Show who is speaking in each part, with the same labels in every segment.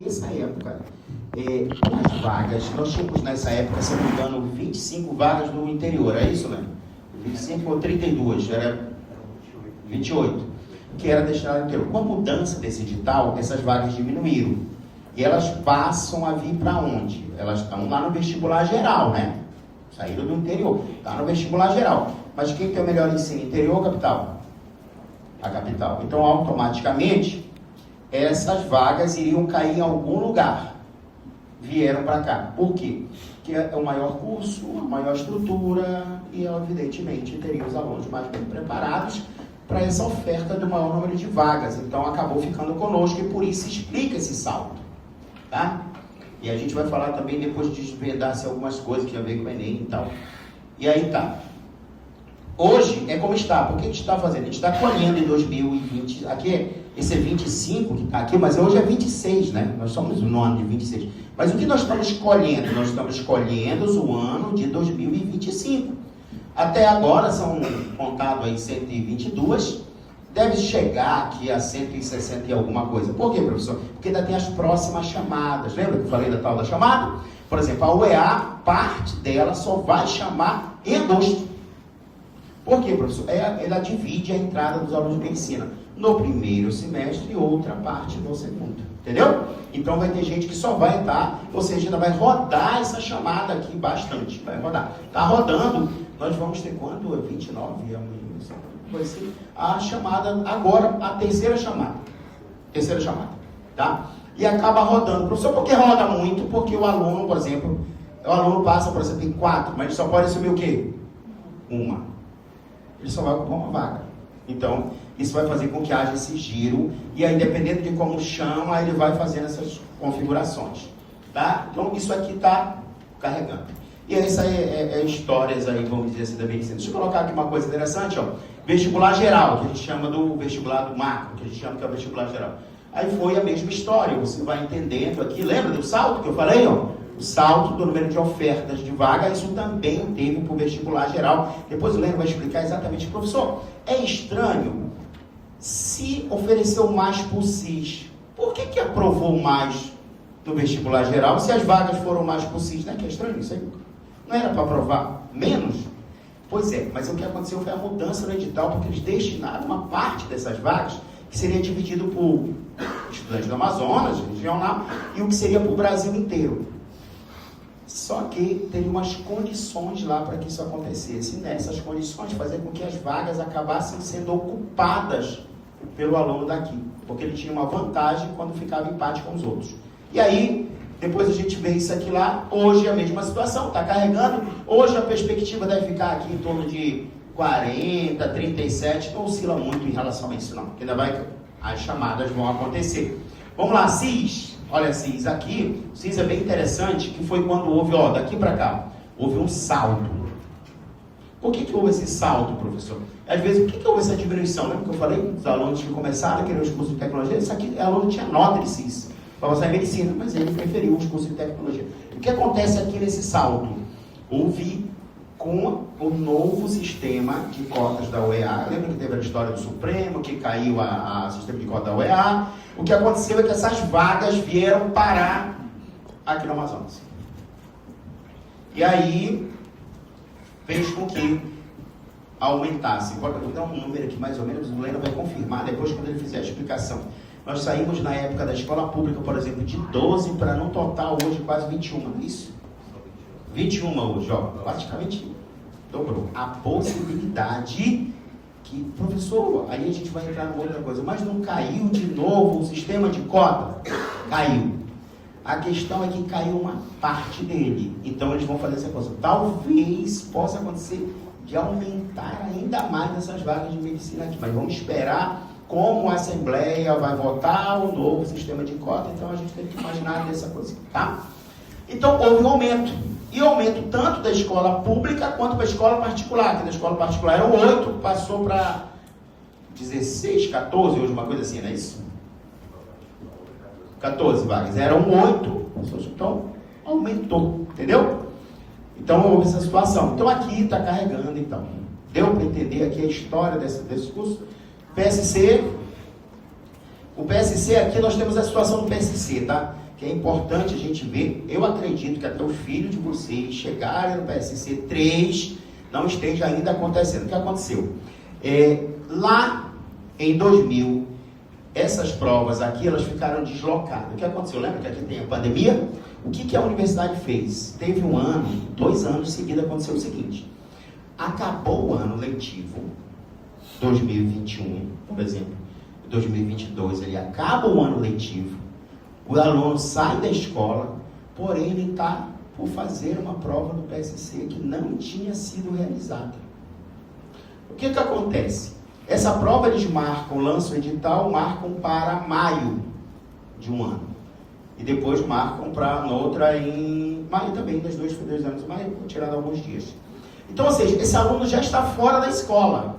Speaker 1: Essa época, nas vagas, nós tínhamos nessa época, se não me engano, 25 vagas no interior, é isso, né? 25 ou 32, era 28, que era destinado ao interior. Com a mudança desse edital, essas vagas diminuíram. E elas passam a vir para onde? Elas estão lá no vestibular geral, né? Saíram do interior, está no vestibular geral. Mas quem tem o melhor ensino, interior ou capital? A capital. Então, automaticamente, essas vagas iriam cair em algum lugar. Vieram para cá. Por quê? Porque é o maior curso, a maior estrutura e, evidentemente, teriam os alunos mais bem preparados para essa oferta do maior número de vagas. Então, acabou ficando conosco e por isso explica esse salto. Tá? E a gente vai falar também depois de desvendar-se algumas coisas que tem a ver com o Enem e tal. E aí tá. Hoje é como está. Por que a gente está fazendo? A gente está colhendo em 2020. Aqui, esse é 25 que está aqui, mas hoje é 26, né? Nós somos no ano de 26. Mas o que nós estamos colhendo? Nós estamos colhendo o ano de 2025. Até agora são contados aí 122. Deve chegar aqui a 160 e alguma coisa. Por quê, professor? Porque ainda tem as próximas chamadas. Lembra que eu falei da tal da chamada? Por exemplo, a UEA, parte dela só vai chamar em agosto. Por quê, professor? Ela divide a entrada dos alunos de medicina no primeiro semestre e outra parte no segundo. Entendeu? Então vai ter gente que só vai estar, ou seja, ainda vai rodar essa chamada aqui bastante. Vai rodar. Está rodando. Nós vamos ter quando? 29 amanhã. Vai ser a chamada, agora a terceira chamada, tá? E acaba rodando. Professor, por que roda muito? Porque o aluno, por exemplo, passa, por exemplo, em 4, mas ele só pode assumir o quê? Uma. Ele só vai ocupar uma vaga. Então, isso vai fazer com que haja esse giro, e aí, dependendo de como chama, ele vai fazendo essas configurações, tá? Então, isso aqui está carregando. E essa é histórias aí, vamos dizer assim, da medicina. Deixa eu colocar aqui uma coisa interessante, ó. Vestibular geral, que a gente chama do vestibular do macro, que a gente chama que é o vestibular geral. Aí foi a mesma história, você vai entendendo aqui. Lembra do salto que eu falei, ó? O salto do número de ofertas de vaga, isso também teve para o vestibular geral. Depois o Leno vai explicar exatamente. Professor, é estranho se ofereceu mais por SIS. Por que aprovou mais no vestibular geral se as vagas foram mais por SIS? Não é que é estranho isso aí? Não era para aprovar menos? Pois é, mas o que aconteceu foi a mudança no edital, porque eles destinaram uma parte dessas vagas que seria dividido por estudantes do Amazonas, regional, e o que seria para o Brasil inteiro. Só que tem umas condições lá para que isso acontecesse. E nessas condições fazer com que as vagas acabassem sendo ocupadas pelo aluno daqui, porque ele tinha uma vantagem quando ficava em empate com os outros. E aí, depois a gente vê isso aqui lá. Hoje é a mesma situação, está carregando. Hoje a perspectiva deve ficar aqui em torno de 40, 37, não oscila muito em relação a isso não, porque ainda as chamadas vão acontecer. Vamos lá, SIS. Olha, SIS aqui, o SIS é bem interessante, que foi quando houve, ó, daqui para cá, houve um salto. Por que houve esse salto, professor? Às vezes, por que houve essa diminuição? Lembra que eu falei dos alunos que começaram a querer os cursos de tecnologia? Isso aqui, aluno tinha nota de SIS para passar em medicina, mas ele preferiu os cursos de tecnologia. O que acontece aqui nesse salto? Houve, com o novo sistema de cotas da UEA, lembra que teve a história do Supremo, que caiu o sistema de cotas da UEA? O que aconteceu é que essas vagas vieram parar aqui no Amazonas. E aí, fez com que aumentasse. Vou dar um número aqui mais ou menos, o Leno vai confirmar depois quando ele fizer a explicação. Nós saímos na época da escola pública, por exemplo, de 12 para no total hoje quase 21, não é isso? 21 hoje, ó, praticamente dobrou. A possibilidade que, professor, aí a gente vai entrar numa outra coisa, mas não caiu de novo o sistema de cota? Caiu. A questão é que caiu uma parte dele. Então eles vão fazer essa coisa. Talvez possa acontecer de aumentar ainda mais essas vagas de medicina aqui, mas vamos esperar como a Assembleia vai votar o novo sistema de cota, então a gente tem que imaginar dessa coisa, tá? Então houve um aumento, e aumento tanto da escola pública quanto da escola particular, que da escola particular eram 8, passou para 16, 14, hoje uma coisa assim, não é isso? 14 vagas, eram 8, então aumentou, entendeu? Então houve essa situação. Então aqui está carregando, então. Deu para entender aqui a história desse curso? PSC, o PSC aqui nós temos a situação do PSC, tá? que é importante a gente ver. Eu acredito que até os filhos de vocês chegarem no PSC 3 não esteja ainda acontecendo. O que aconteceu? Lá em 2000, essas provas aqui, elas ficaram deslocadas. O que aconteceu? Lembra que aqui tem a pandemia? O que a universidade fez? Teve 1 ano, 2 anos seguidos, aconteceu o seguinte. Acabou o ano letivo, 2021, por exemplo, 2022, ele acaba o ano letivo, o aluno sai da escola, porém ele está por fazer uma prova do PSC que não tinha sido realizada. O que acontece? Essa prova eles lançam o edital, marcam para maio de 1 ano. E depois marcam para outra em maio também, das 2 anos de maio, tirando alguns dias. Então, ou seja, esse aluno já está fora da escola.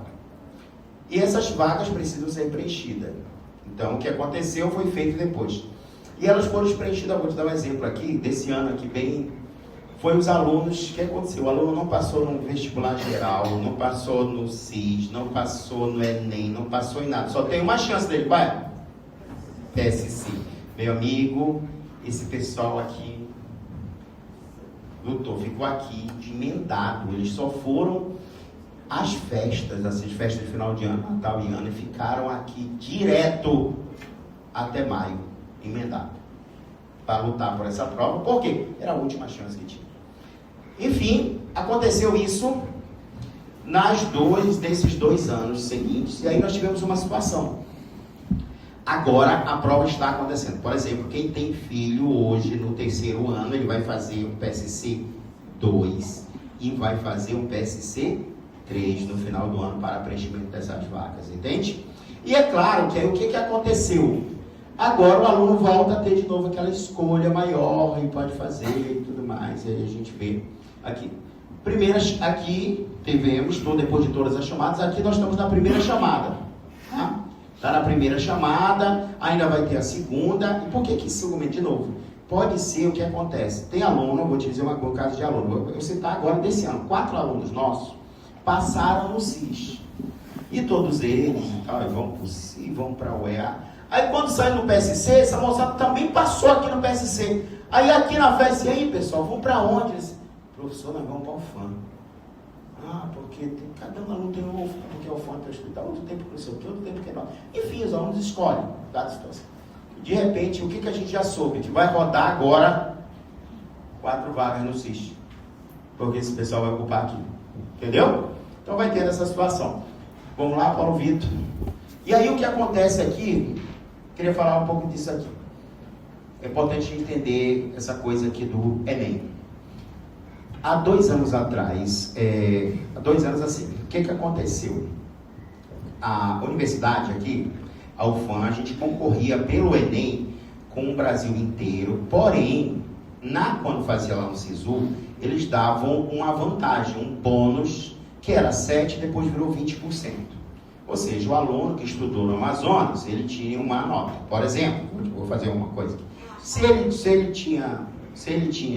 Speaker 1: E essas vagas precisam ser preenchidas. Então, o que aconteceu foi feito depois. E elas foram preenchidas, vou te dar um exemplo aqui, desse ano aqui bem... Foi os alunos, o que aconteceu? O aluno não passou no vestibular geral, não passou no CIS, não passou no Enem, não passou em nada. Só tem uma chance dele, vai? PSC. Meu amigo, esse pessoal aqui lutou, ficou aqui de emendado. Eles só foram às festas, essas festas de final de ano, Natal e ano, e ficaram aqui direto até maio, emendado, para lutar por essa prova. Por quê? Era a última chance que tinha. Enfim, aconteceu isso desses 2 anos seguintes, e aí nós tivemos uma situação. Agora a prova está acontecendo. Por exemplo, quem tem filho hoje no 3º ano, ele vai fazer o PSC 2 e vai fazer o PSC 3 no final do ano para preenchimento dessas vagas, entende? E é claro que aí o que aconteceu? Agora o aluno volta a ter de novo aquela escolha maior e pode fazer e tudo mais, e aí a gente vê aqui. Aqui tivemos, depois de todas as chamadas, aqui nós estamos na primeira chamada. Tá? Está na primeira chamada, ainda vai ter a segunda. E por que esse argumento de novo? Pode ser o que acontece. Tem aluno, vou te dizer uma coisa, caso de aluno. Eu citar agora desse ano, 4 alunos nossos passaram no CIS. E todos eles vão para o CIS, vão para a UEA. Aí quando sai no PSC, essa moçada também passou aqui no PSC. Aí aqui na festa, e aí pessoal, vão para onde? Professor, nós vamos para o UFAM. Porque cada aluno tem um UFAM, porque o UFAM está estudando, outro tempo que não sei o que, outro tempo que não. Enfim, os alunos escolhem cada situação. De repente, o que a gente já soube? Que vai rodar agora 4 vagas no CIS. Porque esse pessoal vai ocupar aqui. Entendeu? Então vai ter essa situação. Vamos lá, Paulo Vitor. E aí o que acontece aqui, queria falar um pouco disso aqui. É importante entender essa coisa aqui do Enem. Há 2 anos atrás, o que aconteceu? A universidade aqui, a UFAM, a gente concorria pelo Enem com o Brasil inteiro, porém, quando fazia lá no SISU, eles davam uma vantagem, um bônus, que era 7%, depois virou 20%. Ou seja, o aluno que estudou no Amazonas, ele tinha uma nota. Por exemplo, vou fazer uma coisa aqui. Se ele tinha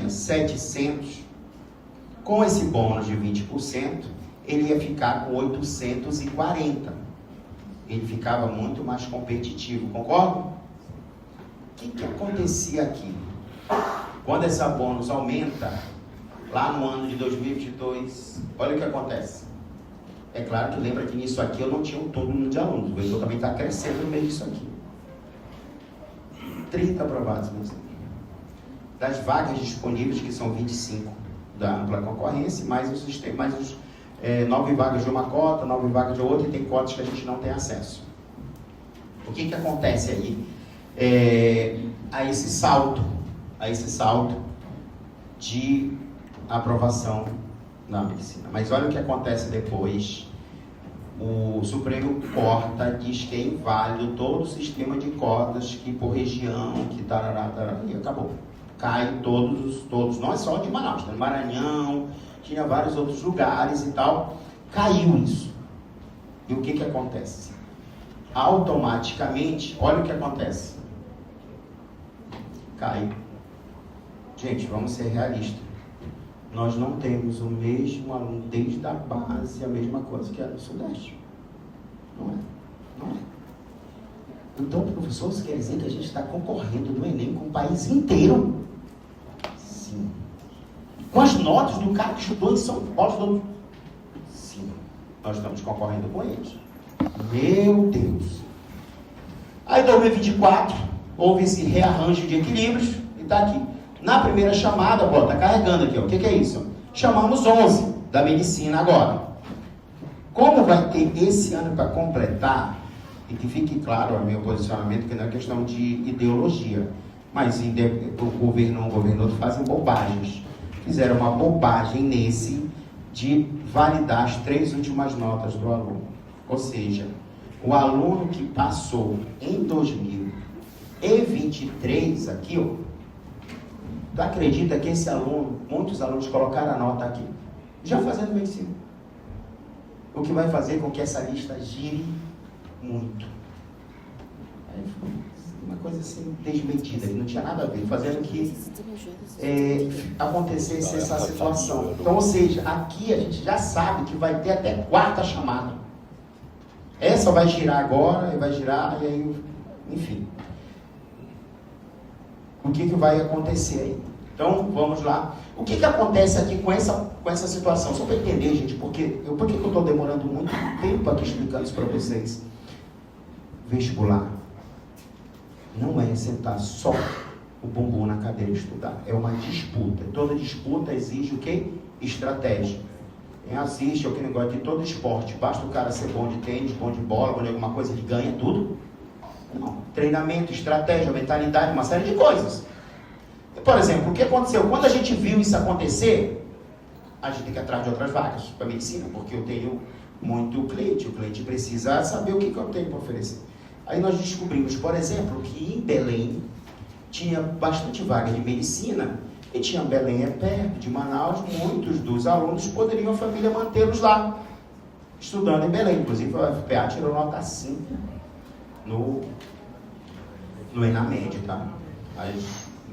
Speaker 1: 700, com esse bônus de 20%, ele ia ficar com 840. Ele ficava muito mais competitivo, concorda? O que acontecia aqui? Quando essa bônus aumenta, lá no ano de 2022, olha o que acontece. É claro que lembra que nisso aqui eu não tinha todo o número de alunos, o vetor também está crescendo no meio disso aqui. 30 aprovados, das vagas disponíveis, que são 25 da ampla concorrência, mais os 9 vagas de uma cota, 9 vagas de outra, e tem cotas que a gente não tem acesso. O que acontece aí? A esse salto de aprovação na medicina. Mas olha o que acontece depois. O Supremo corta, diz que é inválido todo o sistema de cotas, que por região, que tarará, e acabou. Cai todos, não é só de Manaus, tem Maranhão, tinha vários outros lugares e tal, caiu isso. E o que acontece? Automaticamente, olha o que acontece. Cai. Gente, vamos ser realistas. Nós não temos o mesmo aluno desde a base, a mesma coisa que era no Sudeste. Não é. Então, professor, isso quer dizer que a gente está concorrendo no Enem com o país inteiro? Sim. Com as notas do cara que estudou em São Paulo? Sim. Nós estamos concorrendo com eles. Meu Deus. Aí, em 2024, houve esse rearranjo de equilíbrios e está aqui. Na primeira chamada, está carregando aqui, ó. O que é isso? Chamamos 11 da medicina agora. Como vai ter esse ano para completar, e que fique claro o meu posicionamento, que não é questão de ideologia, mas o governo, o governador fazem bobagens. Fizeram uma bobagem nesse de validar as 3 últimas notas do aluno. Ou seja, o aluno que passou em 2023, aqui, ó, tu acredita que esse aluno, muitos alunos colocaram a nota aqui, já fazendo medicina. O que vai fazer com que essa lista gire muito. Aí foi uma coisa assim, desmedida, não tinha nada a ver, fazendo que acontecesse essa situação. Então, ou seja, aqui a gente já sabe que vai ter até 4ª chamada. Essa vai girar agora, e vai girar, e aí, enfim. O que vai acontecer aí? Então, vamos lá. O que acontece aqui com essa situação? Só para entender, gente, por que eu estou demorando muito tempo aqui explicando isso para vocês? Vestibular não é sentar só o bumbum na cadeira e estudar. É uma disputa. Toda disputa exige o quê? Estratégia. Quem assiste ao que negócio de todo esporte, basta o cara ser bom de tênis, bom de bola, bom de alguma coisa, ele ganha tudo? Não. Treinamento, estratégia, mentalidade, uma série de coisas. Por exemplo, o que aconteceu? Quando a gente viu isso acontecer, a gente tem que ir atrás de outras vagas para medicina, porque eu tenho muito cliente, o cliente precisa saber o que eu tenho para oferecer. Aí nós descobrimos, por exemplo, que em Belém tinha bastante vaga de medicina, e tinha Belém é perto de Manaus, muitos dos alunos poderiam a família mantê-los lá, estudando em Belém. Inclusive a UFPA tirou nota 5 no ENAMED, tá?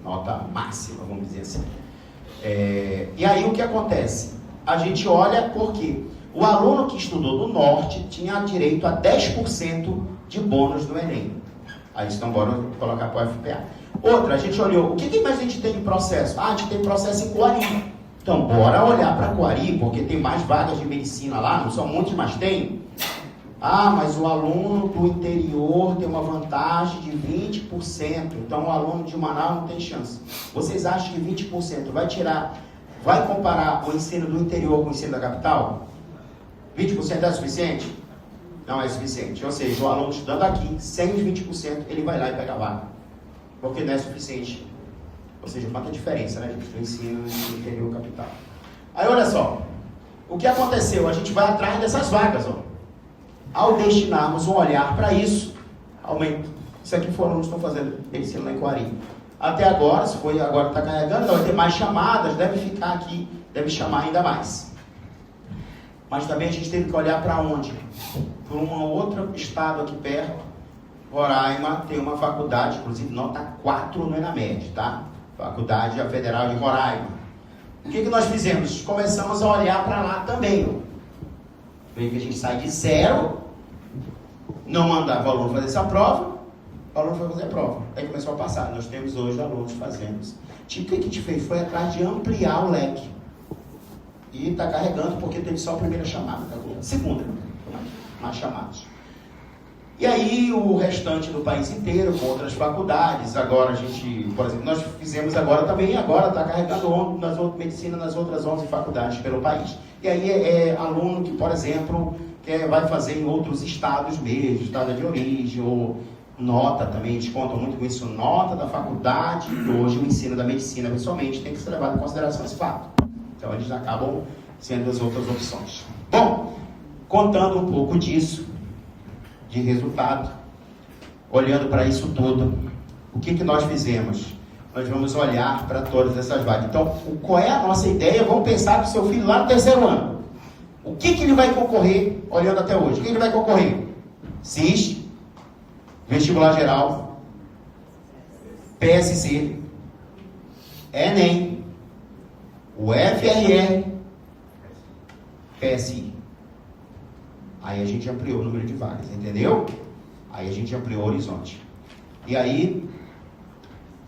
Speaker 1: Nota máxima, vamos dizer assim. E aí o que acontece? A gente olha porque o aluno que estudou no Norte tinha direito a 10% de bônus no Enem. Aí então bora colocar para o UFPA. Outra, a gente olhou, o que mais a gente tem de processo? A gente tem processo em Coari. Então bora olhar para Coari, porque tem mais vagas de medicina lá, não são muitos, mas tem. Mas o aluno do interior tem uma vantagem de 20%. Então o aluno de Manaus não tem chance. Vocês acham que 20% vai comparar o ensino do interior com o ensino da capital? 20% é suficiente? Não é suficiente. Ou seja, o aluno estudando aqui, sem os 20%, ele vai lá e pega a vaga. Porque não é suficiente. Ou seja, quanta diferença, né, gente, do ensino no interior capital. Aí olha só, o que aconteceu? A gente vai atrás dessas vagas, ó. Ao destinarmos um olhar para isso, aumenta. Isso aqui foram alunos que estão fazendo medicina lá em Coari. Até agora, se foi agora está carregando, vai ter mais chamadas, deve ficar aqui, deve chamar ainda mais. Mas também a gente teve que olhar para onde? Para um outro estado aqui perto, Roraima, tem uma faculdade, inclusive nota 4 no ENAMED, tá? Faculdade Federal de Roraima. O que nós fizemos? Começamos a olhar para lá também. Veio que a gente sai de 0, não mandava o aluno fazer essa prova, o aluno foi fazer a prova. Aí começou a passar. Nós temos hoje alunos fazendo isso. Tipo, o que a gente fez? Foi atrás de ampliar o leque. E está carregando porque teve só a primeira chamada. Segunda, mais chamados. E aí o restante do país inteiro, com outras faculdades. Agora a gente, por exemplo, nós fizemos agora também, agora está carregando medicina nas outras 11 faculdades pelo país. E aí é aluno que, por exemplo, vai fazer em outros estados mesmo, estado de origem, ou nota também, eles contam muito com isso, nota da faculdade, e hoje o ensino da medicina, pessoalmente, tem que ser levado em consideração esse fato. Então eles acabam sendo as outras opções. Bom, contando um pouco disso, de resultado, olhando para isso tudo, o que nós fizemos? Nós vamos olhar para todas essas vagas. Então, qual é a nossa ideia? Vamos pensar para o seu filho lá no 3º ano. O que ele vai concorrer, olhando até hoje? O que ele vai concorrer? SIS, Vestibular Geral, PSC, ENEM, UFRR, PSI. Aí a gente ampliou o número de vagas, entendeu? Aí a gente ampliou o horizonte. E aí,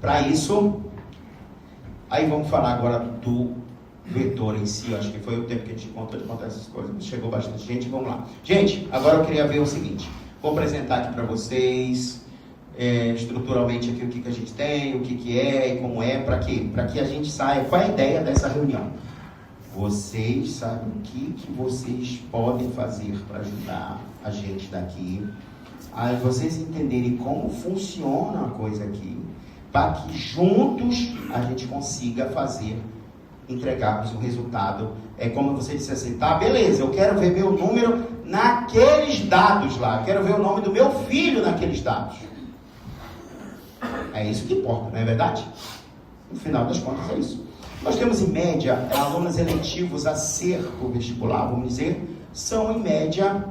Speaker 1: para isso, aí vamos falar agora do vetor em si. Eu acho que foi o tempo que a gente contou de contar essas coisas. Chegou bastante gente, vamos lá. Gente, agora eu queria ver o seguinte. Vou apresentar aqui para vocês, estruturalmente aqui o que a gente tem, o que é e como é, para quê? Para que a gente saia. Qual é a ideia dessa reunião? Vocês sabem o que vocês podem fazer para ajudar a gente daqui, a vocês entenderem como funciona a coisa aqui, para que juntos a gente consiga fazer, entregarmos o resultado. É como você disse assim, tá, beleza, eu quero ver meu número naqueles dados lá, eu quero ver o nome do meu filho naqueles dados. É isso que importa, não é verdade? No final das contas é isso. Nós temos em média, alunos eletivos a ser por vestibular, vamos dizer, são em média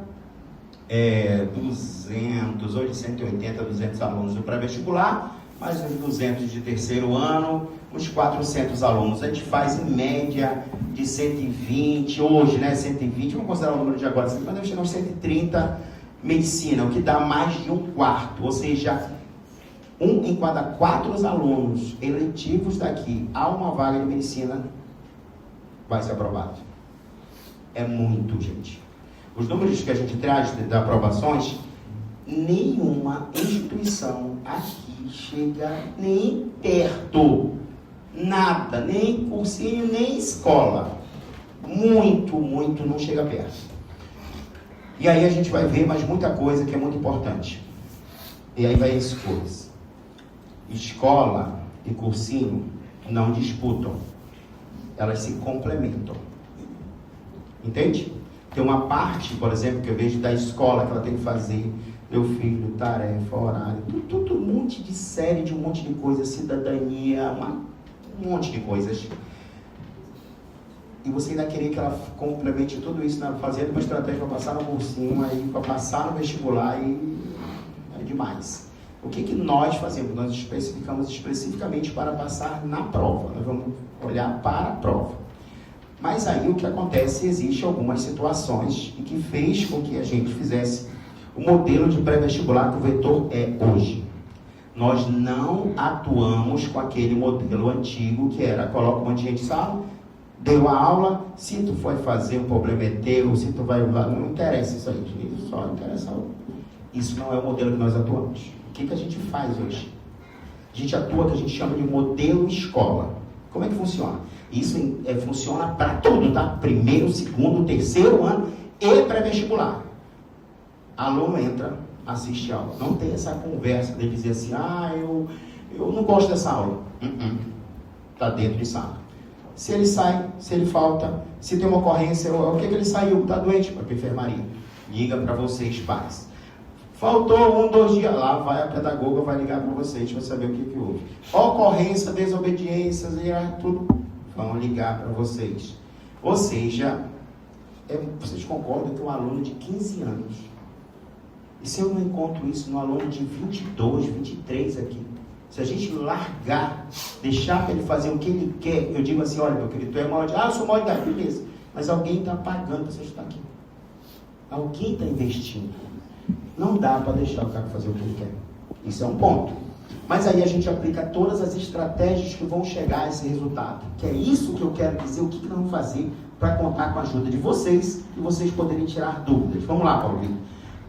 Speaker 1: 200, hoje 180, 200 alunos do pré-vestibular, mais uns 200 de terceiro ano, uns 400 alunos. A gente faz em média de 120, hoje, né, 120, vamos considerar o número de agora, mas deve chegar uns 130 medicina, o que dá mais de um quarto, ou seja, 1 em cada 4 alunos eletivos daqui a uma vaga de medicina vai ser aprovado. É muito, gente. Os números que a gente traz de aprovações, nenhuma instituição aqui chega nem perto. Nada, nem cursinho, nem escola. Muito não chega perto. E aí a gente vai ver mais muita coisa que é muito importante. E aí vai as coisas. Escola e cursinho não disputam, elas se complementam. Entende? Tem uma parte, por exemplo, que eu vejo da escola que ela tem que fazer, meu filho, tarefa, horário, tudo um monte de série, de um monte de coisas, cidadania, um monte de coisas. E você ainda querer que ela complemente tudo isso, fazendo uma estratégia para passar no cursinho, aí para passar no vestibular, e é demais. O que nós fazemos? Nós especificamos especificamente para passar na prova. Nós vamos olhar para a prova. Mas aí o que acontece, existe algumas situações e que fez com que a gente fizesse o modelo de pré-vestibular que o vetor é hoje. Nós não atuamos com aquele modelo antigo que era, coloca um monte de gente em sala, deu a aula, se tu for fazer, o problema é teu, se tu vai... Não interessa isso aí, só interessa... Isso não é o modelo que nós atuamos. O que a gente faz hoje? A gente atua, que a gente chama de modelo escola. Como é que funciona? Isso funciona para tudo, tá? Primeiro, segundo, terceiro ano e pré-vestibular. Aluno entra, assiste a aula. Não tem essa conversa de dizer assim, eu não gosto dessa aula. Está dentro de sala. Se ele sai, se ele falta, se tem uma ocorrência, o que ele saiu? Está doente? Para a enfermaria. Liga para vocês, pais. Faltou 1, 2 dias, lá vai a pedagoga, vai ligar para vocês para saber o que houve. Ocorrência, desobediências, tudo vão ligar para vocês. Ou seja, vocês concordam que um aluno de 15 anos, e se eu não encontro isso no aluno de 22, 23 aqui, se a gente largar, deixar para ele fazer o que ele quer, eu digo assim, olha meu querido, tu é maior de idade, eu sou maior de idade, beleza, mas alguém está pagando para você estar aqui. Alguém está investindo. Não dá para deixar o cara fazer o que ele quer. Isso é um ponto. Mas aí a gente aplica todas as estratégias que vão chegar a esse resultado. Que é isso que eu quero dizer, o que nós vamos fazer para contar com a ajuda de vocês e vocês poderem tirar dúvidas. Vamos lá, Paulo Vitor.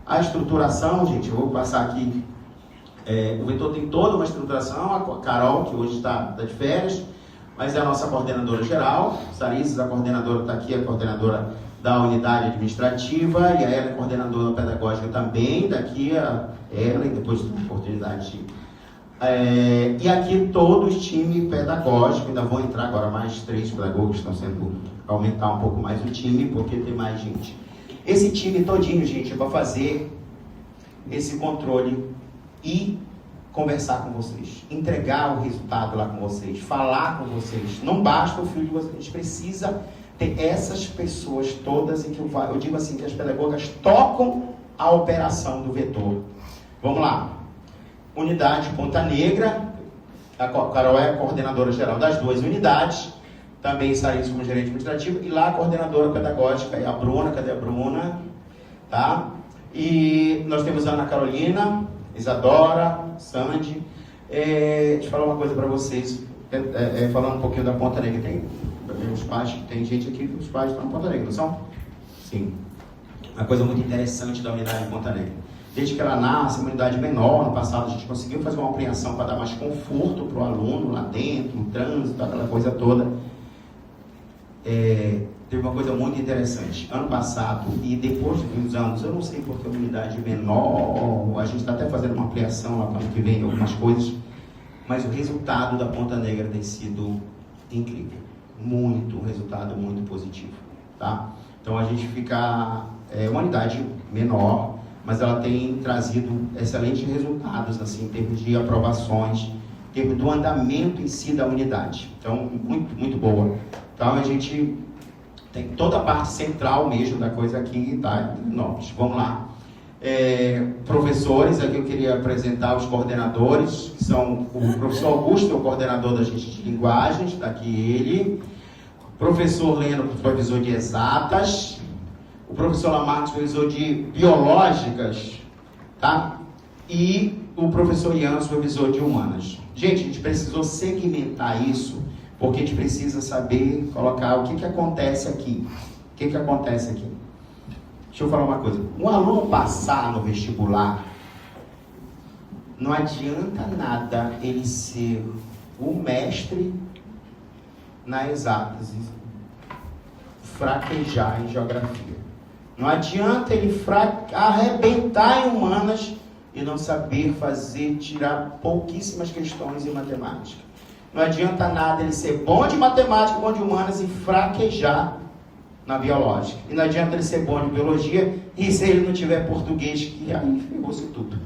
Speaker 1: A estruturação, gente, eu vou passar aqui. O vetor tem toda uma estruturação. A Carol, que hoje está de férias, mas é a nossa coordenadora geral. Sarissa, a coordenadora está aqui, a coordenadora da unidade administrativa, e a ela é coordenadora pedagógica também, daqui a ela, e depois tem oportunidade de... e aqui todo o time pedagógico, ainda vão entrar agora mais 3 pedagogos, estão sendo aumentar um pouco mais o time, porque tem mais gente. Esse time todinho, gente, é para fazer esse controle e conversar com vocês, entregar o resultado lá com vocês, falar com vocês. Não basta o filho de vocês, a gente precisa ter essas pessoas todas, e que eu digo assim, que as pedagogas tocam a operação do vetor. Vamos lá. Unidade Ponta Negra, a Carol é a coordenadora geral das 2 unidades, também saiu como gerente administrativo, e lá a coordenadora pedagógica é a Bruna, cadê a Bruna? Tá? E nós temos a Ana Carolina, Isadora, Sandy. Deixa eu falar uma coisa para vocês, falando um pouquinho da Ponta Negra. Tem gente aqui que os pais estão na Ponta Negra, não são? Sim. Uma coisa muito interessante da unidade de Ponta Negra. Desde que ela nasce, uma unidade menor, no passado a gente conseguiu fazer uma ampliação para dar mais conforto para o aluno lá dentro, no trânsito, aquela coisa toda. Teve uma coisa muito interessante. Ano passado, e depois de uns anos, eu não sei porque a unidade menor, a gente está até fazendo uma ampliação lá para o ano que vem, algumas coisas, mas o resultado da Ponta Negra tem sido incrível. Um resultado muito positivo, tá? Então a gente fica, uma unidade menor, mas ela tem trazido excelentes resultados, assim, em termos de aprovações, em termos do andamento em si da unidade. Então, muito boa. Então a gente tem toda a parte central mesmo da coisa aqui, tá? Nós, vamos lá. Professores, aqui eu queria apresentar os coordenadores, que são o professor Augusto, o coordenador da gente de linguagens, está aqui ele. O professor Leno, supervisor de exatas. O professor Lamarck, supervisor de biológicas, tá? E o professor Ian, supervisor de humanas. Gente, a gente precisou segmentar isso, porque a gente precisa saber colocar o que acontece aqui. O que acontece aqui? Deixa eu falar uma coisa. Um aluno passar no vestibular, não adianta nada ele ser o mestre na exatas e fraquejar em geografia. Não adianta ele arrebentar em humanas e não saber tirar pouquíssimas questões em matemática. Não adianta nada ele ser bom de matemática, bom de humanas e fraquejar na biológica. E não adianta ele ser bom de biologia e se ele não tiver português, que aí ferrou-se tudo.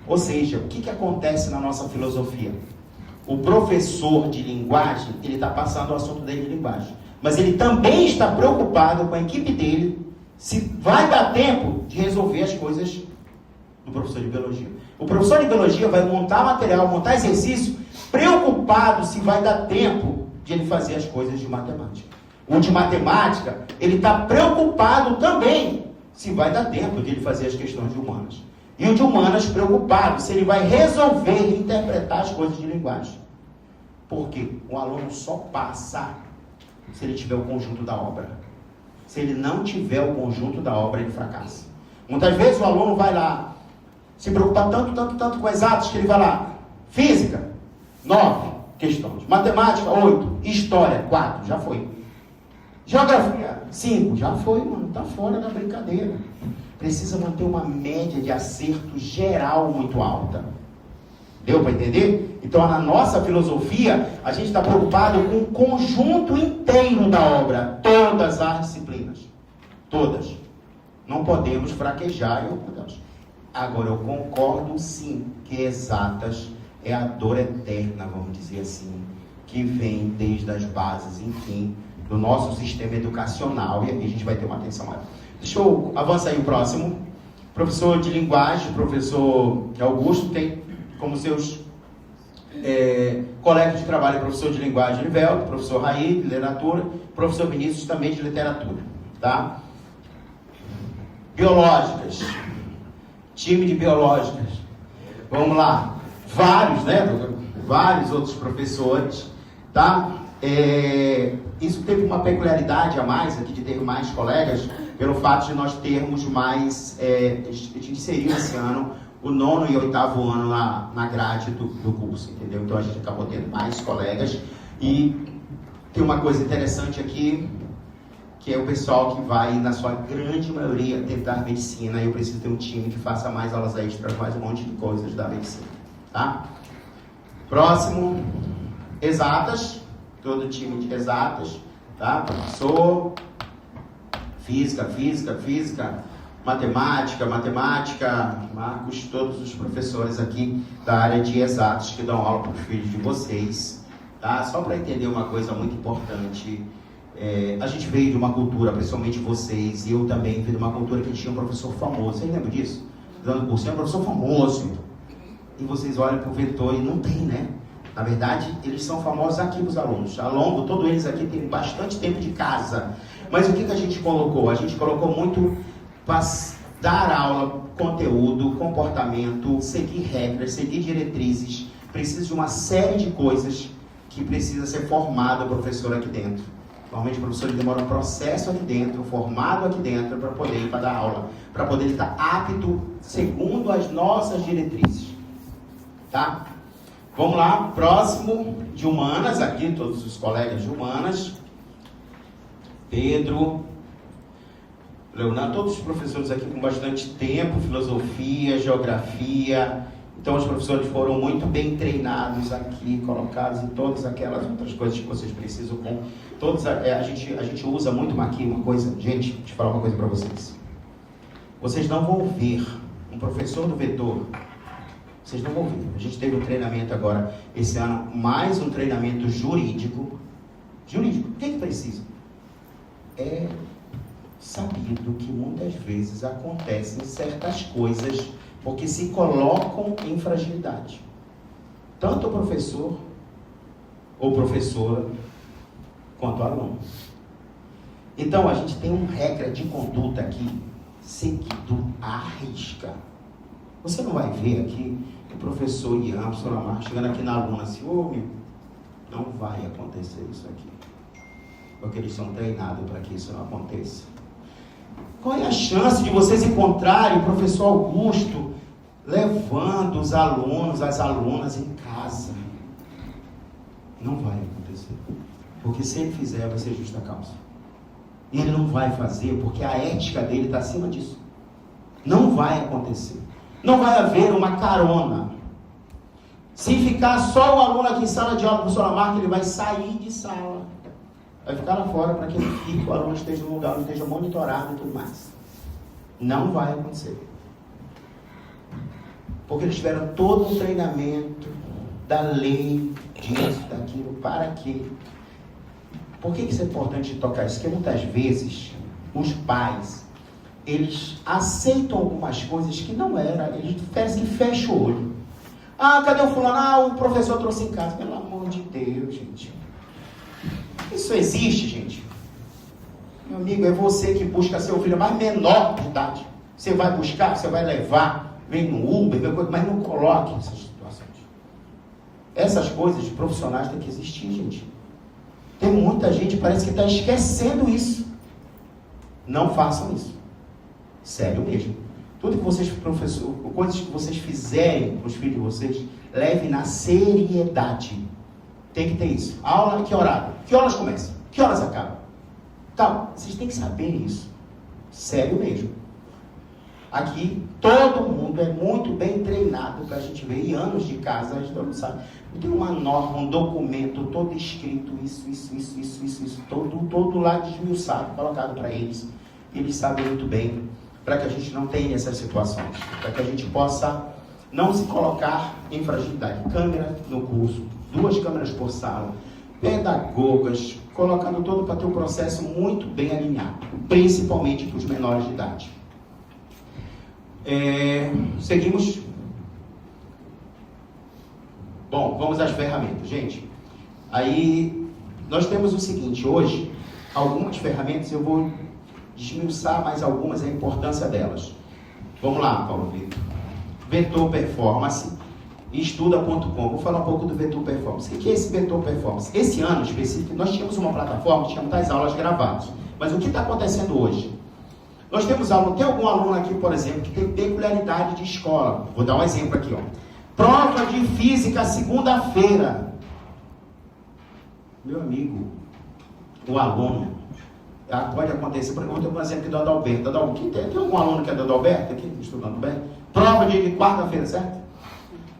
Speaker 1: Ou seja, o que acontece na nossa filosofia? O professor de linguagem, ele está passando o assunto dele de linguagem. Mas ele também está preocupado com a equipe dele, se vai dar tempo de resolver as coisas do professor de biologia. O professor de biologia vai montar material, montar exercício, preocupado se vai dar tempo de ele fazer as coisas de matemática. O de matemática, ele está preocupado também se vai dar tempo de ele fazer as questões de humanas. E o de humanas preocupado se ele vai resolver e interpretar as coisas de linguagem. Por quê? O aluno só passa se ele tiver o conjunto da obra. Se ele não tiver o conjunto da obra, ele fracassa. Muitas vezes o aluno vai lá, se preocupar tanto com exatos, que ele vai lá, física, 9 questões, matemática, 8, história, 4, já foi. Geografia, 5, já foi, mano, tá fora da brincadeira. Precisa manter uma média de acerto geral muito alta. Deu para entender? Então, na nossa filosofia, a gente está preocupado com o conjunto inteiro da obra. Todas as disciplinas. Todas. Não podemos fraquejar. Agora, eu concordo sim que exatas é a dor eterna, vamos dizer assim, que vem desde as bases, enfim, do nosso sistema educacional. E aqui a gente vai ter uma atenção maior. Deixa eu avançar aí o próximo. Professor de linguagem, professor Augusto, tem como seus colegas de trabalho, professor de linguagem Livelto, professor Raí, de literatura, professor Vinícius também de literatura, tá? Biológicas, time de biológicas, vamos lá, vários outros professores, tá? Isso teve uma peculiaridade a mais aqui, de ter mais colegas, pelo fato de nós termos mais, a gente inseriu esse ano o 9º e 8º ano na grade do curso, entendeu? Então a gente acabou tendo mais colegas. E tem uma coisa interessante aqui, que é o pessoal que vai, na sua grande maioria, tentar medicina. E eu preciso ter um time que faça mais aulas extras, mais um monte de coisas da medicina, tá? Próximo, exatas, todo time de exatas, tá? Professor, física, matemática, Marcos, todos os professores aqui da área de exatos que dão aula para os filhos de vocês, tá? Só para entender uma coisa muito importante, a gente veio de uma cultura, principalmente vocês, e eu também veio de uma cultura que tinha um professor famoso. Vocês lembram disso? Dando curso, tinha um professor famoso, e vocês olham para o vetor e não tem, né? Na verdade, eles são famosos aqui para os alunos. Ao longo, todos eles aqui têm bastante tempo de casa. Mas o que a gente colocou? A gente colocou muito dar aula, conteúdo, comportamento, seguir regras, seguir diretrizes, precisa de uma série de coisas que precisa ser formado o professor aqui dentro. Normalmente o professor demora um processo aqui dentro, formado aqui dentro, para poder ir para dar aula, para poder estar apto segundo as nossas diretrizes. Tá? Vamos lá, próximo de humanas, aqui todos os colegas de humanas. Pedro, Leonardo, todos os professores aqui com bastante tempo, filosofia, geografia. Então os professores foram muito bem treinados aqui, colocados em todas aquelas outras coisas que vocês precisam com. Todos, a gente usa muito aqui uma coisa, gente, deixa eu falar uma coisa para vocês. Vocês não vão ver um professor do vetor, vocês não vão ver. A gente teve um treinamento agora, esse ano, mais um treinamento jurídico. Jurídico, o que precisa? É sabido que muitas vezes acontecem certas coisas porque se colocam em fragilidade. Tanto o professor ou professora, quanto o aluno. Então, a gente tem uma regra de conduta aqui, seguido à risca. Você não vai ver aqui o professor Ian, a professora Marta, chegando aqui na aluna assim, meu, não vai acontecer isso aqui. Porque eles são treinados para que isso não aconteça. Qual é a chance de vocês encontrarem o professor Augusto levando os alunos, as alunas em casa? Não vai acontecer. Porque se ele fizer, vai ser justa causa. E ele não vai fazer porque a ética dele está acima disso. Não vai acontecer. Não vai haver uma carona. Se ficar só o aluno aqui em sala de aula, a professora Marta, ele vai sair de sala. Vai ficar lá fora para que ele fique, o aluno esteja no lugar, esteja monitorado e tudo mais. Não vai acontecer. Porque eles tiveram todo o treinamento da lei, disso, daquilo, para quê? Por que isso é importante tocar isso? Porque muitas vezes os pais, eles aceitam algumas coisas que não eram, eles parecem que fecham o olho. Ah, cadê o fulano? O professor trouxe em casa. Pelo amor de Deus, gente. Isso existe, gente? Meu amigo, é você que busca seu filho mais menor de idade. Você vai buscar, você vai levar, vem no Uber, mas não coloque essas situações. Essas coisas de profissionais têm que existir, gente. Tem muita gente que parece que está esquecendo isso. Não façam isso. Sério mesmo. Tudo que vocês, professor, coisas que vocês fizerem para os filhos de vocês, levem na seriedade. Tem que ter isso. Aula, que horário? Que horas começa? Que horas acaba? Tá, vocês têm que saber isso. Sério mesmo. Aqui, todo mundo é muito bem treinado para a gente ver. Em anos de casa, a gente não sabe. Tem uma norma, um documento todo escrito, isso, todo lá desmiuçado, colocado para eles. Eles sabem muito bem, para que a gente não tenha essas situações. Para que a gente possa não se colocar em fragilidade. Câmera no curso. 2 câmeras por sala, pedagogas, colocando todo para ter um processo muito bem alinhado, principalmente para os menores de idade. Seguimos. Bom, vamos às ferramentas, gente. Aí, nós temos o seguinte, hoje, algumas ferramentas, eu vou desmiuçar mais algumas, a importância delas. Vamos lá, Paulo Vitor. Vetor Performance. Estuda.com. Vou falar um pouco do Vetor Performance. O que é esse Vetor Performance? Esse ano específico, nós tínhamos uma plataforma que chama das aulas gravadas. Mas o que está acontecendo hoje? Nós temos aluno, tem algum aluno aqui, por exemplo, que tem peculiaridade de escola. Vou dar um exemplo aqui, ó. Prova de física segunda-feira. Meu amigo, o aluno, pode acontecer, por exemplo, um exemplo aqui do Adalberto. Tem algum aluno que é do Adalberto aqui, estudando bem? Prova de quarta-feira, certo?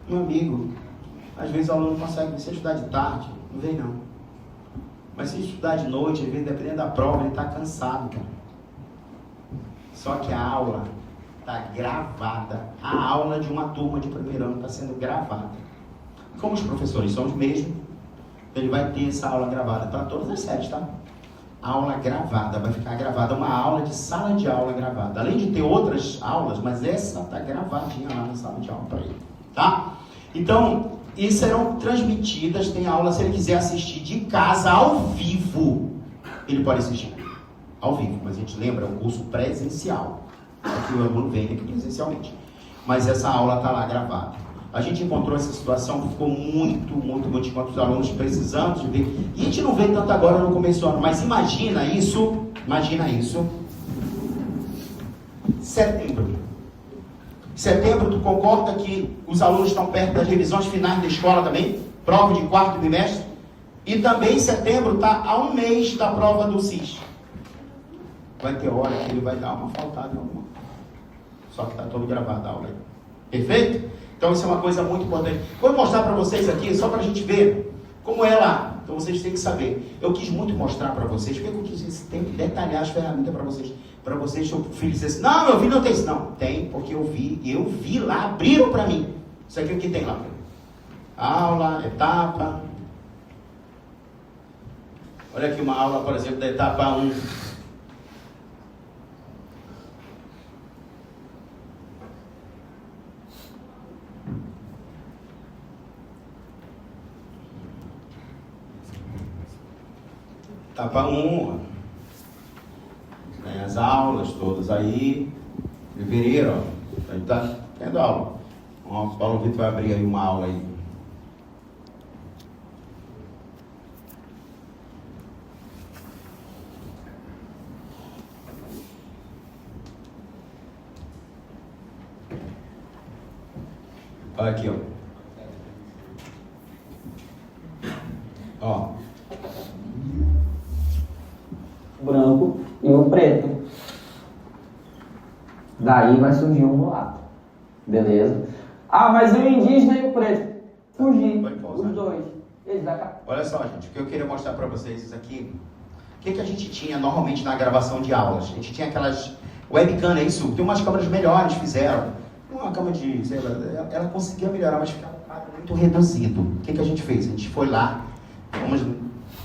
Speaker 1: Meu amigo, às vezes o aluno consegue se estudar de tarde, não vem não. Mas se estudar de noite, às vezes, dependendo da prova, ele está cansado, cara. Só que a aula está gravada. A aula de uma turma de primeiro ano está sendo gravada. Como os professores são os mesmos, ele vai ter essa aula gravada para todas as séries, tá? Aula gravada, vai ficar gravada, uma aula de sala de aula gravada. Além de ter outras aulas, mas essa está gravadinha lá na sala de aula para ele, tá? Então, e serão transmitidas, tem aula, se ele quiser assistir de casa, ao vivo, ele pode assistir ao vivo, mas a gente lembra, é um curso presencial. Aqui o aluno vem aqui presencialmente. Mas essa aula está lá gravada. A gente encontrou essa situação que ficou muito enquanto os alunos precisando de ver. E a gente não vê tanto agora no começo do ano, mas imagina isso. Setembro, tu concorda que os alunos estão perto das revisões finais da escola também? Prova de quarto trimestre. E também setembro está a um mês da prova do CIS. Vai ter hora que ele vai dar uma faltada em alguma. Só que está todo gravado a aula aí. Perfeito? Então isso é uma coisa muito importante. Vou mostrar para vocês aqui, só para a gente ver como é lá. Então vocês têm que saber. Eu quis muito mostrar para vocês, porque eu quis detalhar as ferramentas para vocês, seu filho dizer assim, não, meu filho não tem isso. Não, tem, porque eu vi lá, abriram para mim. Isso aqui é o que tem lá. Aula, etapa. Olha aqui uma aula, por exemplo, da etapa 1. Etapa 1, tem as aulas todas aí, fevereiro, ó, a gente está tendo aula. O Paulo Vitor vai abrir aí uma aula aí. Olha aqui, ó.
Speaker 2: Branco e o preto. Daí vai surgir um mulato. Beleza? Ah, mas o indígena e o preto. Fugir. Os dois. Eles
Speaker 1: Olha só, gente, o que eu queria mostrar para vocês isso aqui. O que a gente tinha normalmente na gravação de aulas? A gente tinha aquelas webcam, é isso? Tem umas câmeras melhores, fizeram. Uma câmera de, sei lá, ela conseguia melhorar, mas ficava muito reduzido. O que a gente fez? A gente foi lá,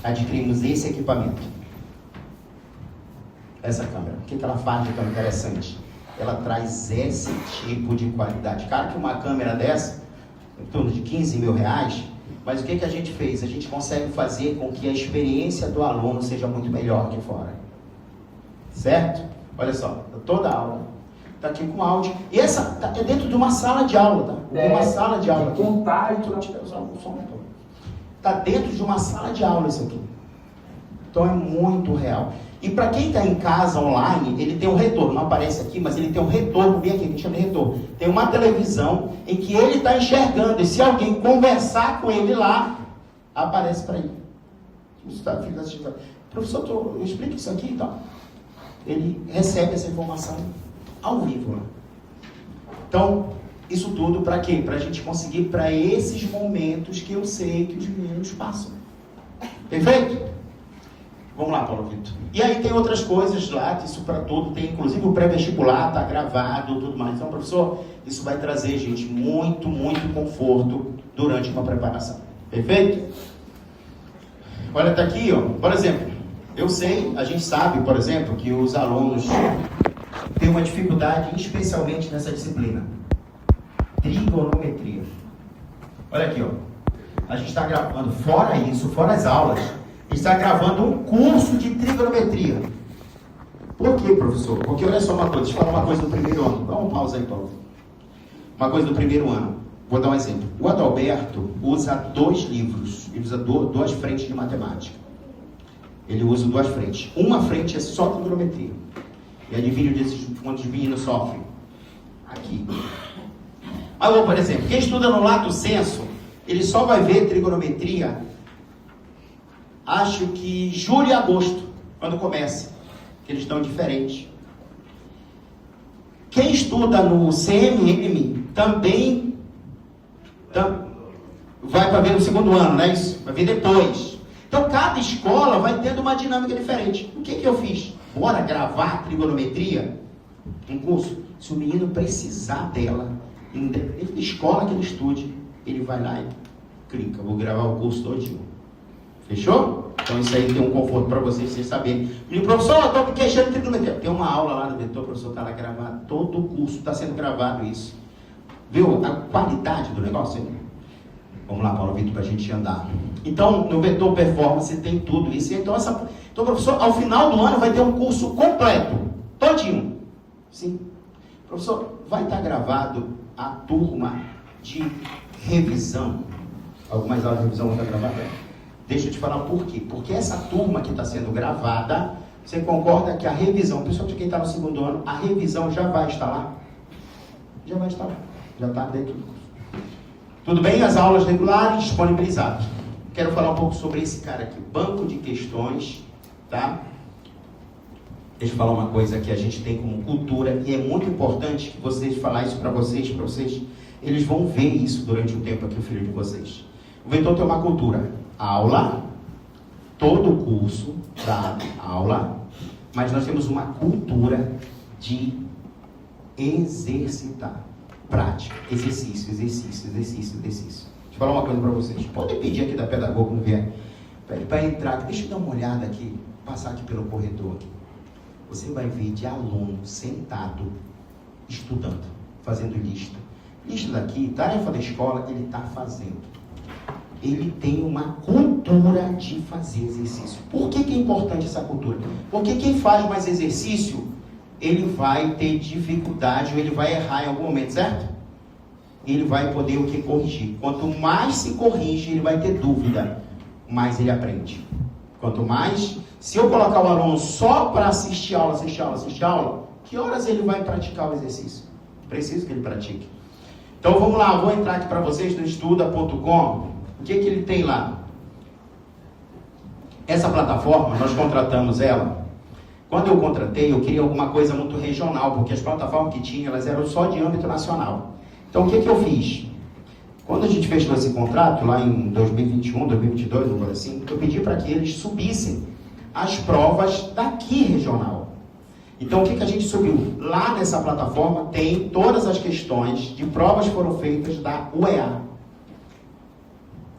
Speaker 1: adquirimos esse equipamento. Essa câmera. O que ela faz de tão interessante? Ela traz esse tipo de qualidade. Claro que uma câmera dessa, em torno de 15 mil reais, mas o que a gente fez? A gente consegue fazer com que a experiência do aluno seja muito melhor aqui fora. Certo? Olha só, toda a aula está aqui com áudio. E essa é dentro de uma sala de aula, tá? Tem uma sala de aula. Está dentro de uma sala de aula isso aqui. Então é muito real. E para quem está em casa online, ele tem um retorno, não aparece aqui, mas ele tem um retorno, bem aqui, que a gente chama de retorno. Tem uma televisão em que ele está enxergando, e se alguém conversar com ele lá, aparece para ele. Professor, eu explico isso aqui, então. Ele recebe essa informação ao vivo. Né? Então, isso tudo para quê? Para a gente conseguir para esses momentos que eu sei que os meninos passam. Perfeito? Vamos lá, Paulo Vitor. E aí tem outras coisas lá, que isso para tudo, tem inclusive o pré-vestibular, está gravado, tudo mais. Então, professor, isso vai trazer, gente, muito conforto durante uma preparação. Perfeito? Olha, tá aqui, ó. Por exemplo, eu sei, a gente sabe, por exemplo, que os alunos têm uma dificuldade, especialmente nessa disciplina. Trigonometria. Olha aqui, ó. A gente está gravando, fora isso, fora as aulas, está gravando um curso de trigonometria. Por quê, professor? Porque olha só uma coisa, deixa eu falar uma coisa do primeiro ano. Dá uma pausa aí, Paulo. Uma coisa do primeiro ano. Vou dar um exemplo. O Adalberto usa 2 livros. Ele usa 2 frentes de matemática. Ele usa 2 frentes. Uma frente é só trigonometria. E adivinha onde os meninos sofrem? Aqui. Mas, por exemplo, quem estuda no lato senso, ele só vai ver trigonometria, acho que julho e agosto, quando começa, que eles estão diferentes. Quem estuda no CMM também vai para ver no segundo ano, não é isso? Vai ver depois. Então cada escola vai tendo uma dinâmica diferente. O que eu fiz? Bora gravar trigonometria, um curso. Se o menino precisar dela, independente da escola que ele estude, ele vai lá e clica, vou gravar o curso todinho. Fechou? Então isso aí tem um conforto para vocês saberem. E o professor, eu estou me queixando de trigonometria. Tem uma aula lá no vetor, o professor está lá gravado, todo o curso está sendo gravado isso. Viu a qualidade do negócio? Vamos lá, Paulo Vitor, para a gente andar. Então, no vetor performance tem tudo isso. Então, professor, ao final do ano vai ter um curso completo, todinho. Sim, Professor, vai estar gravado a turma de revisão? Algumas aulas de revisão vão estar gravadas? Deixa eu te falar por quê. Porque essa turma que está sendo gravada, você concorda que a revisão, principalmente quem está no segundo ano, a revisão já vai estar lá? Já vai estar lá. Já está dentro do curso. Tudo bem? As aulas regulares disponibilizadas. Quero falar um pouco sobre esse cara aqui. Banco de questões, tá? Deixa eu falar uma coisa que a gente tem como cultura e é muito importante que vocês falar isso para vocês, eles vão ver isso durante o tempo aqui, o filho de vocês. O Ventor tem uma cultura. Aula, todo o curso dá aula, mas nós temos uma cultura de exercitar. Prática, exercício. Deixa eu falar uma coisa para vocês. Podem pedir aqui da pedagoga quando vier. Pede para entrar, deixa eu dar uma olhada aqui, passar aqui pelo corredor aqui. Você vai ver de aluno sentado, estudando, fazendo lista. Lista daqui, tarefa da escola, ele está fazendo. Ele tem uma cultura de fazer exercício. Por que é importante essa cultura? Porque quem faz mais exercício, ele vai ter dificuldade, ou ele vai errar em algum momento, certo? Ele vai poder o que? Corrigir. Quanto mais se corrige, ele vai ter dúvida, mais ele aprende. Quanto mais, se eu colocar o aluno só para assistir aula, que horas ele vai praticar o exercício? Preciso que ele pratique. Então vamos lá, vou entrar aqui para vocês no estuda.com. O que ele tem lá? Essa plataforma, nós contratamos ela. Quando eu contratei, eu queria alguma coisa muito regional, porque as plataformas que tinha, elas eram só de âmbito nacional. Então o que eu fiz? Quando a gente fechou esse contrato, lá em 2021, 2022, algo assim, eu pedi para que eles subissem as provas daqui regional. Então o que a gente subiu? Lá nessa plataforma tem todas as questões de provas que foram feitas da UEA.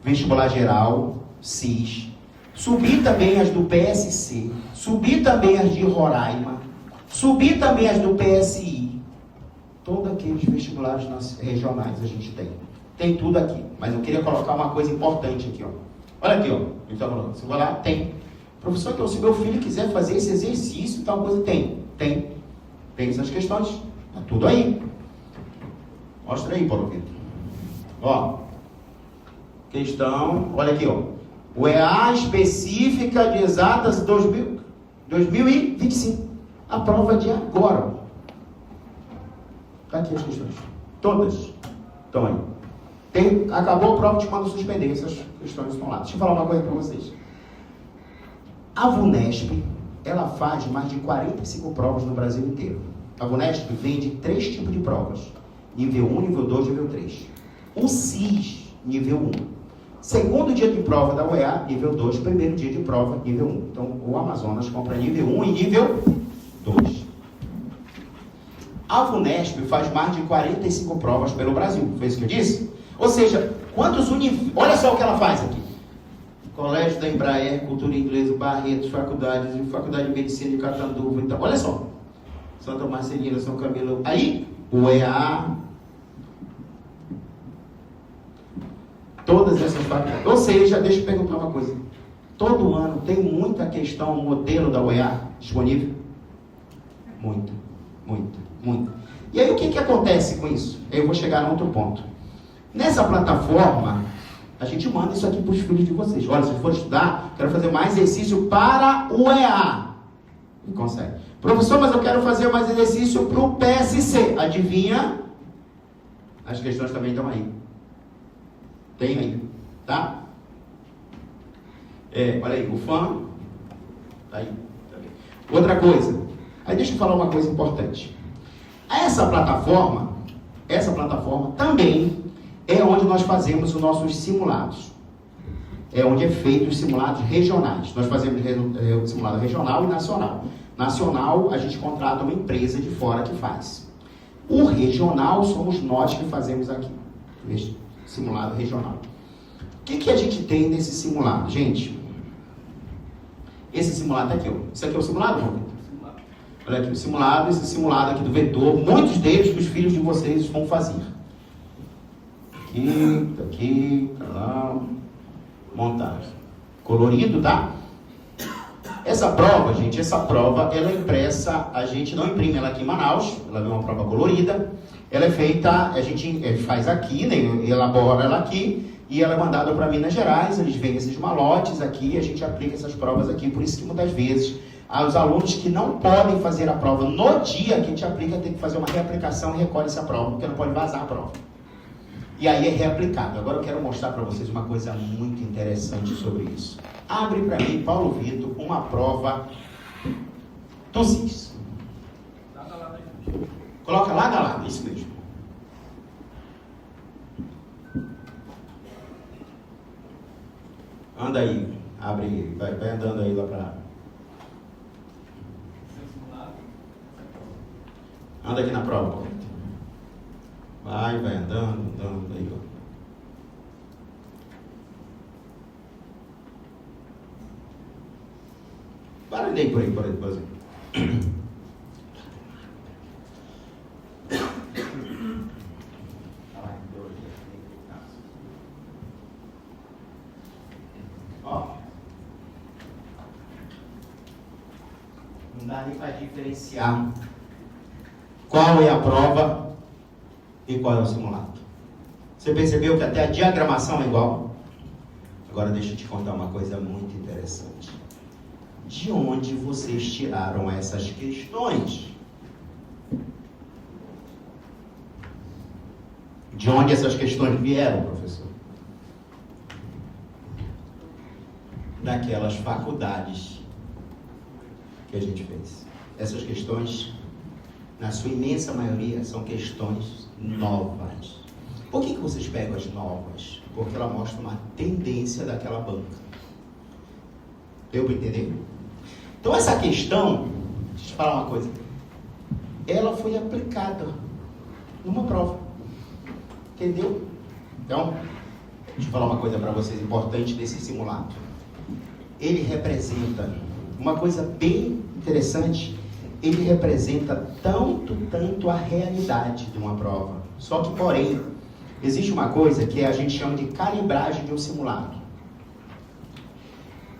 Speaker 1: Vestibular Geral, CIS. Subi também as do PSC. Subi também as de Roraima. Subi também as do PSI. Todos aqueles vestibulares regionais a gente tem. Tem tudo aqui. Mas eu queria colocar uma coisa importante aqui, ó. Olha aqui, ó. Então, você vai lá, tem. Professor, então se meu filho quiser fazer esse exercício, tal coisa, tem. Tem essas questões. Tá tudo aí. Mostra aí, Paulo Vitor. Ó. Questão, olha aqui, ó. UEA específica de exatas 2025. A prova de agora, ó. Tá aqui as questões. Todas estão aí. Acabou a prova, te mando suspender. Essas questões estão lá. Deixa eu falar uma coisa para vocês. A VUNESP, ela faz mais de 45 provas no Brasil inteiro. A VUNESP vende 3 tipos de provas. Nível 1, nível 2, nível 3. O CIS, nível 1. Segundo dia de prova da UEA, nível 2. Primeiro dia de prova, nível 1. Então, o Amazonas compra nível 1 e nível 2. A VUNESP faz mais de 45 provas pelo Brasil. Foi isso que eu disse? Ou seja, olha só o que ela faz aqui. Colégio da Embraer, Cultura Inglesa, Barretos, Faculdade de Medicina de Catanduva. Então, olha só. Santa Marcelina, São Camilo. Aí, UEA. Todas essas faculdades. Ou seja, deixa eu perguntar uma coisa. Todo ano tem muita questão, modelo da UEA disponível? Muito. E aí o que acontece com isso? Eu vou chegar a outro ponto. Nessa plataforma, a gente manda isso aqui para os filhos de vocês. Olha, se for estudar, quero fazer mais exercício para o UEA. Não consegue. Professor, mas eu quero fazer mais exercício para o PSC. Adivinha? As questões também estão aí. Tem aí, tá? Olha aí, o FAM. Tá aí. Outra coisa. Aí deixa eu falar uma coisa importante. Essa plataforma também é onde nós fazemos os nossos simulados. É onde é feito os simulados regionais. Nós fazemos o simulado regional e nacional. Nacional, a gente contrata uma empresa de fora que faz. O regional somos nós que fazemos aqui. Simulado regional. O que a gente tem nesse simulado? Gente, esse simulado aqui, ó. Isso aqui é o simulado, João? Olha aqui, esse simulado aqui do vetor, muitos deles que os filhos de vocês vão fazer. Aqui, tá lá, montagem. Colorido, tá? Essa prova, gente, ela é impressa, a gente não imprime ela aqui em Manaus, ela é uma prova colorida, ela é feita, a gente faz aqui, né, elabora ela aqui, e ela é mandada para Minas Gerais, eles vendem esses malotes aqui, e a gente aplica essas provas aqui, por isso que muitas vezes, os alunos que não podem fazer a prova no dia que a gente aplica, tem que fazer uma reaplicação e recolhe essa prova, porque não pode vazar a prova. E aí é reaplicado. Agora eu quero mostrar para vocês uma coisa muito interessante sobre isso. Abre para mim, Paulo Vitor, uma prova do SIS. Coloca lado a lado, isso mesmo. Anda aí, abre, vai andando aí lá para... Anda aqui na prova, Paulo. Vai andando aí, ó. Barulhei por aí, por exemplo. Ó. Não dá nem para diferenciar qual é a prova e qual é o simulado. Você percebeu que até a diagramação é igual? Agora deixa eu te contar uma coisa muito interessante. De onde vocês tiraram essas questões? De onde essas questões vieram, professor? Daquelas faculdades que a gente fez. Essas questões, na sua imensa maioria, são questões novas. Por que vocês pegam as novas? Porque ela mostra uma tendência daquela banca. Deu para entender? Então essa questão, deixa eu te falar uma coisa, ela foi aplicada numa prova. Entendeu? Então, deixa eu falar uma coisa para vocês importante desse simulado. Ele representa uma coisa bem interessante. Ele representa tanto a realidade de uma prova. Só que, porém, existe uma coisa que a gente chama de calibragem de um simulado.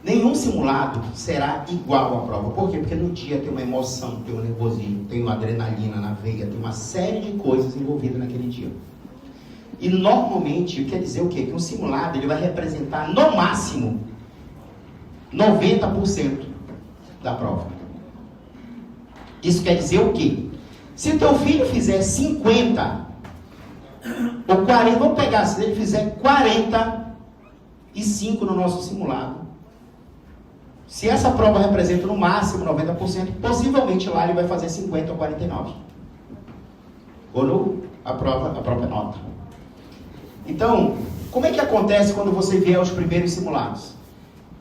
Speaker 1: Nenhum simulado será igual à prova. Por quê? Porque no dia tem uma emoção, tem um nervosismo, tem uma adrenalina na veia, tem uma série de coisas envolvidas naquele dia. E normalmente, quer dizer o quê? Que um simulado ele vai representar, no máximo, 90% da prova. Isso quer dizer o quê? Se o teu filho fizer 50 ou 40, vamos pegar, se ele fizer 45 no nosso simulado, se essa prova representa no máximo 90%, possivelmente lá ele vai fazer 50 ou 49. Ou a própria nota. Então, como é que acontece quando você vier aos primeiros simulados?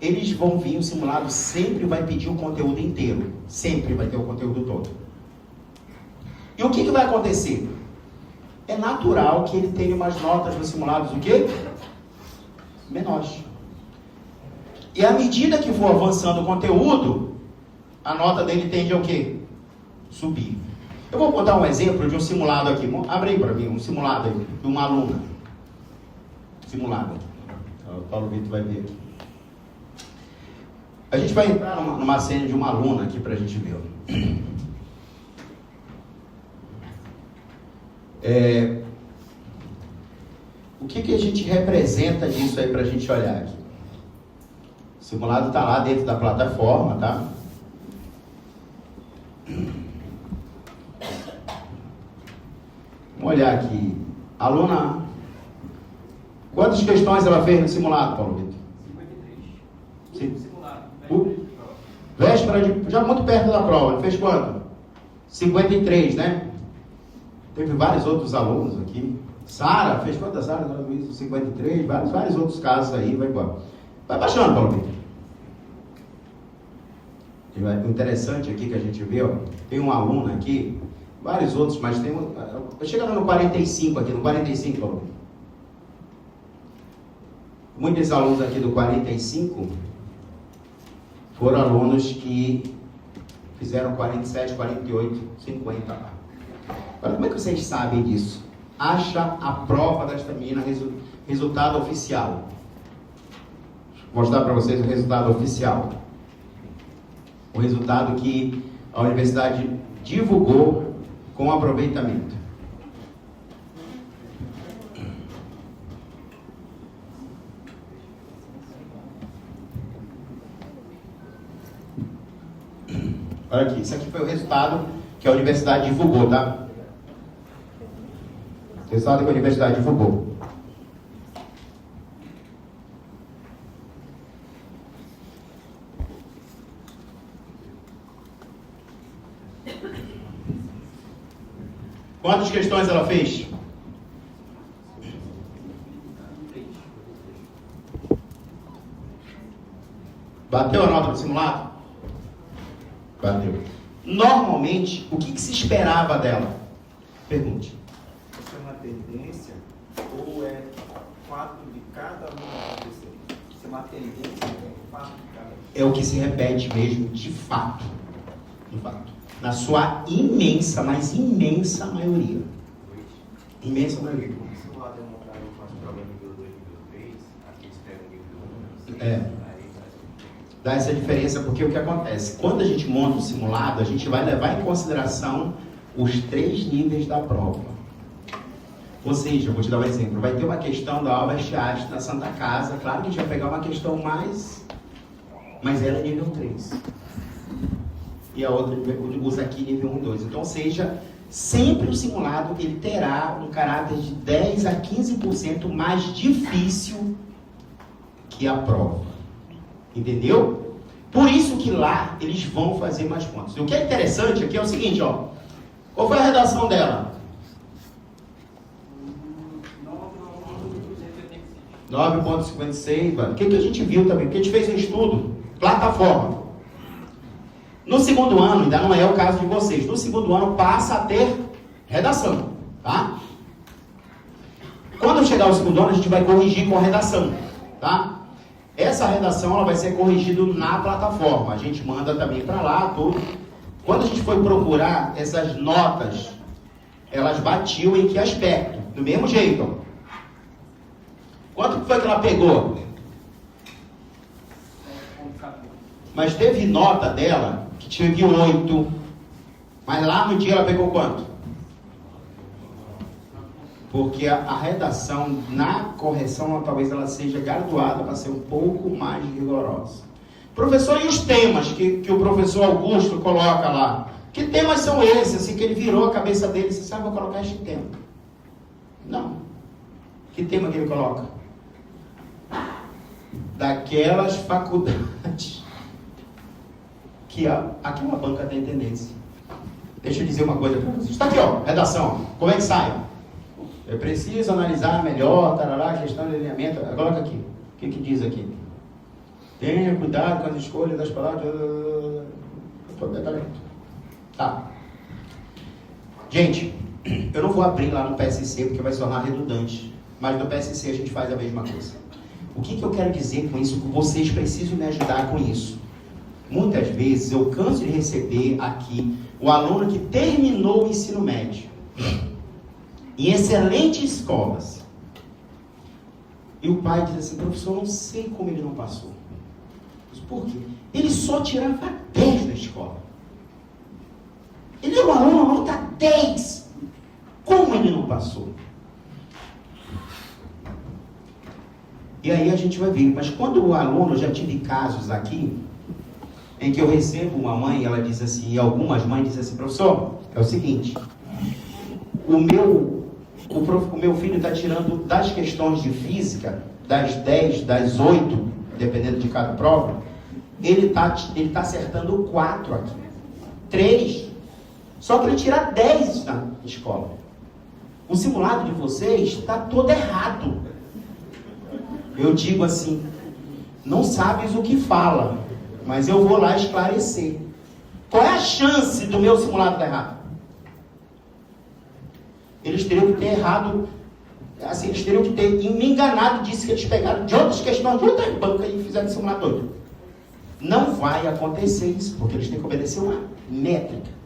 Speaker 1: Eles vão vir, o simulado sempre vai pedir o conteúdo inteiro. Sempre vai ter o conteúdo todo. E o que vai acontecer? É natural que ele tenha umas notas nos simulados, o quê? Menores. E à medida que for avançando o conteúdo, a nota dele tende a o quê? Subir. Eu vou botar um exemplo de um simulado aqui. Abre aí para mim, um simulado aí, de uma aluna. Simulado. O Paulo Vitor vai ver aqui. A gente vai entrar numa cena de uma aluna aqui para a gente ver. O que a gente representa disso aí para a gente olhar aqui? O simulado está lá dentro da plataforma, tá? Vamos olhar aqui. Aluna, quantas questões ela fez no simulado, Paulo Vitor? 53. Simulado. Véspera já muito perto da prova. Fez quanto? 53, né? Teve vários outros alunos aqui. Sara, fez quantas, Sara? 53, vários outros casos aí, vai embora. Vai baixando, Paulo Vitor. O interessante aqui que a gente vê, ó, tem um aluno aqui, vários outros, mas tem um. Chegando no 45 aqui, no 45, Paulo Vitor. Muitos alunos aqui do 45 foram alunos que fizeram 47, 48, 50 lá. Agora, como é que vocês sabem disso? Acha a prova desta menina, resultado oficial. Vou mostrar para vocês o resultado oficial. o resultado que a universidade divulgou com aproveitamento. Olha aqui, isso aqui foi o resultado que a universidade divulgou, tá? O resultado que a universidade divulgou. Quantas questões ela fez? Bateu a nota do simulado? Bateu. Normalmente, o que se esperava dela? Pergunte.
Speaker 3: Isso é uma tendência ou é fato de cada um acontecer? Isso é uma tendência ou é fato de cada um?
Speaker 1: É o que se repete mesmo, de fato. De fato. Na sua imensa, mas imensa maioria. Imensa maioria.
Speaker 3: O simulado é montado com as provas nível 2 e nível 3, aqui eles pegam nível 1,
Speaker 1: É. Dá essa diferença porque o que acontece? Quando a gente monta o simulado, a gente vai levar em consideração os 3 níveis da prova. Ou seja, vou te dar um exemplo. Vai ter uma questão da Albert Einstein na Santa Casa. Claro que a gente vai pegar uma questão mais... Mas ela é nível 3. E a outra usa aqui nível 1 e 2. Então, ou seja, sempre o simulado ele terá um caráter de 10 a 15% mais difícil que a prova. Entendeu? Por isso que lá eles vão fazer mais pontos. E o que é interessante aqui é o seguinte, ó. Qual foi a redação dela? 9,56, mano. O que a gente viu também? Porque a gente fez um estudo, plataforma. No segundo ano, ainda não é o caso de vocês, no segundo ano passa a ter redação, tá? Quando chegar ao segundo ano, a gente vai corrigir com a redação, tá? Essa redação ela vai ser corrigida na plataforma. A gente manda também para lá, tudo. Quando a gente foi procurar essas notas, elas batiam em que aspecto? Do mesmo jeito, ó. Quanto foi que ela pegou? Mas teve nota dela que teve 8. Mas lá no dia ela pegou quanto? Porque a redação, na correção, talvez ela seja graduada para ser um pouco mais rigorosa. Professor, e os temas que o professor Augusto coloca lá? Que temas são esses? Assim, que ele virou a cabeça dele, você sabe, vou colocar este tema. Não. Que tema que ele coloca? Daquelas faculdades que aqui uma banca tem tendência. Deixa eu dizer uma coisa para vocês. Está aqui, ó, redação. Como é que sai? Eu preciso analisar melhor, tarará, questão de alinhamento. Coloca aqui. O que diz aqui? Tenha cuidado com as escolhas das palavras. Tá. Gente, eu não vou abrir lá no PSC porque vai se tornar redundante. Mas no PSC a gente faz a mesma coisa. O que eu quero dizer com isso? Que vocês precisam me ajudar com isso. Muitas vezes eu canso de receber aqui o aluno que terminou o ensino médio em excelentes escolas. E o pai diz assim, professor, não sei como ele não passou. Por quê? Ele só tirava 10 da escola. Ele era um aluno nota 10. Como ele não passou? E aí a gente vai ver. Mas quando o aluno, eu já tive casos aqui, em que eu recebo uma mãe, ela diz assim, e algumas mães dizem assim, professor, é o seguinte, o meu filho está tirando das questões de física, das 10, das 8, dependendo de cada prova, ele tá acertando 4 aqui, 3, só que ele tira 10 na escola. O simulado de vocês está todo errado. Eu digo assim, não sabes o que fala, mas eu vou lá esclarecer. Qual é a chance do meu simulado estar errado? Eles teriam que ter errado, assim, eles teriam que ter me enganado disso que eles pegaram de outras questões, de outras bancas e fizeram simulador. Não vai acontecer isso, porque eles têm que obedecer uma métrica.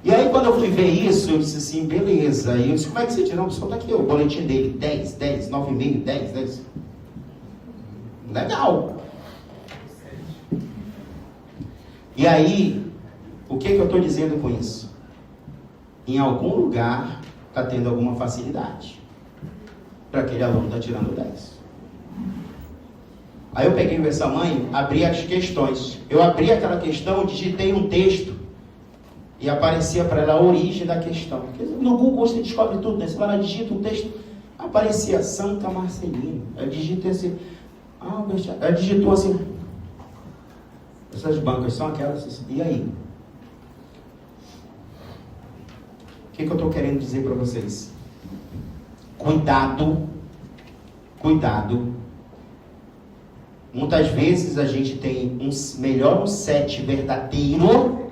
Speaker 1: E aí quando eu fui ver isso, eu disse assim, beleza. E eu disse, como é que você tira? Não, pessoal, tá aqui o boletim dele, 10, 10, 9,5, 10, 10. Legal. E aí, o que eu estou dizendo com isso? Em algum lugar está tendo alguma facilidade para aquele aluno estar tirando 10. Aí eu peguei essa mãe, abri as questões. Eu abri aquela questão, digitei um texto e aparecia para ela a origem da questão. Porque no Google você descobre tudo, né? Você vai lá, digita um texto, aparecia Santa Marcelina. Eu digitei assim, ela digitou assim, essas bancas são aquelas, assim, e aí? O que eu estou querendo dizer para vocês? Cuidado. Muitas vezes a gente tem melhor um 7 verdadeiro,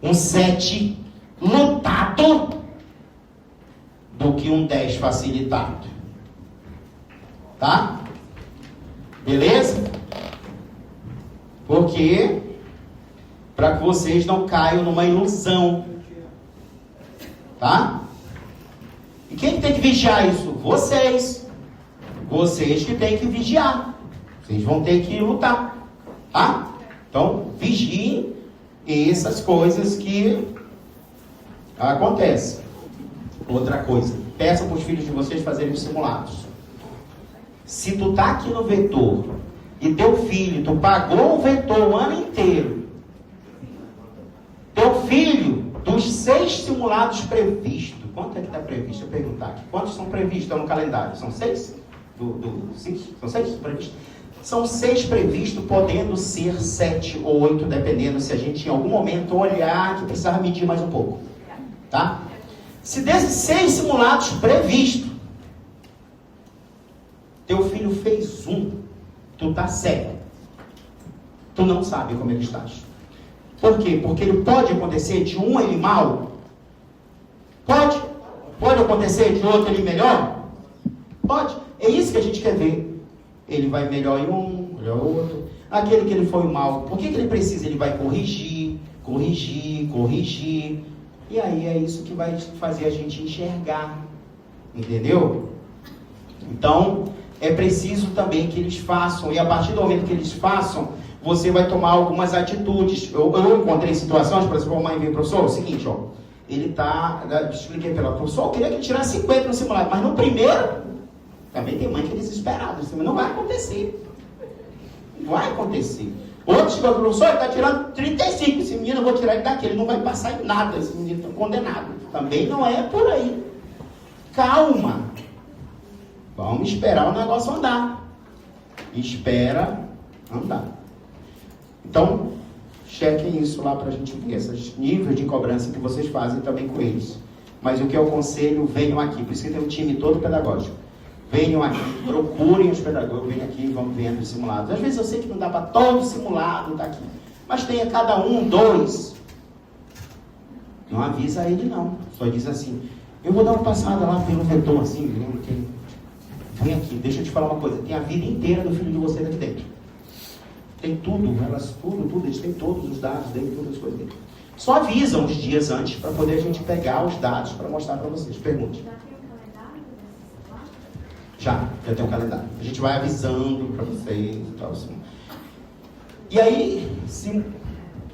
Speaker 1: um 7 lutado, do que um 10 facilitado. Tá? Beleza? Porque para que vocês não caiam numa ilusão. Tá? E quem tem que vigiar isso? Vocês. Vocês que tem que vigiar. Vocês vão ter que lutar. Tá? Então, vigiem essas coisas que acontecem. Outra coisa. Peçam para os filhos de vocês fazerem os simulados. Se tu tá aqui no vetor e teu filho, tu pagou o vetor o ano inteiro, teu filho, dos 6 simulados previstos, quanto é que está previsto? Eu perguntar aqui. Quantos são previstos no calendário? São 6? São 6 previstos? São 6 previstos, podendo ser 7 ou 8, dependendo se a gente em algum momento olhar que precisava medir mais um pouco. Tá? Se desses 6 simulados previstos, teu filho fez um, tu tá cego. Tu não sabe como ele está. Por quê? Porque ele pode acontecer de um ele mal? Pode. Pode acontecer de outro ele melhor? Pode. É isso que a gente quer ver. Ele vai melhor em um, melhor em outro. Aquele que ele foi mal, por que ele precisa? Ele vai corrigir. E aí é isso que vai fazer a gente enxergar. Entendeu? Então, é preciso também que eles façam. E a partir do momento que eles façam, você vai tomar algumas atitudes. Eu encontrei situações, por exemplo, a mãe veio, professor, é o seguinte, ó. Ele tá, expliquei para ela, professor, eu queria que ele tirasse 50 no simulado, mas no primeiro, também tem mãe que é desesperada, não vai acontecer. Não vai acontecer. Outro chegou, professor, ele está tirando 35, esse menino eu vou tirar ele daqui, ele não vai passar em nada, esse menino está condenado. Também não é por aí. Calma. Vamos esperar o negócio andar. Espera andar. Então, chequem isso lá para a gente ver, esses níveis de cobrança que vocês fazem também com eles. Mas o que eu aconselho, venham aqui. Por isso que tem um time todo pedagógico. Venham aqui, procurem os pedagogos, venham aqui e vão vendo os simulados. Às vezes eu sei que não dá para todo simulado estar aqui. Mas tenha cada um, 2. Não avisa ele não. Só diz assim, eu vou dar uma passada lá pelo vetor assim, vem aqui, deixa eu te falar uma coisa. Tem a vida inteira do filho de vocês aqui dentro. Tem tudo, tudo, eles têm todos os dados dele, todas as coisas dele. Só avisam uns dias antes para poder a gente pegar os dados para mostrar para vocês. Pergunte. Já tem um calendário? Já tem um calendário. A gente vai avisando para vocês e tal assim. E aí, sim.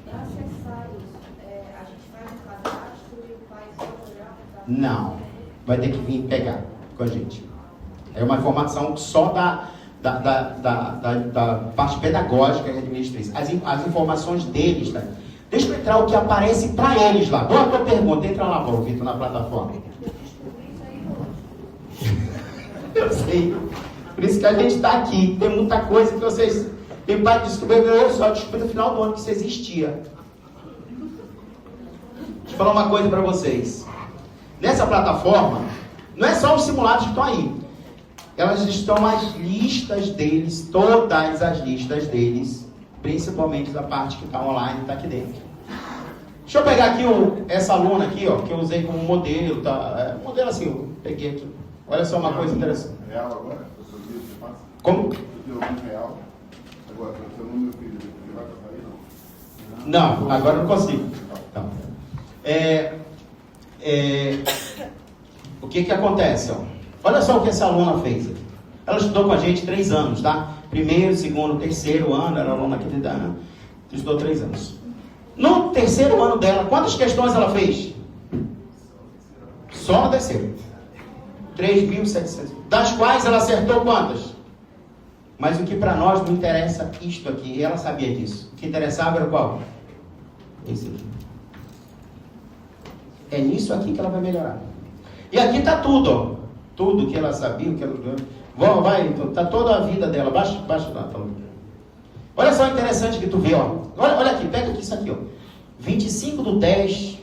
Speaker 4: Para acessar isso, a gente faz um cadastro e o pai só olhar para...
Speaker 1: Não, vai ter que vir pegar com a gente. É uma informação só da parte pedagógica e administrativa. As informações deles, tá? Deixa eu entrar o que aparece para eles lá. Boa tua pergunta, entra lá, Vitor, na plataforma. Eu sei. Por isso que a gente está aqui. Tem muita coisa que vocês... Tem pai que descobriu, eu só descobri no final do ano que isso existia. Deixa eu falar uma coisa para vocês. Nessa plataforma, não é só os simulados que estão aí. Elas estão as listas deles, todas as listas deles, principalmente da parte que está online, está aqui dentro. Deixa eu pegar aqui essa aluna aqui, ó, que eu usei como modelo, tá? Modelo assim, eu peguei aqui. Olha só uma coisa interessante.
Speaker 5: Real agora?
Speaker 1: Como?
Speaker 5: Real. Agora, seu número que vai passar aí, não?
Speaker 1: Não, agora não consigo. Então, o que acontece, ó? Olha só o que essa aluna fez aqui. Ela estudou com a gente 3 anos, tá? Primeiro, segundo, terceiro ano, era aluna aqui de ano, estudou 3 anos. No terceiro ano dela, quantas questões ela fez? Só no terceiro. 3.700. Das quais ela acertou quantas? Mas o que para nós não interessa isto aqui, e ela sabia disso. O que interessava era qual? Esse aqui. É nisso aqui que ela vai melhorar. E aqui está tudo, ó. Tudo que ela sabia, o que ela... Vai, está toda a vida dela. Baixa lá. Tá. Olha só interessante que tu vê, ó. Olha aqui, pega aqui isso aqui, ó. 25/10.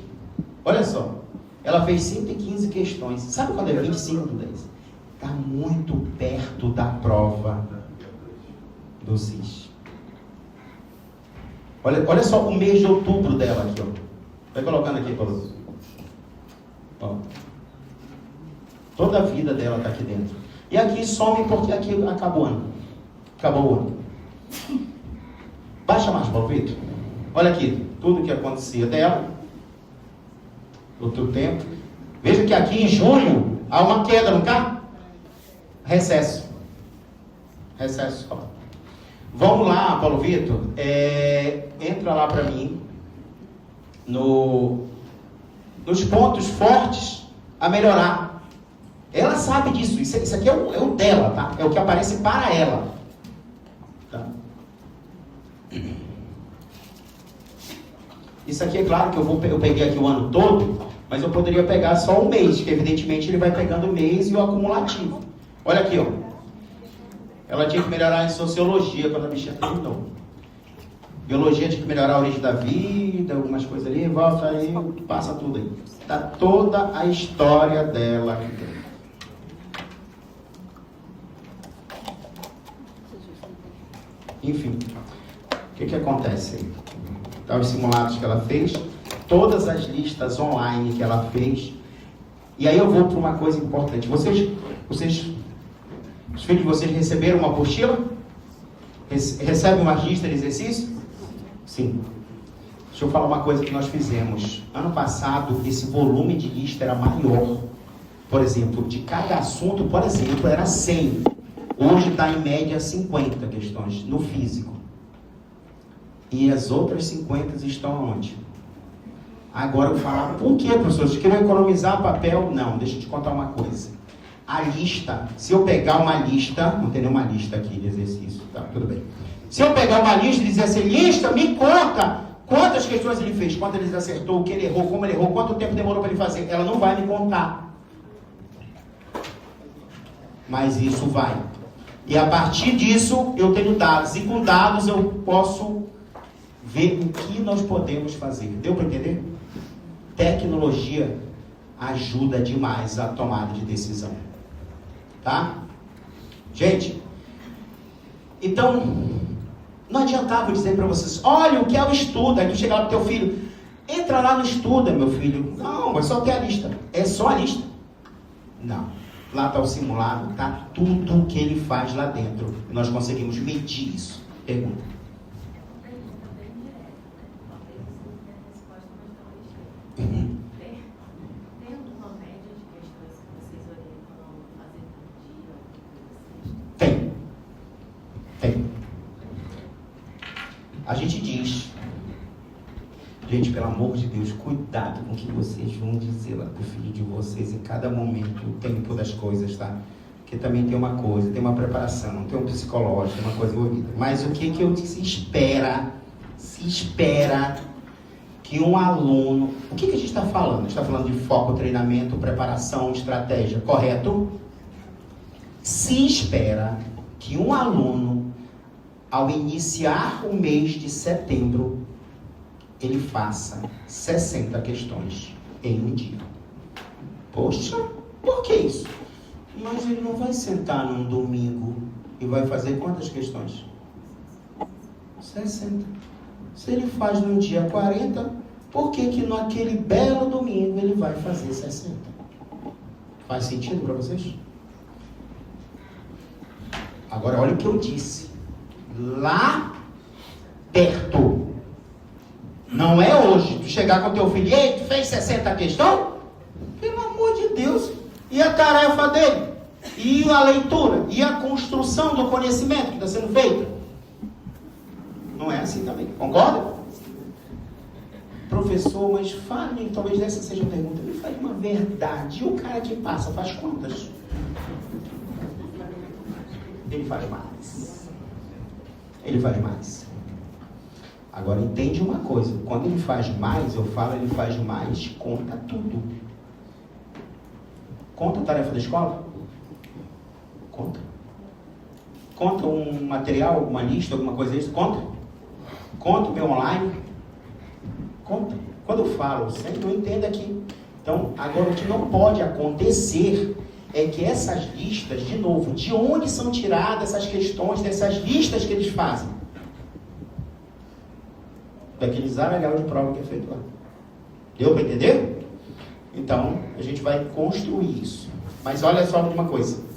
Speaker 1: Olha só. Ela fez 115 questões. Sabe quando é 25/10? Está muito perto da prova do SIS. Olha só o mês de outubro dela aqui, ó. Vai colocando aqui, Paulo. Ó. Toda a vida dela está aqui dentro. E aqui some porque aqui acabou o ano. Acabou o ano. Baixa mais, Paulo Vitor. Olha aqui, tudo que acontecia dela. Outro tempo. Veja que aqui em junho há uma queda, não tá? Recesso. Ó. Vamos lá, Paulo Vitor. Entra lá para mim. Nos pontos fortes a melhorar. Ela sabe disso. Isso aqui é o dela, tá? É o que aparece para ela. Tá? Isso aqui é claro que eu peguei aqui o ano todo, mas eu poderia pegar só um mês, que evidentemente ele vai pegando o mês e o acumulativo. Olha aqui, ó. Ela tinha que melhorar em sociologia quando a bichinha terminou. Biologia tinha que melhorar a origem da vida, algumas coisas ali, volta aí, passa tudo aí. Está toda a história dela aqui dentro. Enfim, o que acontece aí? Tá, os simulados que ela fez, todas as listas online que ela fez. E aí eu vou para uma coisa importante. Vocês, os filhos de vocês receberam uma apostila? Recebem uma lista de exercício? Sim. Deixa eu falar uma coisa que nós fizemos. Ano passado, esse volume de lista era maior. Por exemplo, de cada assunto, por exemplo, era 100. Hoje está em média 50 questões no físico. E as outras 50 estão onde? Agora eu falo, por que, professor? Vocês queriam economizar papel? Não, deixa eu te contar uma coisa. A lista, se eu pegar uma lista, não tem nenhuma lista aqui de exercício, tá? Tudo bem. Se eu pegar uma lista e dizer assim, lista, me conta quantas questões ele fez, quantas ele acertou, o que ele errou, como ele errou, quanto tempo demorou para ele fazer. Ela não vai me contar. Mas isso vai. E a partir disso, eu tenho dados. E com dados eu posso ver o que nós podemos fazer. Deu para entender? Tecnologia ajuda demais a tomada de decisão. Tá? Gente, então, não adiantava eu dizer para vocês, olha o que é o estudo. Aí tu chega lá pro teu filho, entra lá no estudo, meu filho. Não, é só ter a lista. É só a lista. Não. Lá está o simulado, está tudo o que ele faz lá dentro. Nós conseguimos medir isso. Pergunta. Uhum.
Speaker 4: Tem alguma média de questões que vocês orientam a fazer por dia?
Speaker 1: Tem. A gente diz, gente, pelo amor de Deus, cuidado com o que vocês vão dizer lá pro filho de vocês em cada momento, o tempo das coisas, tá? Porque também tem uma coisa, tem uma preparação, tem um psicológico, tem uma coisa envolvida. Mas o que se espera que um aluno... O que a gente está falando? A gente está falando de foco, treinamento, preparação, estratégia, correto? Se espera que um aluno, ao iniciar o mês de setembro, ele faça 60 questões em um dia. Poxa, por que isso? Mas ele não vai sentar num domingo e vai fazer quantas questões? 60. Se ele faz num dia 40, por que naquele belo domingo ele vai fazer 60? Faz sentido para vocês? Agora olha o que eu disse. Lá perto. Não é hoje. Tu chegar com teu filho, ei, tu fez 60 questões? Pelo amor de Deus. E a tarefa dele? E a leitura? E a construção do conhecimento que está sendo feita? Não é assim também. Concorda? Professor, mas fale, talvez essa seja a pergunta. Me fale uma verdade. E o cara que passa faz quantas? Ele faz mais. Ele faz mais. Agora entende uma coisa. Quando ele faz mais, eu falo, ele faz mais, conta tudo. Conta a tarefa da escola? Conta. Conta um material, alguma lista, alguma coisa disso? Conta. Conta o meu online? Conta. Quando eu falo, sempre não entenda aqui. Então, agora o que não pode acontecer é que essas listas, de novo, de onde são tiradas essas questões, dessas listas que eles fazem? Daquele zaralhau de prova que é feito lá. Deu para entender? Então, a gente vai construir isso. Mas olha só uma coisa.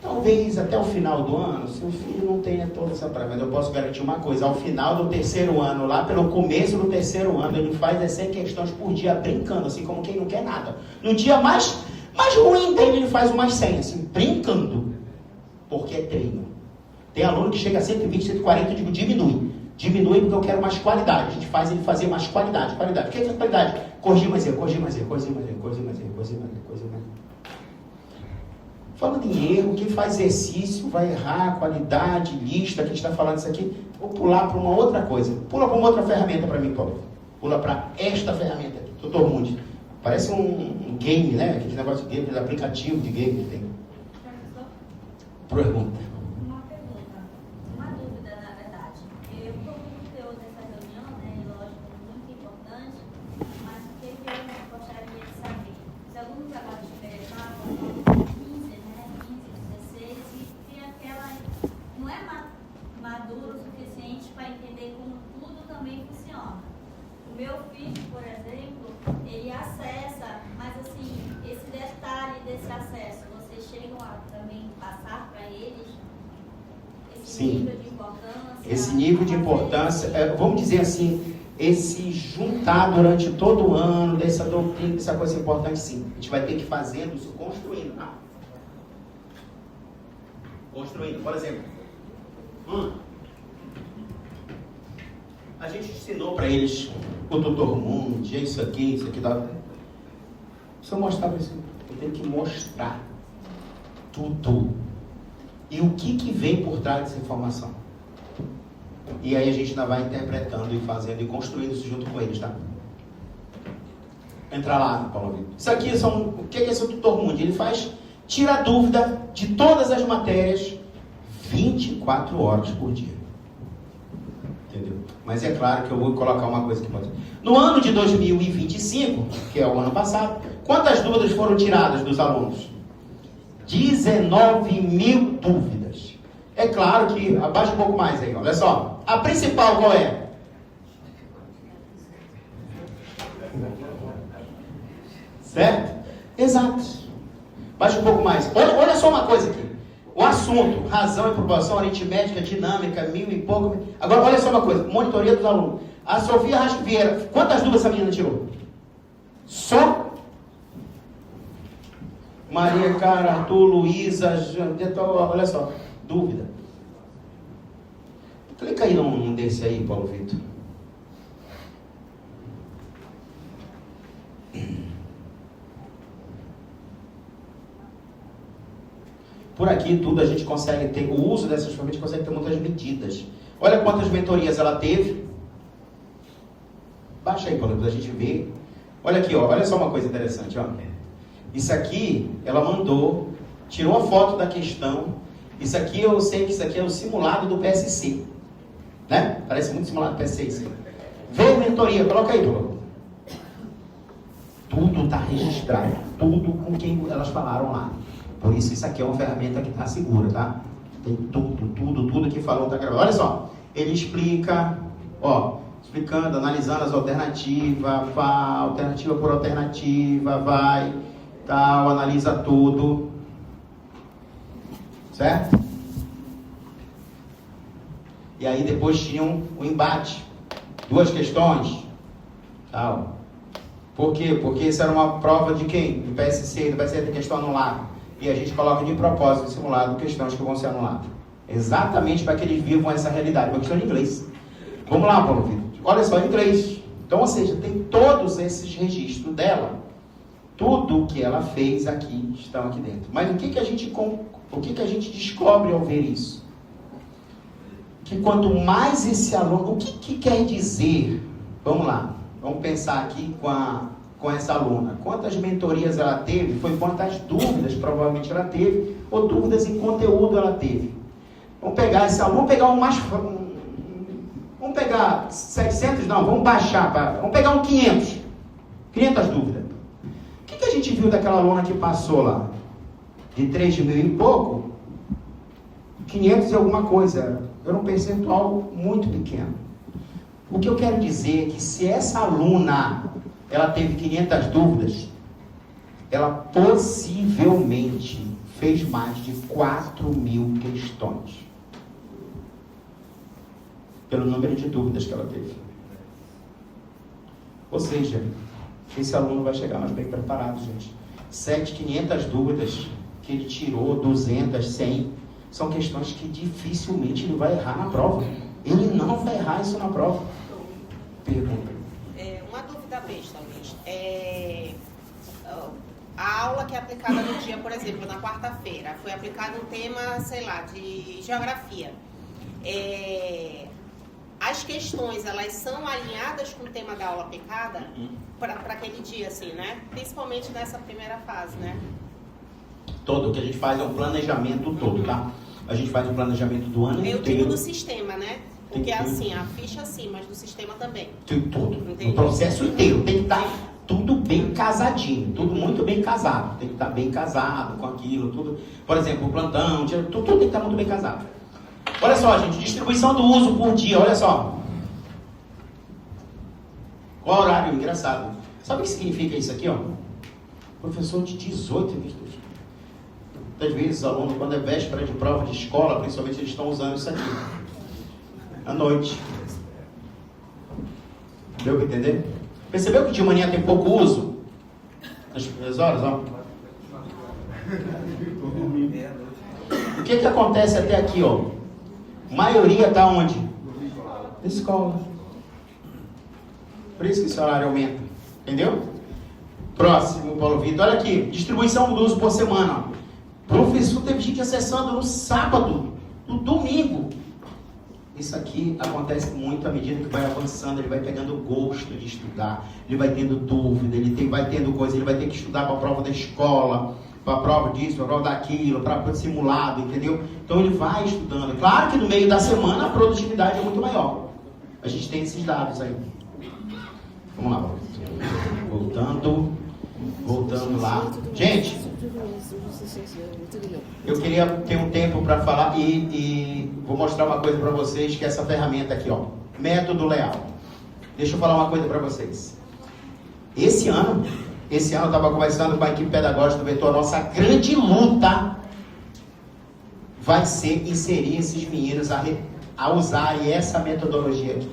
Speaker 1: Talvez até o final do ano, seu filho não tenha toda essa prática, mas eu posso garantir uma coisa. Ao final do terceiro ano, lá pelo começo do terceiro ano, ele faz 100 questões por dia, brincando, assim como quem não quer nada. No dia mais ruim dele, ele faz umas 100, assim, brincando. Porque é treino. Tem aluno que chega a 120, 140, eu digo, diminui. Diminui porque eu quero mais qualidade. A gente faz ele fazer mais qualidade. Qualidade. O que é qualidade? Corrigir mais erro, corrigir mais erro, corrigir mais erro, corrigir mais erro, corrigir mais erro, corrigir mais erro. Falando em erro, quem faz exercício vai errar, qualidade, lista, que a gente está falando isso aqui. Vou pular para uma outra coisa. Pula para uma outra ferramenta para mim, Paulo. Pula para esta ferramenta aqui. Dr. Mundi. Parece um game, né? Aquele negócio de game, aquele aplicativo de game que tem. Pergunta.
Speaker 4: Uma pergunta, uma dúvida, na verdade. Eu como conteúdo dessa reunião, né, lógico, muito importante, mas o que eu gostaria de saber? Se alguns agora estiverem lá, 15, né, 15, 16, e tem aquela, não é maduro o suficiente para entender como tudo também funciona. O meu filho, por exemplo, ele acessa, mas assim, esse detalhe desse acesso, vocês chegam a também passar para eles esse
Speaker 1: Sim.
Speaker 4: nível de importância?
Speaker 1: Esse nível de importância, vamos dizer assim, esse juntar durante todo o ano dessa doutrina, dessa coisa importante, sim. A gente vai ter que ir fazendo isso, construindo. Tá? Construindo, por exemplo. A gente ensinou para eles o Dr. Mundi, isso aqui, dá. Se eu mostrar para eles, eu tenho que mostrar tudo. E o que vem por trás dessa informação? E aí a gente ainda vai interpretando e fazendo e construindo isso junto com eles, tá? Entra lá, Paulo Vitor. Isso aqui são... O que é esse Dr. Mundi? Ele tira a dúvida de todas as matérias 24 horas por dia. Entendeu? Mas é claro que eu vou colocar uma coisa que pode... No ano de 2025, que é o ano passado, quantas dúvidas foram tiradas dos alunos? 19 mil dúvidas. É claro que, abaixa um pouco mais aí, olha só. A principal qual é? Certo? Exato. Baixa um pouco mais. Olha só uma coisa aqui. O assunto, razão e proporção, aritmética, dinâmica, 1000 e pouco. Agora, olha só uma coisa. Monitoria dos alunos. A Sofia Rasco Vieira, quantas dúvidas essa menina tirou? Só? Maria Cara, Arthur, Luísa, olha só. Dúvida. Clica aí num desse aí, Paulo Vitor. Por aqui tudo a gente consegue ter, o uso dessas ferramentas consegue ter muitas medidas. Olha quantas mentorias ela teve. Baixa aí, Paulo, para a gente ver. Olha aqui, ó, olha só uma coisa interessante, ó. Isso aqui, ela mandou, tirou a foto da questão. Isso aqui, eu sei que isso aqui é o simulado do PSC. Né? Parece muito simulado do PSC isso aí. Vê a mentoria, coloca aí, Paulo. Tudo está registrado, tudo com quem elas falaram lá. Por isso aqui é uma ferramenta que está segura, tá? Tem tudo que falou está gravado. Olha só, ele explica, ó, explicando, analisando as alternativas, alternativa por alternativa, vai, tal, analisa tudo. Certo? E aí depois tinham o embate. 2 questões. Tal. Por quê? Porque isso era uma prova de quem? Do PSC, do PSC tem questão anulada. E a gente coloca de propósito no simulado questões que vão ser anuladas. Exatamente para que eles vivam essa realidade. Uma questão de inglês. Vamos lá, Paulo Vitor. Olha só, em inglês. Então, ou seja, tem todos esses registros dela. Tudo o que ela fez aqui estão aqui dentro. Mas o que a gente descobre ao ver isso? Que quanto mais esse aluno... O que quer dizer? Vamos lá. Vamos pensar aqui com essa aluna. Quantas mentorias ela teve? Foi quantas dúvidas provavelmente ela teve, ou dúvidas em conteúdo ela teve. Vamos pegar esse aluno, vamos pegar 700, não, vamos baixar, vamos pegar um 500 dúvidas. O que a gente viu daquela aluna que passou lá? De 3 mil e pouco, 500 e alguma coisa. Era um percentual muito pequeno. O que eu quero dizer é que se essa aluna, ela teve 500 dúvidas, ela possivelmente fez mais de 4.000 questões. Pelo número de dúvidas que ela teve. Ou seja, esse aluno vai chegar mais bem preparado, gente. 500 dúvidas que ele tirou, 200, 100, são questões que dificilmente ele vai errar na prova. Ele não vai errar isso na prova. Pergunta.
Speaker 6: Uma dúvida besta, Luiz. A aula que é aplicada no dia, por exemplo, na quarta-feira, foi aplicado um tema, sei lá, de geografia. As questões, elas são alinhadas com o tema da aula aplicada para aquele dia, assim, né? Principalmente nessa primeira fase, né?
Speaker 1: Todo. O que a gente faz é um planejamento todo, tá? A gente faz um planejamento do ano inteiro.
Speaker 6: Eu digo do sistema, né? Porque assim, a ficha sim, mas do sistema também.
Speaker 1: Tudo.
Speaker 6: Entendi.
Speaker 1: O processo inteiro. Tem que estar tudo bem casadinho. Tudo muito bem casado. Tem que estar bem casado com aquilo, tudo. Por exemplo, o plantão, tudo tem que estar muito bem casado. Olha só, gente. Distribuição do uso por dia. Olha só. Qual horário? Engraçado. Sabe o que significa isso aqui, ó? Professor de 18 minutos. Às vezes, aluno, quando é véspera de prova de escola, principalmente, eles estão usando isso aqui. À noite. Deu para entender? Percebeu que de manhã tem pouco uso? As horas, ó. O que acontece até aqui, ó? Maioria está onde? Na escola. Por isso que esse horário aumenta. Entendeu? Próximo, Paulo Vitor. Olha aqui. Distribuição do uso por semana. Professor, teve gente acessando no sábado, no domingo. Isso aqui acontece muito à medida que vai avançando, ele vai pegando gosto de estudar, ele vai tendo dúvida, vai tendo coisa, ele vai ter que estudar para a prova da escola, para a prova disso, para a prova daquilo, para o simulado, entendeu? Então ele vai estudando. Claro que no meio da semana a produtividade é muito maior. A gente tem esses dados aí. Vamos lá, voltando lá. Gente, eu queria ter um tempo para falar e vou mostrar uma coisa para vocês, que é essa ferramenta aqui, ó. Método Leal. Deixa eu falar uma coisa para vocês. Esse ano eu estava conversando com a equipe pedagógica do Vetor, a nossa grande luta vai ser inserir esses meninos a usarem essa metodologia aqui.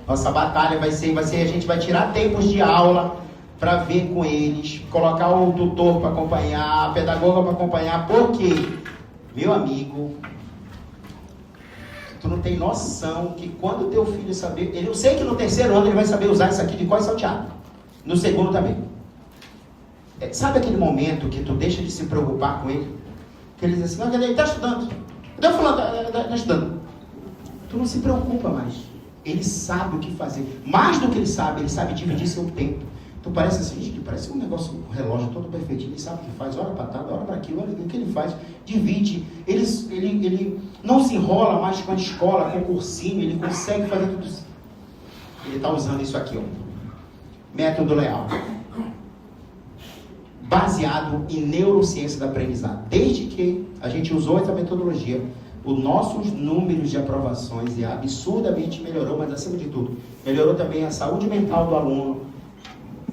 Speaker 1: Nossa batalha vai ser, a gente vai tirar tempos de aula para ver com eles, colocar o tutor para acompanhar, a pedagoga para acompanhar, porque, meu amigo, tu não tem noção que quando o teu filho saber, eu sei que no terceiro ano ele vai saber usar isso aqui de cor e salteado, no segundo também. Sabe aquele momento que tu deixa de se preocupar com ele? Que ele diz assim, não, ele está estudando, está estudando. Tu não se preocupa mais. Ele sabe o que fazer. Mais do que ele sabe dividir seu tempo. Então parece assim, gente, parece um negócio, um relógio todo perfeitinho. Ele sabe o que faz, hora para tal, hora para aquilo, olha o que ele faz. Divide. Ele não se enrola mais com a escola, com o cursinho, ele consegue fazer tudo isso. Ele está usando isso aqui, ó. Método Leal. Baseado em neurociência da aprendizagem. Desde que a gente usou essa metodologia, os nossos números de aprovações absurdamente melhorou, mas acima de tudo, melhorou também a saúde mental do aluno,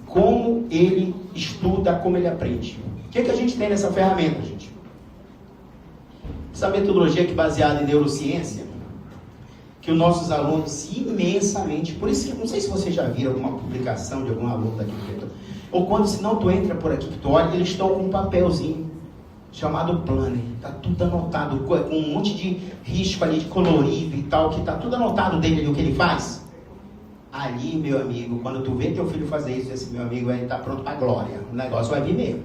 Speaker 1: como ele estuda, como ele aprende. O que a gente tem nessa ferramenta, gente? Essa metodologia que é baseada em neurociência, que os nossos alunos imensamente, por isso que, não sei se vocês já viram alguma publicação de algum aluno daqui do Vetor, ou quando, se não tu entra por aqui, que tu olha, eles estão com um papelzinho. chamado planner. Está tudo anotado, com um monte de risco ali de colorido e tal, que está tudo anotado dele ali, o que ele faz. Ali, meu amigo, quando tu vê teu filho fazer isso, esse meu amigo aí está pronto para a glória. O negócio vai vir mesmo.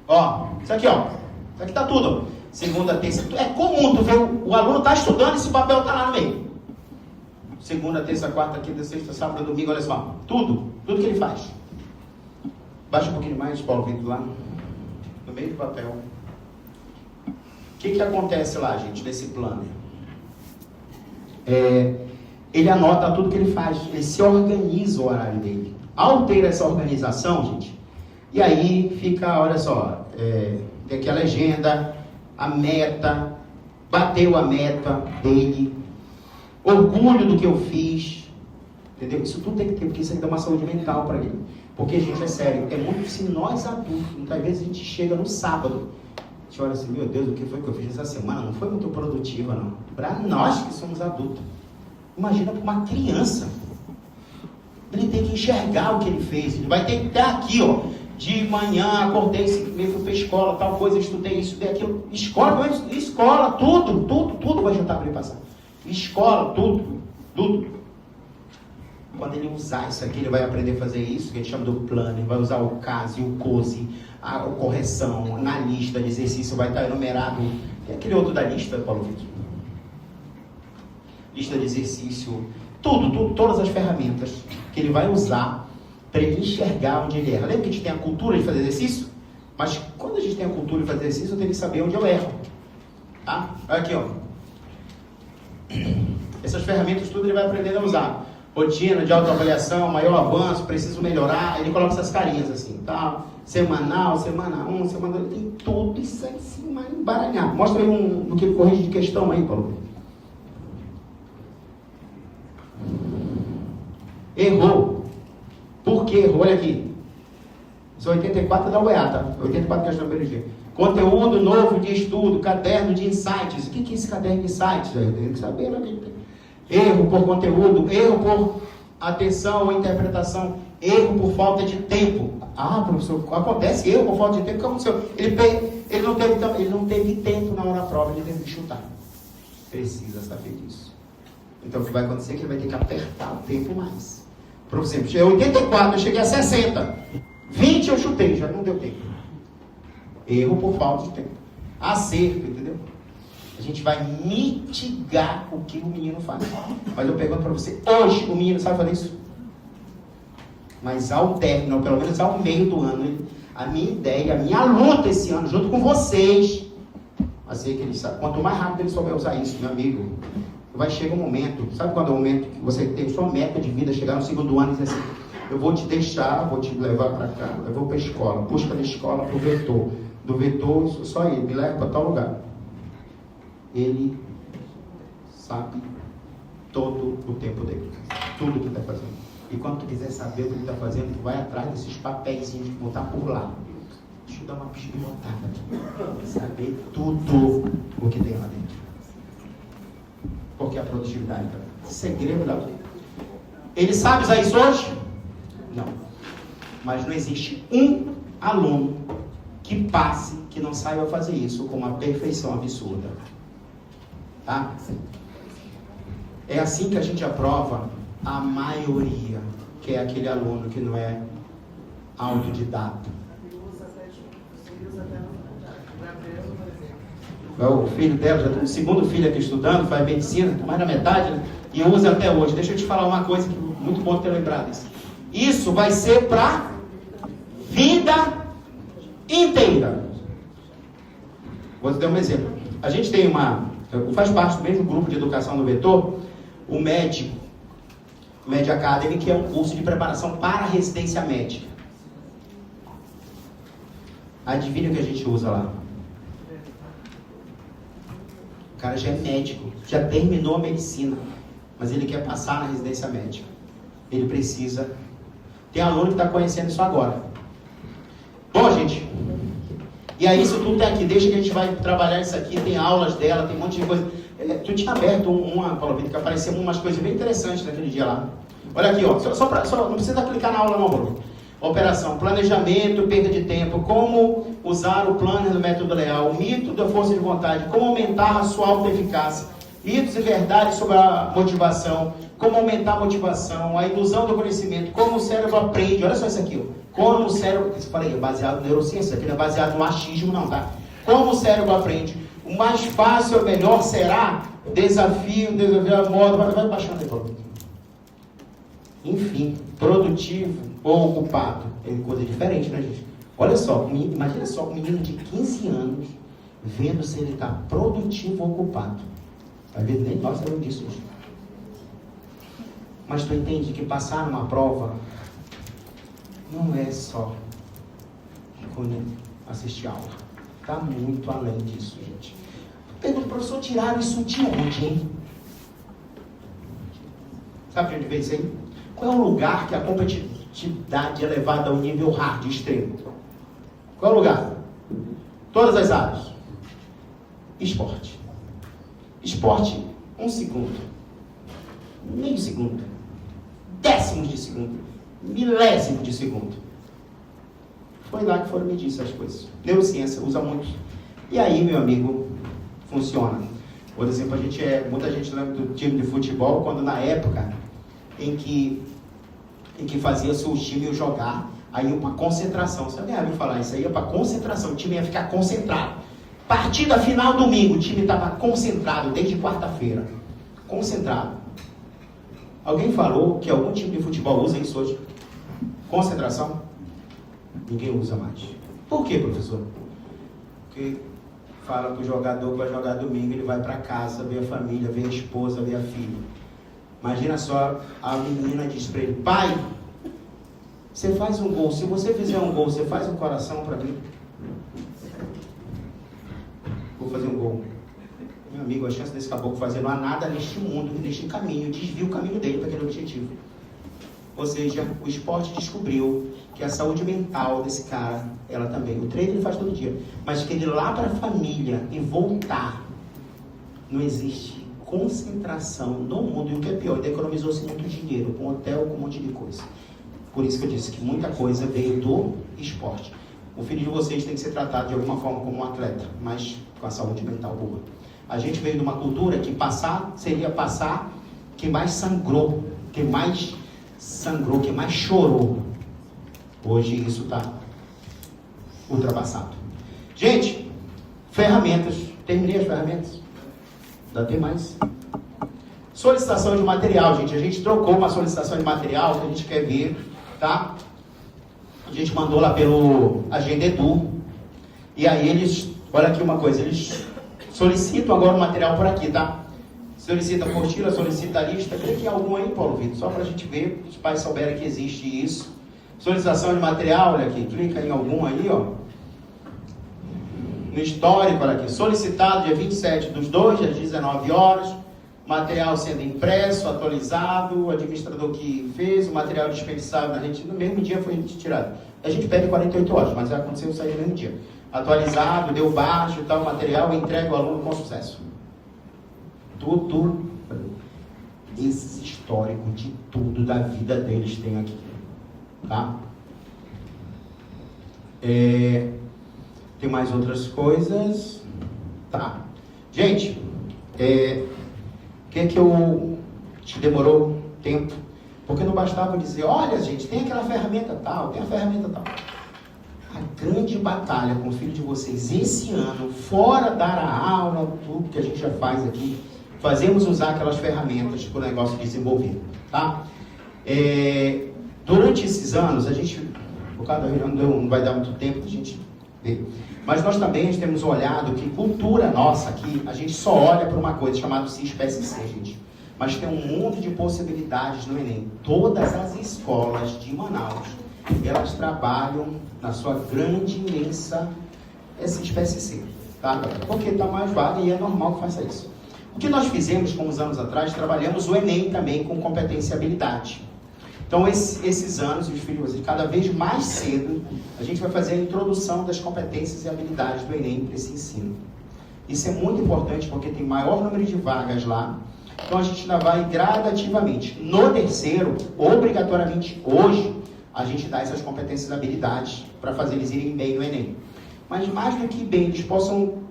Speaker 1: Ó, isso aqui, ó. Isso aqui está tudo. Segunda, terça. É comum, tu vê, o aluno está estudando e esse papel está lá no meio. Segunda, terça, quarta, quinta, sexta, sábado, domingo, olha só. Tudo que ele faz. Baixa um pouquinho mais, Paulo Vitor, lá. No meio do papel. O que acontece lá, gente, nesse planner? Ele anota tudo que ele faz. Ele se organiza o horário dele. Ao ter essa organização, gente, e aí fica, olha só, tem aqui a legenda, a meta, bateu a meta dele, orgulho do que eu fiz, entendeu? Isso tudo tem que ter, porque isso aí dá uma saúde mental para ele. Porque, gente, é sério, é muito se nós adultos, muitas vezes a gente chega no sábado, a gente olha assim, meu Deus, o que foi que eu fiz essa semana? Não foi muito produtiva, não. Para nós que somos adultos. Imagina para uma criança. Ele tem que enxergar o que ele fez. Ele vai ter que estar aqui, ó. De manhã, acordei, fui para a escola, tal coisa, estudei isso, estudei aquilo. Escola, tudo vai juntar para ele passar. Escola, tudo. Quando ele usar isso aqui, ele vai aprender a fazer isso, que a gente chama do planner, vai usar o CASE, o COSE, a correção, na lista de exercício vai estar enumerado. Tem aquele outro da lista, Paulo Vitor? Lista de exercício, todas as ferramentas que ele vai usar para ele enxergar onde ele erra. Lembra que a gente tem a cultura de fazer exercício? Mas quando a gente tem a cultura de fazer exercício, eu tenho que saber onde eu erro. Tá? Olha aqui, ó. Essas ferramentas tudo ele vai aprender a usar. Rotina de autoavaliação, maior avanço, preciso melhorar. Ele coloca essas carinhas assim, tá? Semanal, semana 1, semana 2, tem tudo isso aí em cima, embaralhado. Mostra aí do que ele corrige de questão aí, Paulo. Errou. Por que errou? Olha aqui. Isso é 84 da UEA, tá? 84 questão da BRG. Conteúdo novo de estudo, caderno de insights. O que é esse caderno de insights? Eu tenho que saber, né? Erro por conteúdo, erro por atenção ou interpretação, erro por falta de tempo. Ah, professor, acontece erro por falta de tempo. O que aconteceu? Ele não teve tempo na hora da prova, ele teve que chutar. Precisa saber disso. Então o que vai acontecer é que ele vai ter que apertar o tempo mais. Por exemplo, eu 84, eu cheguei a 60. 20 eu chutei, já não deu tempo. Erro por falta de tempo. Acerto, entendeu? A gente vai mitigar o que o menino faz. Mas eu pergunto para você, hoje o menino sabe fazer isso? Mas ao término, ou pelo menos ao meio do ano, a minha ideia, a minha luta esse ano, junto com vocês, vai ser que ele sabe. Quanto mais rápido ele souber usar isso, meu amigo, vai chegar um momento, sabe quando é o momento que você tem sua meta de vida, chegar no segundo ano e dizer assim, eu vou te deixar, vou te levar para cá, eu vou para a escola, busca na escola para o vetor, do vetor, só ele, me leva para tal lugar. Ele sabe todo o tempo dele, tudo que está fazendo. E quando tu quiser saber o que ele está fazendo, tu vai atrás desses papéis que botar por lá. Deixa eu dar uma pispirotada aqui. Saber tudo o que tem lá dentro. Porque a produtividade é o segredo da vida. Ele sabe usar isso hoje? Não. Mas não existe um aluno que passe, que não saiba fazer isso com uma perfeição absurda. Tá? É assim que a gente aprova a maioria, que é aquele aluno que não é autodidata. O filho dela já tem o segundo filho aqui estudando, faz medicina, está mais na metade, né? E usa até hoje. Deixa eu te falar uma coisa que muito bom ter lembrado isso. Isso vai ser para vida inteira. Vou te dar um exemplo. A gente tem faz parte do mesmo grupo de educação do vetor, o MED Academy, que é um curso de preparação para a residência médica. Adivinha o que a gente usa lá? O cara já é médico, já terminou a medicina, mas ele quer passar na residência médica. Ele precisa. Tem aluno que está conhecendo isso agora. Bom, gente, e aí isso tudo tem aqui. Deixa que a gente vai trabalhar isso aqui. Tem aulas dela, tem um monte de coisa. Tu tinha aberto Paulo Vitor, que apareceu umas coisas bem interessantes naquele dia lá. Olha aqui, ó. Não precisa clicar na aula não, Paulo. Operação, planejamento, perda de tempo, como usar o planner no método leal, o mito da força de vontade, como aumentar a sua autoeficácia, mitos e verdades sobre a motivação, como aumentar a motivação, a ilusão do conhecimento, como o cérebro aprende, olha só isso aqui, ó. Como o cérebro, isso falei, é baseado em neurociência, aqui não é baseado no achismo não, tá? Como o cérebro aprende, o mais fácil ou melhor será desafio a moda, vai baixando aí, pronto. Enfim, produtivo ou ocupado, é coisa diferente, né, gente? Olha só, imagina só um menino de 15 anos vendo se ele está produtivo ou ocupado. Às vezes nem nós sabemos disso hoje. Mas tu entende que passar numa prova não é só quando assistir aula. Está muito além disso, gente. Pergunta, professor, tiraram isso de onde, hein? Sabe de onde veio isso aí? Qual é o lugar que a competitividade é levada ao nível hard, extremo? Qual é o lugar? Todas as áreas. Esporte. Esporte, 1 segundo. Meio segundo. Décimos de segundo. Milésimo de segundo. Foi lá que foram medir essas coisas. Neurociência usa muito. E aí, meu amigo, funciona. Por exemplo, muita gente lembra do time de futebol, quando na época em que fazia-se o time jogar, aí ia para concentração. Você já ouviu falar isso? Aí ia para concentração, o time ia ficar concentrado. Partida final domingo, o time estava concentrado desde quarta-feira. Concentrado. Alguém falou que algum time de futebol usa isso hoje? Concentração? Ninguém usa mais. Por quê, professor? Porque fala que o jogador que vai jogar domingo, ele vai para casa, ver a família, ver a esposa, ver a filha. Imagina só, a menina diz para ele: pai, você faz um gol, se você fizer um gol, você faz um coração para mim? Vou fazer um gol. Meu amigo, a chance desse caboclo fazer não há nada neste mundo que deixe caminho, desvia o caminho dele para aquele objetivo. Ou seja, o esporte descobriu que a saúde mental desse cara, ela também, o treino ele faz todo dia, mas que ele lá para a família e voltar, não existe concentração no mundo. E o que é pior, ele economizou-se muito dinheiro com hotel, com um monte de coisa. Por isso que eu disse que muita coisa veio do esporte. O filho de vocês tem que ser tratado de alguma forma como um atleta, mas com a saúde mental boa. A gente veio de uma cultura que passar seria passar quem mais sangrou, quem mais chorou. Hoje isso está ultrapassado. Gente, ferramentas. Terminei as ferramentas? Ainda tem mais. Solicitação de material, gente. A gente trocou uma solicitação de material que a gente quer ver, tá? A gente mandou lá pelo Agenda Edu. E aí eles, olha aqui uma coisa, eles solicitam agora o material por aqui, tá? Solicita a apostila, solicita a lista. Clica em algum aí, Paulo Vitor, só para a gente ver, os pais souberem que existe isso. Solicitação de material, olha aqui, clica em algum aí, ó. No histórico, olha aqui, solicitado dia 27/2, às 19 horas. Material sendo impresso, atualizado, o administrador que fez, o material dispensável na gente, no mesmo dia foi retirado. A gente pede 48 horas, mas aconteceu sair no mesmo dia. Atualizado, deu baixo e tal, material, entrega o aluno com sucesso. Tudo, esse histórico de tudo da vida deles tem aqui, tá? Tem mais outras coisas, tá? Gente, que eu te demorou tempo? Porque não bastava dizer, olha gente, tem aquela ferramenta tal, tem a ferramenta tal. A grande batalha com o filho de vocês esse ano, fora dar a aula, tudo que a gente já faz aqui, fazemos usar aquelas ferramentas para o negócio desenvolver, tá? Durante esses anos, a gente, por causa da reunião não vai dar muito tempo a gente ver, mas nós também temos olhado que cultura nossa aqui, a gente só olha para uma coisa chamada CISPSC, gente. Mas tem um mundo de possibilidades no Enem. Todas as escolas de Manaus, elas trabalham na sua grande, imensa CISPSC, tá? Porque está mais vaga e é normal que faça isso. O que nós fizemos, como uns anos atrás, trabalhamos o Enem também com competência e habilidade. Então, esses anos, os filhos, cada vez mais cedo, a gente vai fazer a introdução das competências e habilidades do Enem para esse ensino. Isso é muito importante porque tem maior número de vagas lá. Então, a gente ainda vai gradativamente. No terceiro, obrigatoriamente hoje, a gente dá essas competências e habilidades para fazer eles irem bem no Enem. Mas mais do que bem, eles possam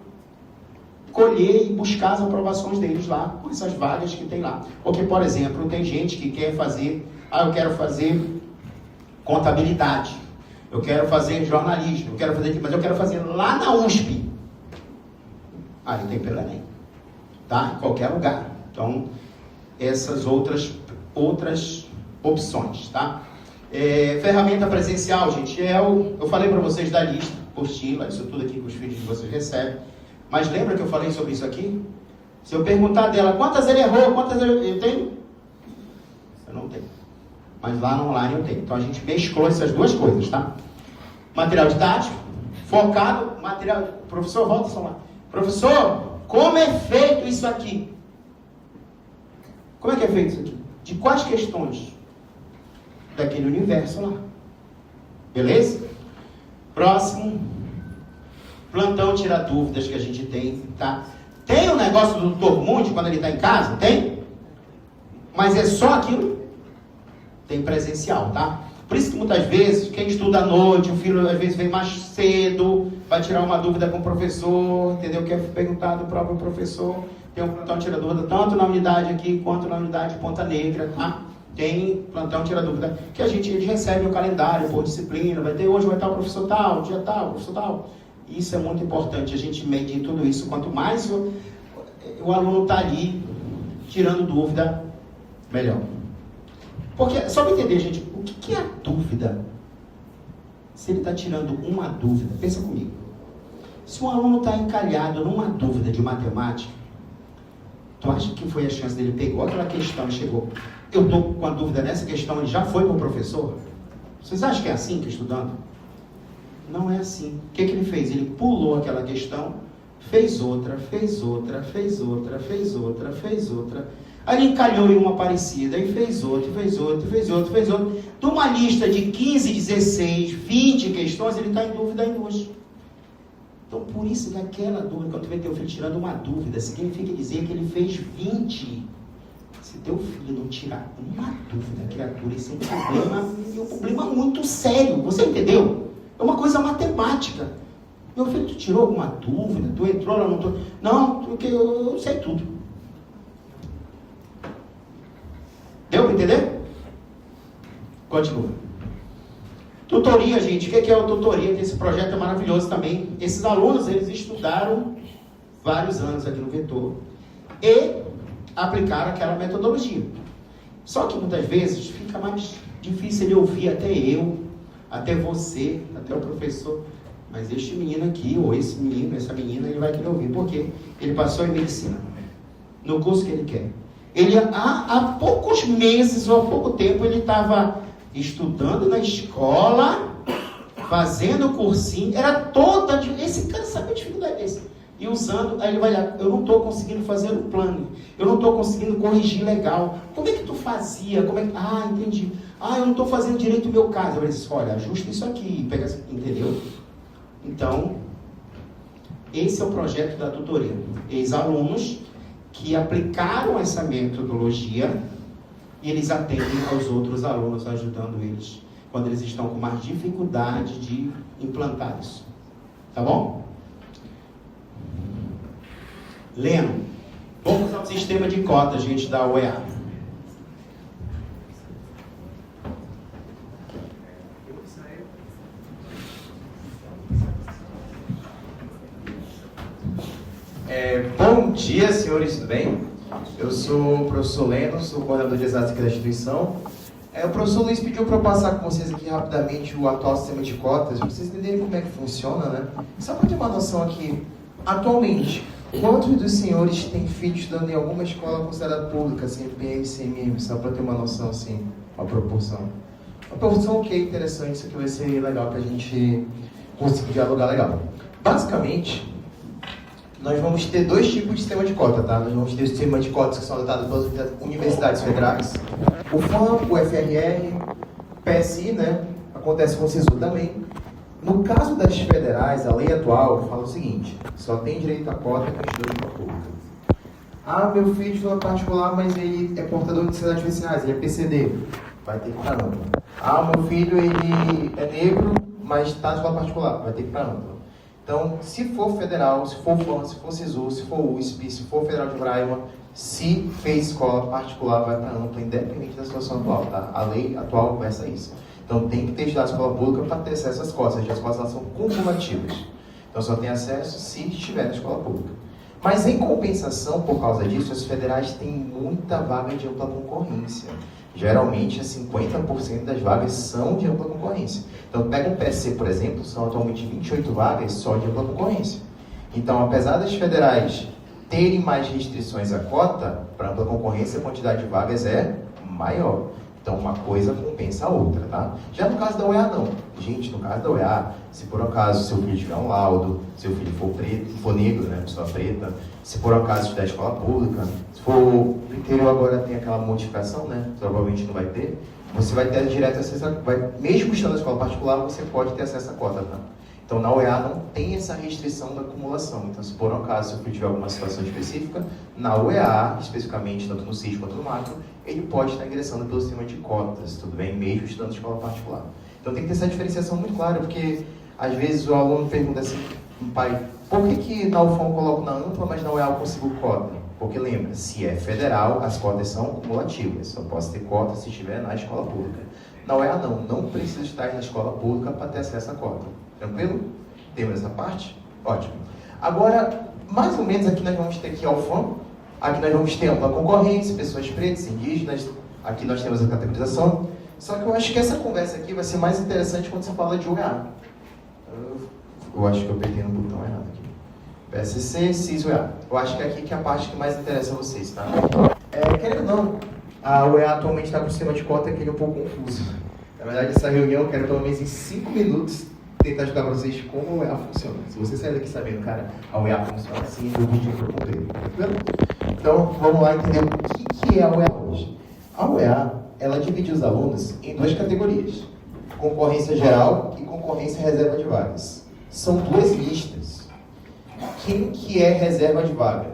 Speaker 1: colher e buscar as aprovações deles lá, com essas vagas que tem lá. Porque, por exemplo, tem gente que quer fazer, eu quero fazer contabilidade, eu quero fazer jornalismo, mas eu quero fazer lá na USP. Aí tem pelo Enem, tá? Em qualquer lugar. Então, essas outras opções, tá? Ferramenta presencial, gente, eu falei para vocês da lista, apostila, isso tudo aqui que os filhos de vocês recebem. Mas lembra que eu falei sobre isso aqui? Se eu perguntar dela, quantas ele errou, quantas eu tenho? Eu não tenho. Mas lá no online eu tenho. Então a gente mesclou essas duas coisas, tá? Material didático, focado, material... Professor, volta só lá. Professor, como é feito isso aqui? Como é que é feito isso aqui? De quais questões? Daquele universo lá. Beleza? Próximo. Plantão tira dúvidas que a gente tem, tá? Tem o negócio do Dr. Mundi quando ele está em casa? Tem? Mas é só aquilo? Tem presencial, tá? Por isso que muitas vezes, quem estuda à noite, o filho às vezes vem mais cedo, vai tirar uma dúvida com o professor, entendeu? Quer perguntar do próprio professor. Tem um plantão tira dúvida tanto na unidade aqui, quanto na unidade Ponta Negra, tá? Tem plantão tira dúvida que eles recebem o calendário por disciplina, vai ter hoje, vai estar o professor tal, dia tal, o professor tal. Isso é muito importante, a gente medir tudo isso. Quanto mais o aluno está ali tirando dúvida, melhor. Porque, só para entender, gente, o que é a dúvida? Se ele está tirando uma dúvida, pensa comigo. Se um aluno está encalhado numa dúvida de matemática, tu acha que foi a chance dele pegou aquela questão e chegou, eu estou com a dúvida nessa questão, ele já foi para o professor? Vocês acham que é assim que estudando? Não é assim. O que ele fez? Ele pulou aquela questão, fez outra. Aí ele encalhou em uma parecida, e fez outra. De uma lista de 15, 16, 20 questões, ele está em dúvida em duas. Então, por isso que aquela dúvida, quando tu vê teu filho tirando uma dúvida, significa dizer que ele fez 20. Se teu filho não tirar uma dúvida, criatura, isso é um problema muito sério. Você entendeu? É uma coisa matemática. Meu filho, tu tirou alguma dúvida? Tu entrou lá no... Não, porque eu sei tudo. Deu para entender? Continua. Tutoria, gente. O que é a tutoria? Esse projeto é maravilhoso também. Esses alunos, eles estudaram vários anos aqui no Vetor e aplicaram aquela metodologia. Só que muitas vezes fica mais difícil ele ouvir até eu, até você, até o professor. Mas este menino aqui, ou esse menino, essa menina, ele vai querer ouvir. Por quê? Ele passou em medicina, no curso que ele quer. Ele, há poucos meses ou há pouco tempo, ele estava estudando na escola, fazendo cursinho, era toda... Esse cara sabe a dificuldade desse. E usando, aí ele vai olhar, eu não estou conseguindo fazer o plano, eu não estou conseguindo corrigir legal. Como é que tu fazia? Entendi. Eu não estou fazendo direito o meu caso. Eu disse, olha, ajusta isso aqui, pega, entendeu? Então, esse é o projeto da tutoria. Ex-alunos que aplicaram essa metodologia e eles atendem aos outros alunos, ajudando eles quando eles estão com mais dificuldade de implantar isso. Tá bom? Leno, vamos usar o sistema de cotas, gente, da UEA.
Speaker 7: Bom dia, senhores, tudo bem? Eu sou o professor Leno, sou o coordenador de exatas aqui da instituição. O professor Luiz pediu para eu passar com vocês aqui rapidamente o atual sistema de cotas, para vocês entenderem como é que funciona, né? Só para ter uma noção aqui, atualmente, quantos dos senhores têm filhos estudando em alguma escola considerada pública, CNPq, CMM, só para ter uma noção, assim, a proporção? Uma proporção que é interessante, isso aqui vai ser legal para a gente conseguir dialogar legal. Basicamente, nós vamos ter dois tipos de sistema de cota, tá? Nós vamos ter o sistema de cotas que são adotados pelas universidades federais, o FAM, o FRR, PSI, né? Acontece com o SISU também. No caso das federais, a lei atual fala o seguinte, só tem direito à cota quem estuda em pública. Meu filho estuda particular, mas ele é portador de necessidades especiais, ele é PCD. vai ter que ir para ampla. Ah, meu filho ele é negro, mas está na escola particular, vai ter que ir para ampla. Então, se for federal, se for FAM, se for SISU, se for USP, se for Federal de Roraima, se fez escola particular, vai para ampla, independente da situação atual, tá? A lei atual começa isso. Então, tem que ter estudado escola pública para ter acesso às cotas. As cotas são cumulativas. Então, só tem acesso se estiver na escola pública. Mas, em compensação, por causa disso, as federais têm muita vaga de ampla concorrência. Geralmente, 50% das vagas são de ampla concorrência. Então, pega um PSC, por exemplo, são atualmente 28 vagas só de ampla concorrência. Então, apesar das federais terem mais restrições à cota, para ampla concorrência, a quantidade de vagas é maior. Então, uma coisa compensa a outra, tá? Já no caso da UEA, não. Gente, no caso da UEA, se por acaso seu filho tiver um laudo, seu filho for preto, for negro, né, pessoa preta, se por acaso estudar escola pública, se for no interior agora tem aquela modificação, né, provavelmente não vai ter, você vai ter direto acesso, mesmo estando na escola particular, você pode ter acesso à cota, tá? Então, na UEA não tem essa restrição da acumulação. Então, se por um acaso seu filho tiver alguma situação específica, na UEA, especificamente, tanto no CIS quanto no macro, ele pode estar ingressando pelo sistema de cotas, tudo bem? Mesmo estudando em escola particular. Então, tem que ter essa diferenciação muito clara, porque, às vezes, o aluno pergunta assim, pai, por que na UFAM eu coloco na ampla, mas na UEA eu consigo cota? Porque, lembra, se é federal, as cotas são cumulativas. Só posso ter cota se estiver na escola pública. Na UEA, não precisa estar na escola pública para ter acesso à cota. Tranquilo? Temos essa parte? Ótimo. Agora, mais ou menos aqui nós vamos ter aqui a UFAM, aqui nós vamos ter ampla concorrência, pessoas pretas, indígenas, aqui nós temos a categorização. Só que eu acho que essa conversa aqui vai ser mais interessante quando você fala de UEA. Eu acho que eu apertei no botão errado aqui. PSC, CIS, UEA. Eu acho que é aqui que é a parte que mais interessa a vocês, tá? Querendo ou não, a UEA atualmente está com o sistema de cota que ele é um pouco confuso. Na verdade, essa reunião eu quero pelo menos em 5 minutos tentar ajudar vocês como a UEA funciona. Se você sair daqui sabendo, cara, a UEA funciona assim, eu vou te responder. Então, vamos lá entender o que é a UEA hoje. A UEA, ela divide os alunos em duas categorias. Concorrência geral e concorrência reserva de vagas. São duas listas. Quem que é reserva de vaga?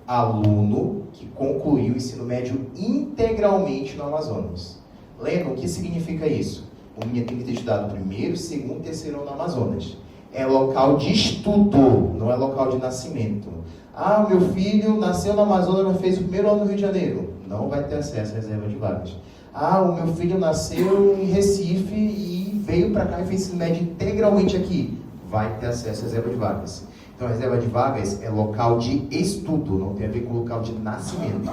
Speaker 7: Aluno que concluiu o ensino médio integralmente no Amazonas. Lembram o que significa isso? O menino tem que ter estudado primeiro, segundo, terceiro ano no Amazonas. É local de estudo, não é local de nascimento. Ah, meu filho nasceu no Amazonas, mas fez o primeiro ano no Rio de Janeiro. Não vai ter acesso à reserva de vagas. Ah, o meu filho nasceu em Recife e veio para cá e fez ensino médio integralmente aqui. Vai ter acesso à reserva de vagas. Então, a reserva de vagas é local de estudo, não tem a ver com local de nascimento.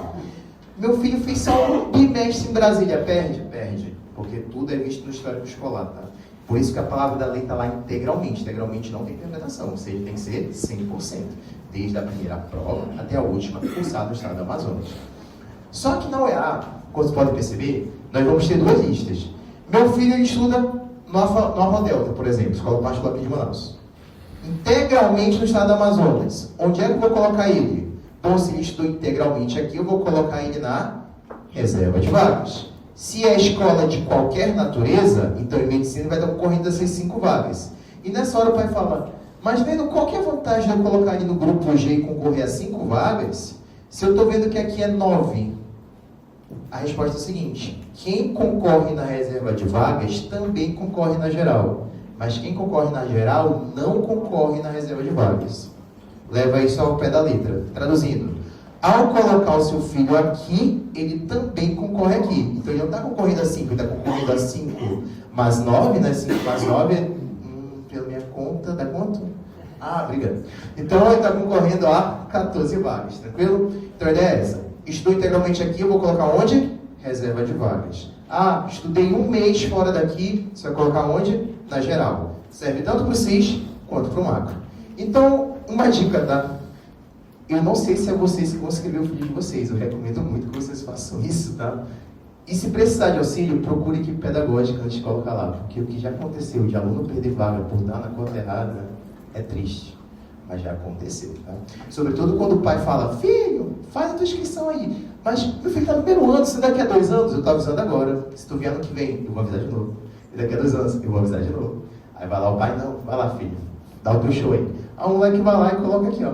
Speaker 7: Meu filho fez só um bimestre em Brasília. Perde? Perde. Porque tudo é visto no histórico escolar, tá? Por isso que a palavra da lei está lá integralmente. Integralmente não tem interpretação, ou seja, tem que ser 100%. Desde a primeira prova até a última, cursada no estado do Amazonas. Só que na UEA, como vocês podem perceber, nós vamos ter duas listas. Meu filho estuda no Afrodelta, por exemplo, escola particular aqui de Manaus. Integralmente no estado do Amazonas. Onde é que eu vou colocar ele? Bom, se ele estudou integralmente aqui, eu vou colocar ele na reserva de vagas. Se é escola de qualquer natureza, então em medicina vai estar concorrendo essas 5 vagas. E nessa hora o pai fala, mas vendo qual que é a vantagem de eu colocar ele no grupo G e concorrer a 5 vagas, se eu estou vendo que aqui é 9? A resposta é a seguinte, quem concorre na reserva de vagas também concorre na geral. Mas quem concorre na geral não concorre na reserva de vagas. Leva isso ao pé da letra. Traduzindo, ao colocar o seu filho aqui, ele também concorre aqui. Então ele não está concorrendo a 5, ele está concorrendo a 5 mais 9, né? 5 mais 9, pela minha conta, dá quanto? Ah, obrigado. Então ele está concorrendo a 14 vagas, tranquilo? Então a ideia é essa. Estudou integralmente aqui, eu vou colocar onde? Reserva de vagas. Ah, estudei um mês fora daqui, você vai colocar onde? Na geral. Serve tanto para o CIS quanto para o macro. Então, uma dica, tá? Eu não sei se é vocês que vão escrever o filho de vocês. Eu recomendo muito que vocês façam isso, tá? E se precisar de auxílio, procure equipe pedagógica antes de colocar lá. Porque o que já aconteceu de aluno perder vaga por dar na conta errada é triste. Mas já aconteceu, tá? Sobretudo quando o pai fala, filho, faz a tua inscrição aí. Mas meu filho está no primeiro ano, se daqui a 2 anos, eu estou avisando agora. Se tu vier ano que vem, eu vou avisar de novo. E daqui a 2 anos, eu vou avisar de novo. Aí vai lá o pai, não, vai lá filho, dá o teu show aí. Aí o moleque vai lá e coloca aqui, ó.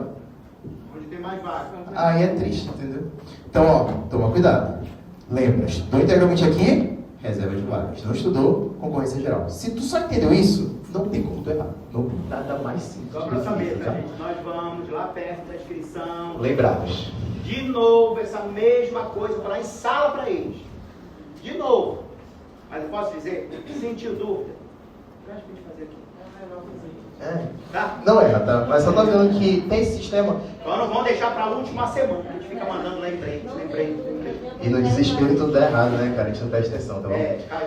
Speaker 3: Onde tem mais vaga.
Speaker 7: Aí é triste, entendeu? Então, ó, toma cuidado. Lembra, estou integralmente aqui, reserva de vagas. Não estudou, concorrência geral. Se tu só entendeu isso, não tem como tu errar. Não tem nada mais simples.
Speaker 1: Só para saber, tá, gente? Nós vamos lá perto da inscrição.
Speaker 7: Lembrados.
Speaker 1: De novo, essa mesma coisa, falar em sala para eles. De novo. Mas eu posso dizer, sentiu dúvida? Eu acho que a gente fazer aqui. Tá?
Speaker 7: Não é, tá? Mas só tá vendo que tem esse sistema.
Speaker 1: Então não vamos deixar para a última semana. A gente fica mandando lembrete.
Speaker 7: E no desespero tudo dá errado, né, cara? A gente não presta atenção, tá bom?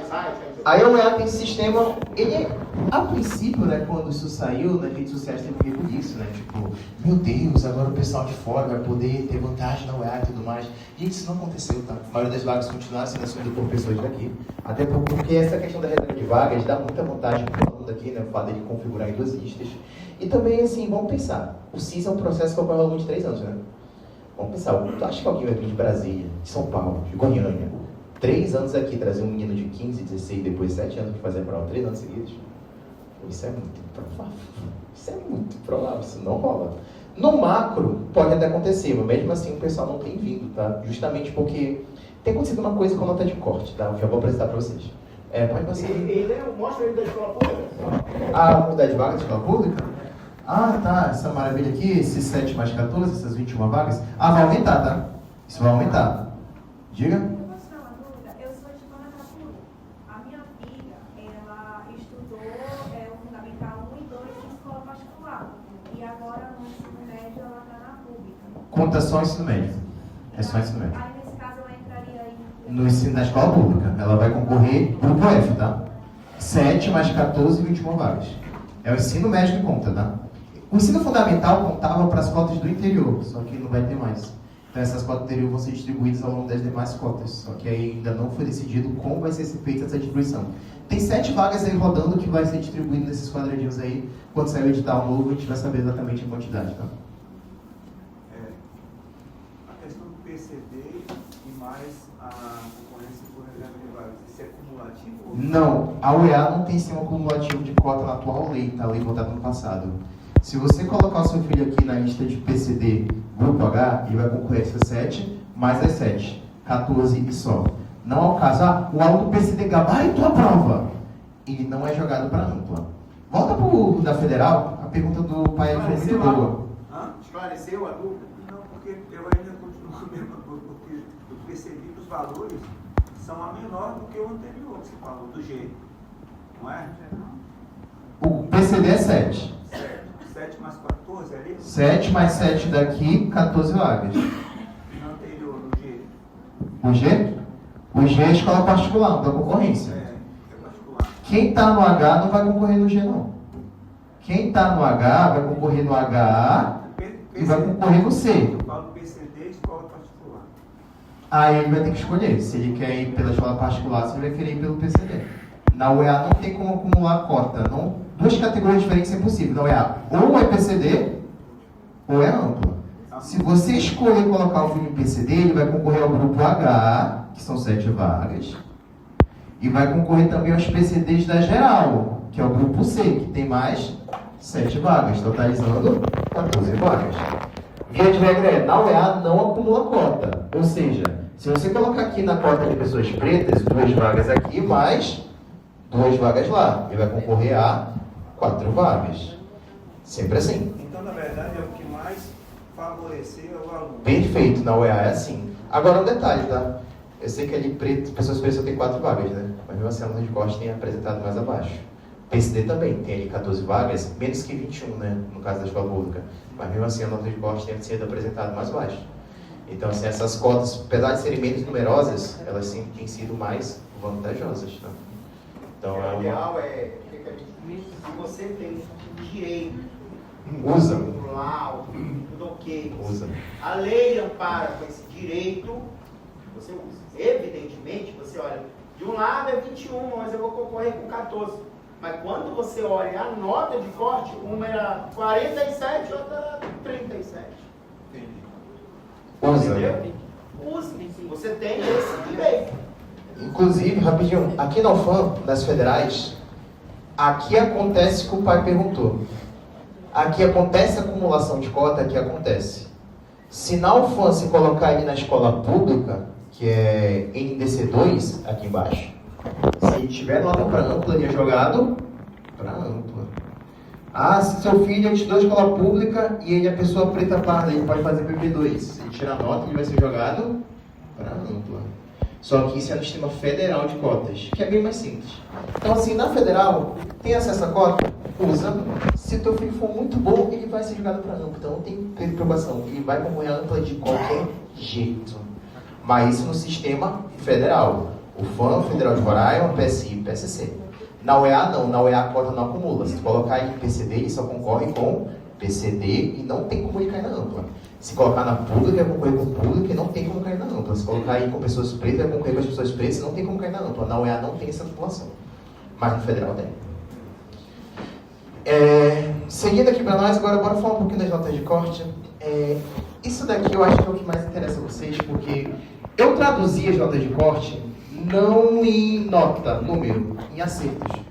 Speaker 1: Sai.
Speaker 7: Aí o UEA tem esse sistema, ele, a princípio, né, quando isso saiu, nas redes sociais teve um rebuliço, né, tipo, meu Deus, agora o pessoal de fora vai poder ter vantagem na UEA e tudo mais. Gente, isso não aconteceu, tá? A maioria das vagas continuaram sendo assumidas por pessoas daqui, até porque essa questão da reserva de vagas dá muita vantagem para o aluno daqui, né, o fato de configurar em 2 listas. E também, assim, vamos pensar, o CIS é um processo que ocorre ao longo de 3 anos, né? Vamos pensar, tu acha que alguém vai vir de Brasília, de São Paulo, de Goiânia, 3 anos aqui, trazer um menino de 15, 16, depois 7 anos para fazer a prova, 3 anos seguidos? Isso é muito provável. Isso é muito provável, isso não rola. No macro, pode até acontecer, mas mesmo assim o pessoal não tem vindo, tá? Justamente porque tem acontecido uma coisa com a nota de corte, tá? Eu já vou apresentar para vocês. Pode passar.
Speaker 1: Mostra ele da escola pública.
Speaker 7: A unidade de vagas da escola pública? Ah, tá, essa maravilha aqui, esses 7 mais 14, essas 21 vagas. Ah, vai aumentar, tá? Isso vai aumentar. Diga.
Speaker 8: Eu sou de Manacapuru. A minha filha, ela estudou o Fundamental 1 e 2 em escola particular. E agora no ensino médio ela está na pública.
Speaker 7: Conta só o ensino médio. É só ensino médio.
Speaker 8: Aí nesse caso ela entraria aí
Speaker 7: No ensino da escola pública. Ela vai concorrer grupo F, tá? 7 mais 14 e 21 vagas. É o ensino médio que conta, tá? O ensino fundamental contava para as cotas do interior, só que não vai ter mais. Então essas cotas do interior vão ser distribuídas ao longo das demais cotas, só que ainda não foi decidido como vai ser feita essa distribuição. Tem 7 vagas aí rodando que vai ser distribuído nesses quadradinhos aí. Quando sair o edital novo, a gente vai saber exatamente a quantidade, tá?
Speaker 3: A questão do PCD e mais a concorrência por reserva de vagas, isso é cumulativo? Ou...
Speaker 7: Não, a UEA não tem sistema acumulativo de cota na atual lei, tá? A lei votada no passado. Se você colocar o seu filho aqui na lista de PCD Grupo H, ele vai concorrer a 7, mais as 7, 14 e só. Não é o caso, o aluno do PCD gabaritou a prova. Ele não é jogado para ampla. Volta para o da Federal, a pergunta do pai foi muito boa.
Speaker 1: Esclareceu a dúvida?
Speaker 3: Não, porque eu ainda continuo com a mesma dúvida, porque eu percebi que os valores são a menor do que o anterior que você falou, do G. Não é?
Speaker 7: O PCD é 7.
Speaker 3: 7 mais 14 ali?
Speaker 7: 7 mais 7 daqui, 14 vagas.
Speaker 3: No anterior, no G.
Speaker 7: O G? O G é a escola particular, não da concorrência.
Speaker 3: É particular.
Speaker 7: Quem está no H não vai concorrer no G, não. Quem está no H vai concorrer no HA e vai concorrer no C.
Speaker 3: Eu falo PCD de escola particular.
Speaker 7: Aí ele vai ter que escolher se ele quer ir pela escola particular, se ele vai querer ir pelo PCD. Na UEA não tem como acumular cota. Não, 2 categorias diferentes é impossível. Na UEA, ou é PCD, ou é ampla. Se você escolher colocar o filho em PCD, ele vai concorrer ao grupo H, que são 7 vagas, e vai concorrer também aos PCDs da geral, que é o grupo C, que tem mais 7 vagas, totalizando 14 vagas. Via de regra na UEA não acumula cota. Ou seja, se você colocar aqui na cota de pessoas pretas, 2 vagas aqui, mais 2 vagas lá. Ele vai concorrer a 4 vagas. Sempre assim.
Speaker 3: Então, na verdade, é o que mais favoreceu o aluno.
Speaker 7: Perfeito, na UEA é assim. Agora um detalhe, tá? Eu sei que ali preto, pessoas pretas só tem 4 vagas, né? Mas mesmo assim a nota de corte tem apresentado mais abaixo. PCD também tem ali 14 vagas, menos que 21, né? No caso da escola pública. Mas mesmo assim a nota de corte tem sido apresentada mais baixo. Então, assim, essas cotas, apesar de serem menos numerosas, elas sim têm sido mais vantajosas, tá? Então,
Speaker 1: O ideal é se você tem direito,
Speaker 7: usa.
Speaker 1: lá, tudo ok.
Speaker 7: Usa.
Speaker 1: A lei ampara com esse direito, você usa. Evidentemente, você olha, de um lado é 21, mas eu vou concorrer com 14. Mas quando você olha a nota de corte, uma era 47, outra era 37.
Speaker 7: Usa.
Speaker 1: Entendeu? Use. Você tem esse direito.
Speaker 7: Inclusive, rapidinho, aqui na UFAM, nas federais, aqui acontece o que o pai perguntou. Aqui acontece a acumulação de cota, aqui acontece. Se na UFAM se colocar ele na escola pública, que é NDC2, aqui embaixo, Se tiver nota para ampla, ele é jogado para ampla. Ah, se seu filho estudou escola pública e ele é pessoa preta parda, ele pode fazer PP2. Se ele tirar nota, ele vai ser jogado para ampla. Só que isso é no sistema federal de cotas, que é bem mais simples. Então, assim, na federal, tem acesso a cota? Usa. Se teu filho for muito bom, ele vai ser jogado para ampla. Então, não tem preocupação. Ele vai concorrer a ampla de qualquer jeito. Mas isso no sistema federal. O FAM, Federal de Roraima, PSI e PSC. Na UEA, não. Na UEA, a cota não acumula. Se tu colocar em PCD, ele só concorre com PCD e não tem como ele cair na ampla. Se colocar na pública, vai concorrer com pública e não tem como cair na ampla. Se colocar aí com pessoas pretas, vai concorrer com as pessoas pretas e não tem como cair na ampla. Na UEA não tem essa população. Mas no federal tem. Seguindo aqui para nós, agora bora falar um pouquinho das notas de corte. Isso daqui eu acho que é o que mais interessa a vocês, porque eu traduzi as notas de corte não em nota, número, em acertos.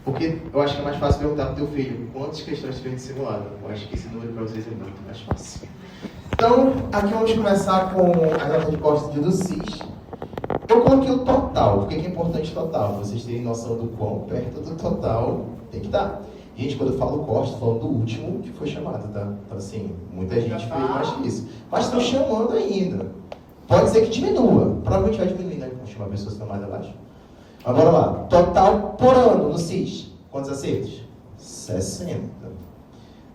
Speaker 7: Porque eu acho que é mais fácil perguntar para o teu filho quantas questões fez de simulado. Eu acho que esse número para vocês é muito mais fácil. Então, aqui vamos começar com a nota de corte do SIS. Eu coloquei o total. Por que é importante o total? Vocês terem noção do quão perto do total tem que estar. Gente, quando eu falo corte, estou falando do último que foi chamado, tá? Então, assim, muita gente fez mais que isso. Mas estão chamando ainda. Pode ser que diminua. Provavelmente vai diminuir, né? Vamos chamar pessoas que estão mais abaixo. Mas bora lá. Total por ano no SIS. Quantos acertos? 60.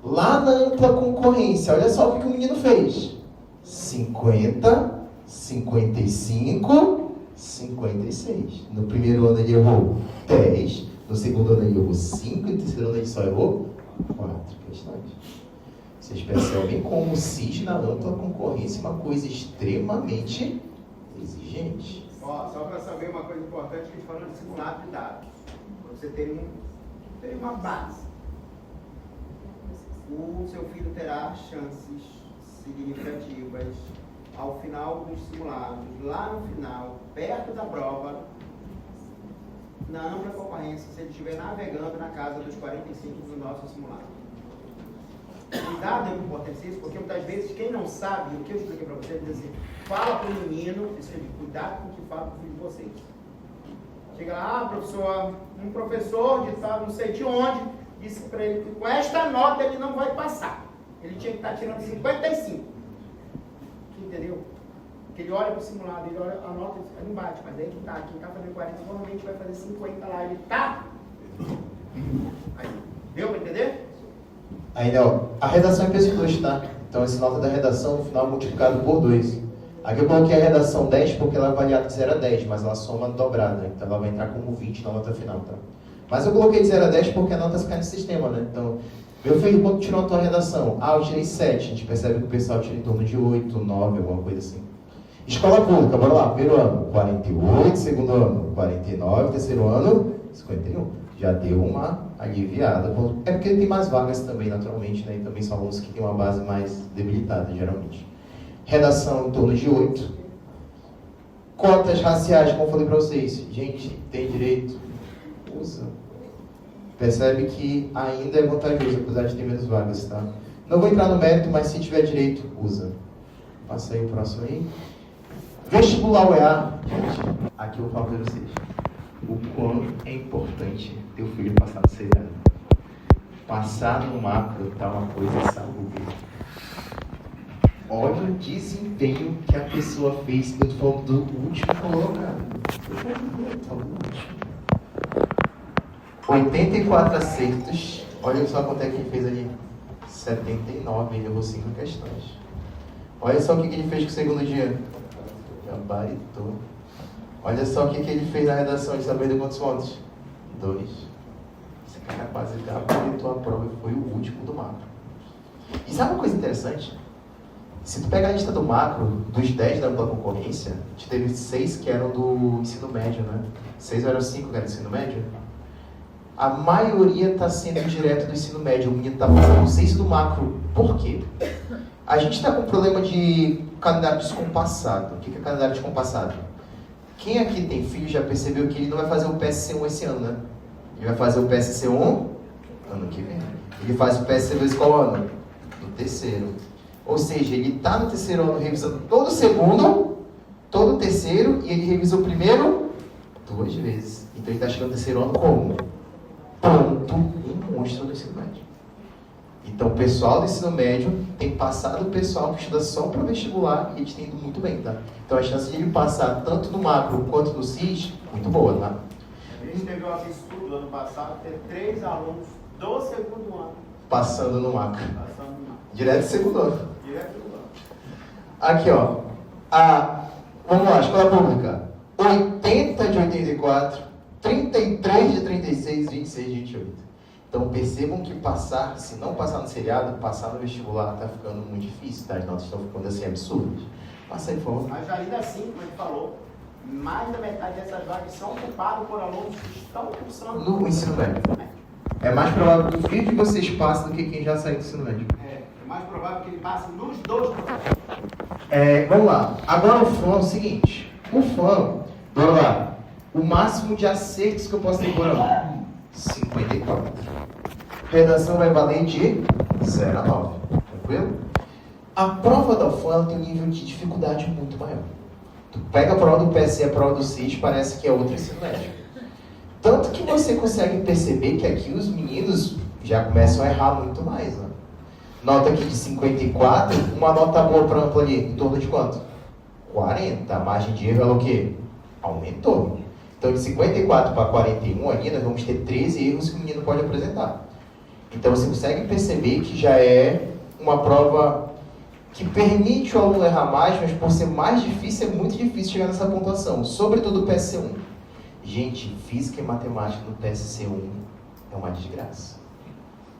Speaker 7: Lá na ampla concorrência, olha só o que o menino fez. 50, 55, 56. No primeiro ano ele errou 10. No segundo ano ele errou 5. E no terceiro ano ele só errou 4 questões. Vocês percebem como o SIS na ampla concorrência é uma coisa extremamente exigente.
Speaker 3: Ó, só para saber uma coisa importante que a gente falou de simulado de dados. Para você ter uma base. O seu filho terá chances significativas ao final dos simulados, lá no final, perto da prova, na ampla concorrência, se ele estiver navegando na casa dos 45 do nosso simulado. Cuidado é importante porque muitas vezes quem não sabe, o que eu expliquei para vocês, diz assim, fala para o menino, cuidado com o que fala para o filho de vocês. Chega lá, professor, um professor de tal, não sei de onde, disse para ele que com esta nota ele não vai passar. Ele tinha que estar tirando 55. Entendeu? Porque ele olha para o simulado, ele olha a nota e não bate, mas aí quem está fazendo 40 normalmente vai fazer 50 lá, ele tá. Aí, deu para entender?
Speaker 7: Ainda, ó, a redação é peso 2, tá? Então, esse nota da redação, no final, multiplicado por 2. Aqui eu coloquei a redação 10 porque ela é avaliada de 0 a 10, mas ela soma dobrada. Então, ela vai entrar como 20 na nota final, tá? Mas eu coloquei de 0 a 10 porque a nota fica no sistema, né? Então, meu filho, quanto tirou a tua redação? Ah, eu tirei 7. A gente percebe que o pessoal tira em torno de 8, 9, alguma coisa assim. Escola pública, bora lá. Primeiro ano, 48. Segundo ano, 49. Terceiro ano, 51. Já deu uma aliviada. É porque tem mais vagas também, naturalmente, né? E também são alunos que têm uma base mais debilitada, geralmente. Redação em torno de 8. Cotas raciais, como eu falei para vocês. Gente, tem direito. Usa. Percebe que ainda é vantajoso, apesar de ter menos vagas, tá? Não vou entrar no mérito, mas se tiver direito, usa. Passa aí o próximo aí. Vestibular UEA. Gente, aqui eu vou falar para vocês. O quão é importante teu filho passar no seriado. Passar no macro tá uma coisa salubre. Olha o desempenho que a pessoa fez. Eu tô falando do último colocado. Eu tô falando do último. 84 acertos. Olha só quanto é que ele fez ali. 79. Ele errou 5 questões. Olha só o que ele fez com o segundo dia. Gabaritou. Olha só o que ele fez na redação. Ele sabia de quantos pontos? 2. Esse cara quase gabaritou a prova e foi o último do macro. E sabe uma coisa interessante? Se tu pegar a lista do macro, dos 10 da ampla concorrência, a gente teve 6 que eram do ensino médio, né? 6 eram 5 que eram do ensino médio. A maioria está sendo direto do ensino médio. O menino está fazendo 6 do macro. Por quê? A gente está com um problema de calendário descompassado. O que é calendário descompassado? Quem aqui tem filho já percebeu que ele não vai fazer o PSC1 esse ano, né? Ele vai fazer o PSC1 ano que vem. Ele faz o PSC2 qual ano? No terceiro. Ou seja, ele está no terceiro ano revisando todo o segundo, todo o terceiro, e ele revisa o primeiro 2 vezes. Então ele está chegando no terceiro ano como? Ponto, um monstro do ensino médio. Então o pessoal do ensino médio tem passado o pessoal que estuda só para vestibular e eles têm ido muito bem, tá? Então a chance de ele passar tanto no macro quanto no CIS, muito boa, tá?
Speaker 3: A gente teve um absurdo ano passado, ter 3 alunos do segundo ano
Speaker 7: Passando no macro.
Speaker 3: passando no
Speaker 7: Direto do segundo ano.
Speaker 3: direto do ano.
Speaker 7: Aqui, ó. Vamos lá, escola pública. 80 de 84, 33 de 36, 26 de 28. Então percebam que passar, se não passar no seriado, passar no vestibular está ficando muito difícil, tá? As notas estão ficando assim absurdas. Passa aí, por favor.
Speaker 3: Mas ainda assim, como ele falou, mais da metade dessas vagas são ocupadas por alunos que estão cursando
Speaker 7: No ensino médio. É mais provável que vocês passem do que quem já saiu do ensino médio.
Speaker 3: É mais provável que ele passe nos 2 processos.
Speaker 7: Vamos lá. Agora o FAM é o seguinte. O FAM, vamos lá. O máximo de acertos que eu posso ter por ano? 54. Redação vai valer de 0 a 9. Tranquilo? A prova da UFAM tem um nível de dificuldade muito maior. Tu pega a prova do PSE e a prova do CIS, parece que é outro ensino médio. Tanto que você consegue perceber que aqui os meninos já começam a errar muito mais. Né? Nota aqui de 54, uma nota boa para ampla ali, em torno de quanto? 40. A margem de erro é o quê? Aumentou. Então, de 54 para 41 ali, nós vamos ter 13 erros que o menino pode apresentar. Então, você consegue perceber que já é uma prova que permite o aluno errar mais, mas por ser mais difícil, é muito difícil chegar nessa pontuação. Sobretudo o PSC1. Gente, física e matemática no PSC1 é uma desgraça.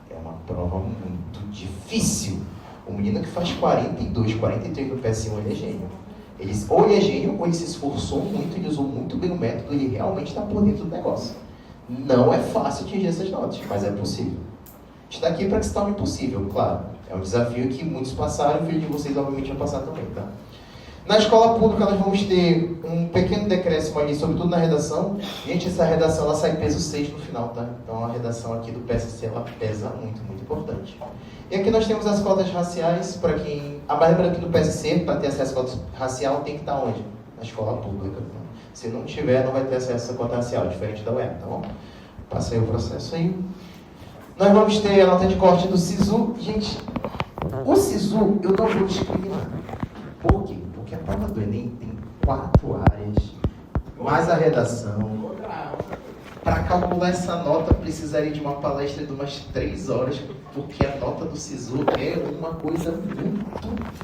Speaker 7: É uma prova muito difícil. O menino que faz 42, 43 no PSC1, ele é gênio. Ou ele é gênio, ou ele se esforçou muito, ele usou muito bem o método, ele realmente está por dentro do negócio. Não é fácil atingir essas notas, mas é possível. Está aqui para que se torne possível, claro. É um desafio que muitos passaram e o filho de vocês, obviamente, vai passar também, tá? Na escola pública, nós vamos ter um pequeno decréscimo ali, sobretudo na redação. Gente, essa redação, ela sai peso 6 no final, tá? Então, a redação aqui do PSC, ela pesa muito, muito importante. E aqui nós temos as cotas raciais, para quem... A mais lembrando que no PSC, para ter acesso à cota racial, tem que estar onde? Na escola pública. Tá? Se não tiver, não vai ter acesso à cota racial, diferente da UEM, tá bom? Passa aí o processo aí. Nós vamos ter a nota de corte do SISU. Gente, o SISU eu não vou discriminar. Por quê? Porque a prova do Enem tem 4 áreas, mais a redação. Para calcular essa nota, precisaria de uma palestra de umas 3 horas, porque a nota do SISU é uma coisa muito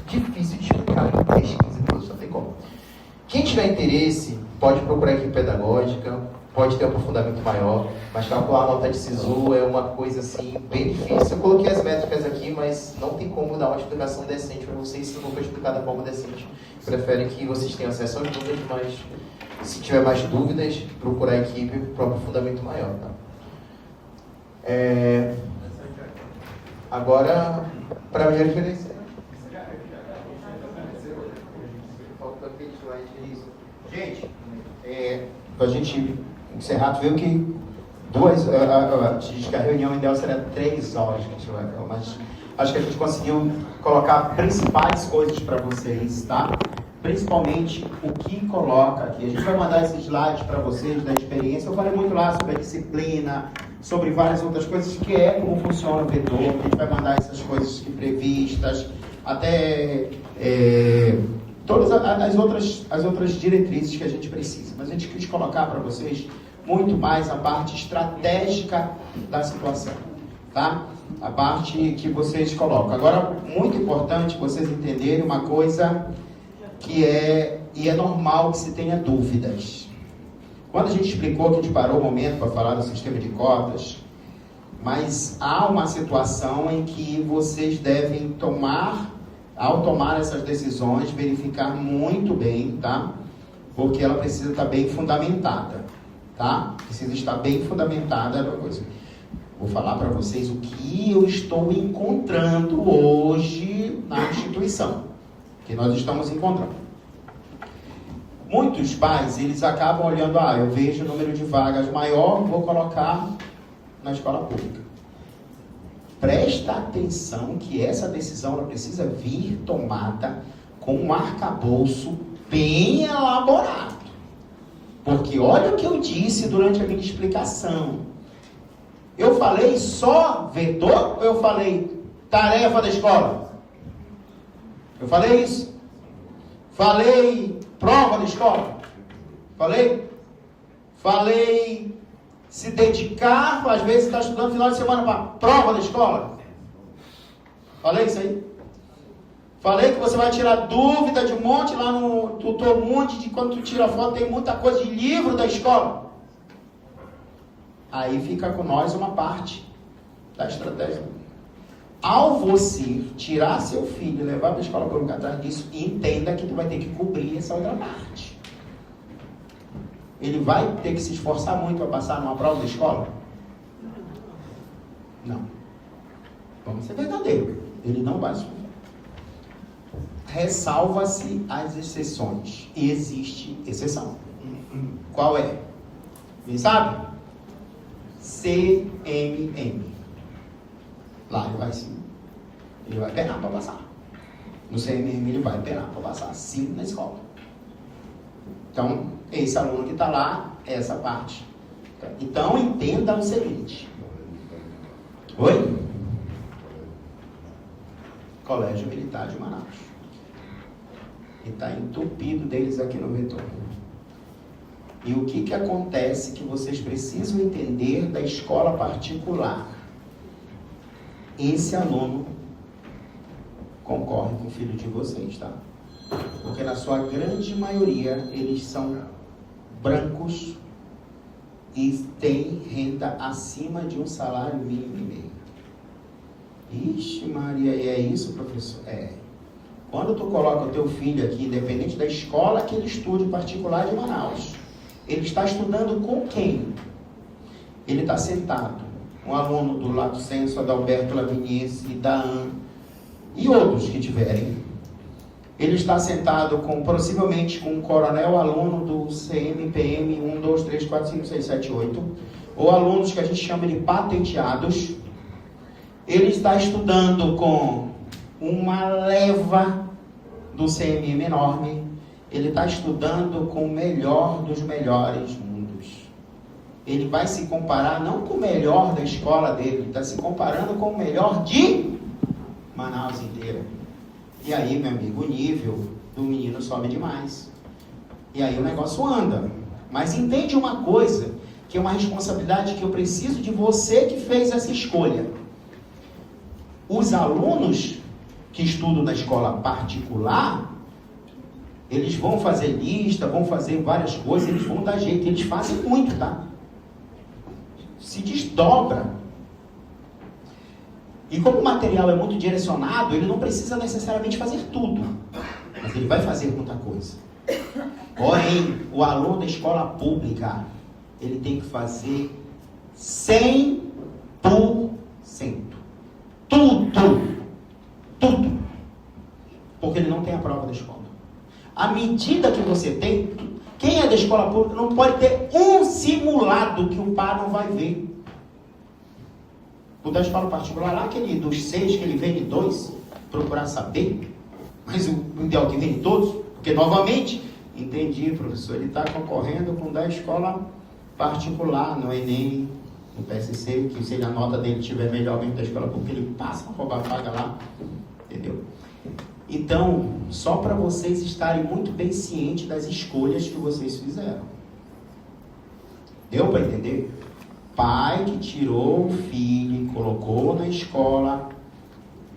Speaker 7: difícil de explicar em 10, 15 minutos, não tem como. Quem tiver interesse, pode procurar a equipe pedagógica, pode ter um aprofundamento maior, mas calcular a nota de SISU é uma coisa assim, bem difícil. Eu coloquei as métricas aqui, mas não tem como dar uma explicação decente para vocês, se não for explicada da forma decente. Prefere que vocês tenham acesso às dúvidas, mas se tiver mais dúvidas, procurar a equipe para um aprofundamento maior. Tá? Agora, para me referência.
Speaker 1: Gente, para a gente encerrar, tu viu que a reunião ideal seria 3 horas que a gente vai ver, mas acho que a gente conseguiu colocar principais coisas para vocês, tá? Principalmente o que coloca aqui. A gente vai mandar esses slides para vocês da experiência. Eu falei muito lá sobre a disciplina, sobre várias outras coisas, que é como funciona o vetor. A gente vai mandar essas coisas aqui previstas, até todas as outras diretrizes que a gente precisa. Mas a gente quis colocar para vocês muito mais a parte estratégica da situação, tá? A parte que vocês colocam. Agora, muito importante vocês entenderem uma coisa que é normal que se tenha dúvidas. Quando a gente explicou, que a gente parou o momento para falar do sistema de cotas, mas há uma situação em que vocês devem ao tomar essas decisões, verificar muito bem, tá? Porque ela precisa estar bem fundamentada, tá? Precisa estar bem fundamentada a coisa. Vou falar para vocês o que eu estou encontrando hoje na instituição, que nós estamos encontrando. Muitos pais, eles acabam olhando, eu vejo o número de vagas maior, vou colocar na escola pública. Presta atenção que essa decisão ela precisa vir tomada com um arcabouço bem elaborado. Porque olha o que eu disse durante a minha explicação. Eu falei só vetor ou eu falei tarefa da escola? Eu falei isso? Falei prova da escola? Falei? Falei se dedicar, às vezes está estudando final de semana para prova da escola? Falei isso aí? Falei que você vai tirar dúvida de um monte lá no Tutor Mundi, de quando tu tira foto tem muita coisa de livro da escola. Aí fica com nós uma parte da estratégia. Ao você tirar seu filho e levar para a escola pública atrás disso, entenda que tu vai ter que cobrir essa outra parte. Ele vai ter que se esforçar muito para passar numa prova da escola? Não. Vamos ser verdadeiros. Ele não vai se esforçar. Ressalva-se as exceções. E existe exceção. Qual é? Quem sabe? CMM. Lá ele vai penar para passar. No CMM ele vai penar para passar, sim, na escola. Então, esse aluno que está lá, essa parte. Então, entenda o seguinte. Oi? Colégio Militar de Manaus. E está entupido deles aqui no vetor. E o que acontece que vocês precisam entender da escola particular? Esse aluno concorre com o filho de vocês, tá? Porque na sua grande maioria eles são brancos e têm renda acima de um salário mínimo e meio. Ixi, Maria, e é isso, professor? É. Quando tu coloca o teu filho aqui, independente da escola que ele estude particular de Manaus, ele está estudando com quem? Ele está sentado. Um aluno do Lato Senso, Adalberto Laviniense, Daan e outros que tiverem. Ele está sentado possivelmente com um coronel aluno do CMPM 1, 2, 3, 4, 5, 6, 7, 8, ou alunos que a gente chama de patenteados. Ele está estudando com uma leva do CMM enorme. Ele está estudando com o melhor dos melhores mundos. Ele vai se comparar não com o melhor da escola dele, ele está se comparando com o melhor de Manaus inteira. E aí, meu amigo, o nível do menino sobe demais. E aí o negócio anda. Mas entende uma coisa, que é uma responsabilidade que eu preciso de você que fez essa escolha. Os alunos que estudam na escola particular, eles vão fazer lista, vão fazer várias coisas, eles vão dar jeito, eles fazem muito, tá? Se desdobra. E como o material é muito direcionado, ele não precisa necessariamente fazer tudo, mas ele vai fazer muita coisa. Porém, o aluno da escola pública, ele tem que fazer 100%. Tudo. Porque ele não tem a prova da escola. À medida que você tem, quem é da escola pública não pode ter um simulado que o pai não vai ver. O da escola particular, lá aquele dos 6, que ele vem de 2, procurar saber, mas o ideal é que vem de todos, porque novamente, entendi, professor, ele está concorrendo com o da escola particular, no Enem, no PSC, que se a nota dele tiver melhor da escola pública, ele passa a roubar a vaga lá, entendeu? Então, só para vocês estarem muito bem cientes das escolhas que vocês fizeram. Deu para entender? Pai que tirou o filho e colocou na escola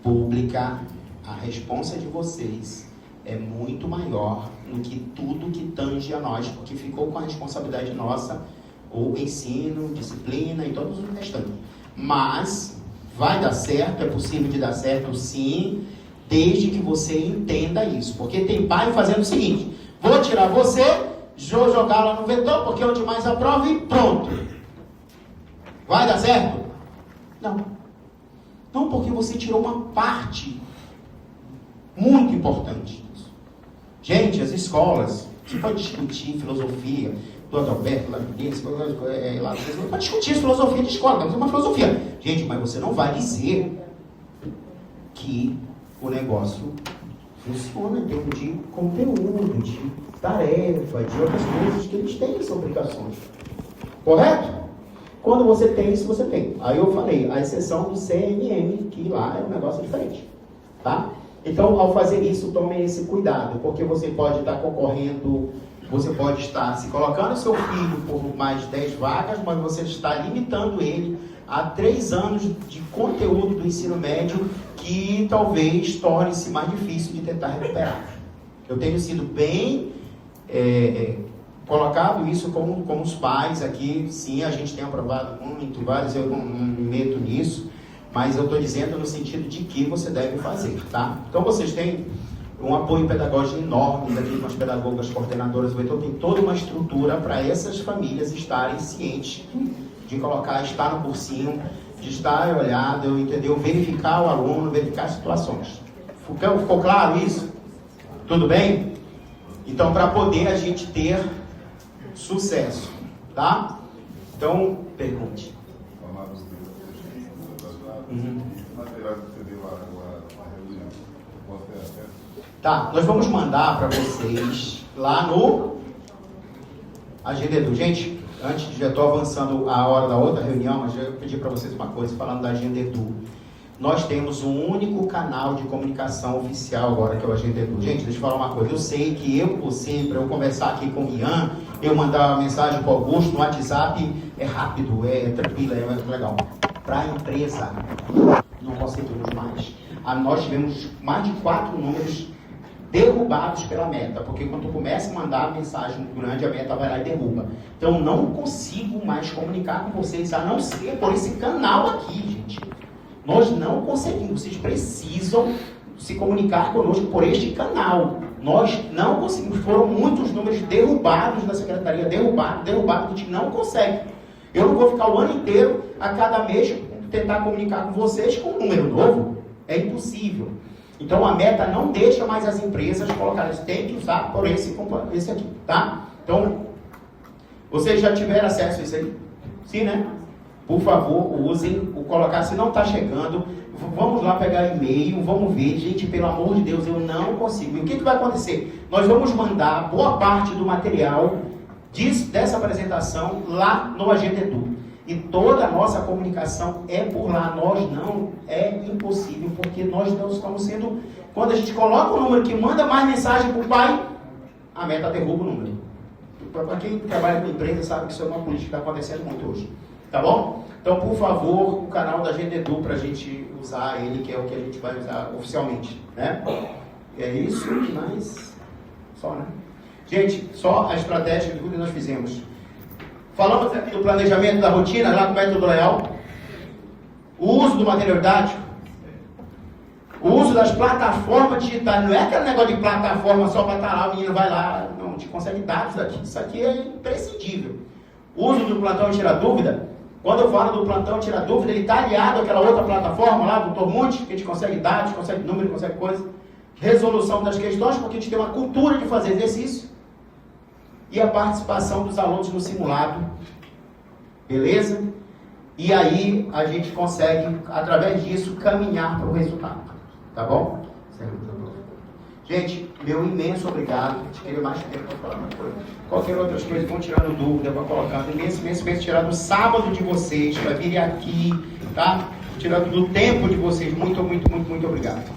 Speaker 1: pública, a responsa de vocês é muito maior do que tudo que tange a nós, porque ficou com a responsabilidade nossa, o ensino, disciplina e todos os restantes. Mas vai dar certo, é possível de dar certo sim, desde que você entenda isso. Porque tem pai fazendo o seguinte: vou tirar você, vou jogar lá no vetor, porque é onde mais aprova e pronto. Vai dar certo? Não. Não, porque você tirou uma parte muito importante disso. Gente, as escolas, você pode discutir filosofia do Adalberto, Laviniense, você pode discutir filosofia de escola, temos uma filosofia. Gente, mas você não vai dizer que o negócio funciona em termos de conteúdo, de tarefa, de outras coisas que eles têm as obrigações. Correto? Quando você tem isso, você tem. Aí eu falei, a exceção do CNM, que lá é um negócio diferente. Tá? Então, ao fazer isso, tome esse cuidado, porque você pode estar concorrendo, você pode estar se colocando seu filho por mais 10 vagas, mas você está limitando ele a 3 anos de conteúdo do ensino médio que talvez torne-se mais difícil de tentar recuperar. Eu tenho sido bem colocado isso como os pais aqui. Sim, a gente tem aprovado muito, vários, eu não me meto nisso, mas eu estou dizendo no sentido de que você deve fazer, tá? Então vocês têm um apoio pedagógico enorme aqui com as pedagogas coordenadoras. O Heitor tem toda uma estrutura para essas famílias estarem cientes de colocar, estar no cursinho, de estar olhado, entendeu? Verificar o aluno, verificar as situações. Ficou claro isso? Tudo bem? Então, para poder a gente ter sucesso, tá? Então, pergunte. Tá, nós vamos mandar para vocês lá no Agenda Edu. Gente, antes de já estou avançando a hora da outra reunião, mas eu pedi para vocês uma coisa, falando da Agenda Edu. Nós temos um único canal de comunicação oficial agora, que é o Agenda Edu. Gente, deixa eu falar uma coisa. Eu sei que você, para eu conversar aqui com o Ian, eu mandar uma mensagem para o Augusto no WhatsApp, é rápido, é tranquilo, é legal. Para a empresa, não conseguimos mais. Nós tivemos mais de 4 números derrubados pela meta, porque quando tu começa a mandar a mensagem muito grande, a meta vai lá e derruba. Então, não consigo mais comunicar com vocês, a não ser por esse canal aqui, gente. Nós não conseguimos, vocês precisam se comunicar conosco por este canal. Nós não conseguimos, foram muitos números derrubados da secretaria, derrubados, a gente não consegue. Eu não vou ficar o ano inteiro, a cada mês, tentar comunicar com vocês com um número novo. É impossível. Então, a meta não deixa mais as empresas colocar, eles têm que usar por esse aqui, tá? Então, vocês já tiveram acesso a isso aí? Sim, né? Por favor, usem o colocar, se não está chegando, vamos lá pegar e-mail, vamos ver, gente, pelo amor de Deus, eu não consigo. E o que vai acontecer? Nós vamos mandar boa parte do material dessa apresentação lá no Agenda Edu. E toda a nossa comunicação é por lá. Nós não, é impossível, porque nós não estamos sendo... Quando a gente coloca o número que manda mais mensagem para o pai, a meta derruba o número. Para quem trabalha com empresa sabe que isso é uma política que está acontecendo muito hoje. Tá bom? Então, por favor, o canal da Agenda Edu para a gente usar ele, que é o que a gente vai usar oficialmente, né? É isso, mas... Só, né? Gente, só a estratégia de tudo que nós fizemos. Falamos aqui do planejamento da rotina, lá com o método Leal. O uso do material didático. O uso das plataformas digitais. Não é aquele negócio de plataforma só para estar lá, o menino vai lá. Não, a gente consegue dados daqui. Isso aqui é imprescindível. O uso do plantão e tira dúvida. Quando eu falo do plantão e tira dúvida, ele está aliado àquela outra plataforma lá, do Tormonte, que a gente consegue dados, consegue número, consegue coisa. Resolução das questões, porque a gente tem uma cultura de fazer exercício. E a participação dos alunos no simulado. Beleza? E aí a gente consegue, através disso, caminhar para o resultado. Tá bom? Gente, meu imenso obrigado. A gente queria mais tempo para falar uma coisa. Qualquer outras coisas, vão tirando dúvida, vão colocando. Imenso tirando o sábado de vocês, para virem aqui, tá? Tirando do tempo de vocês. Muito obrigado.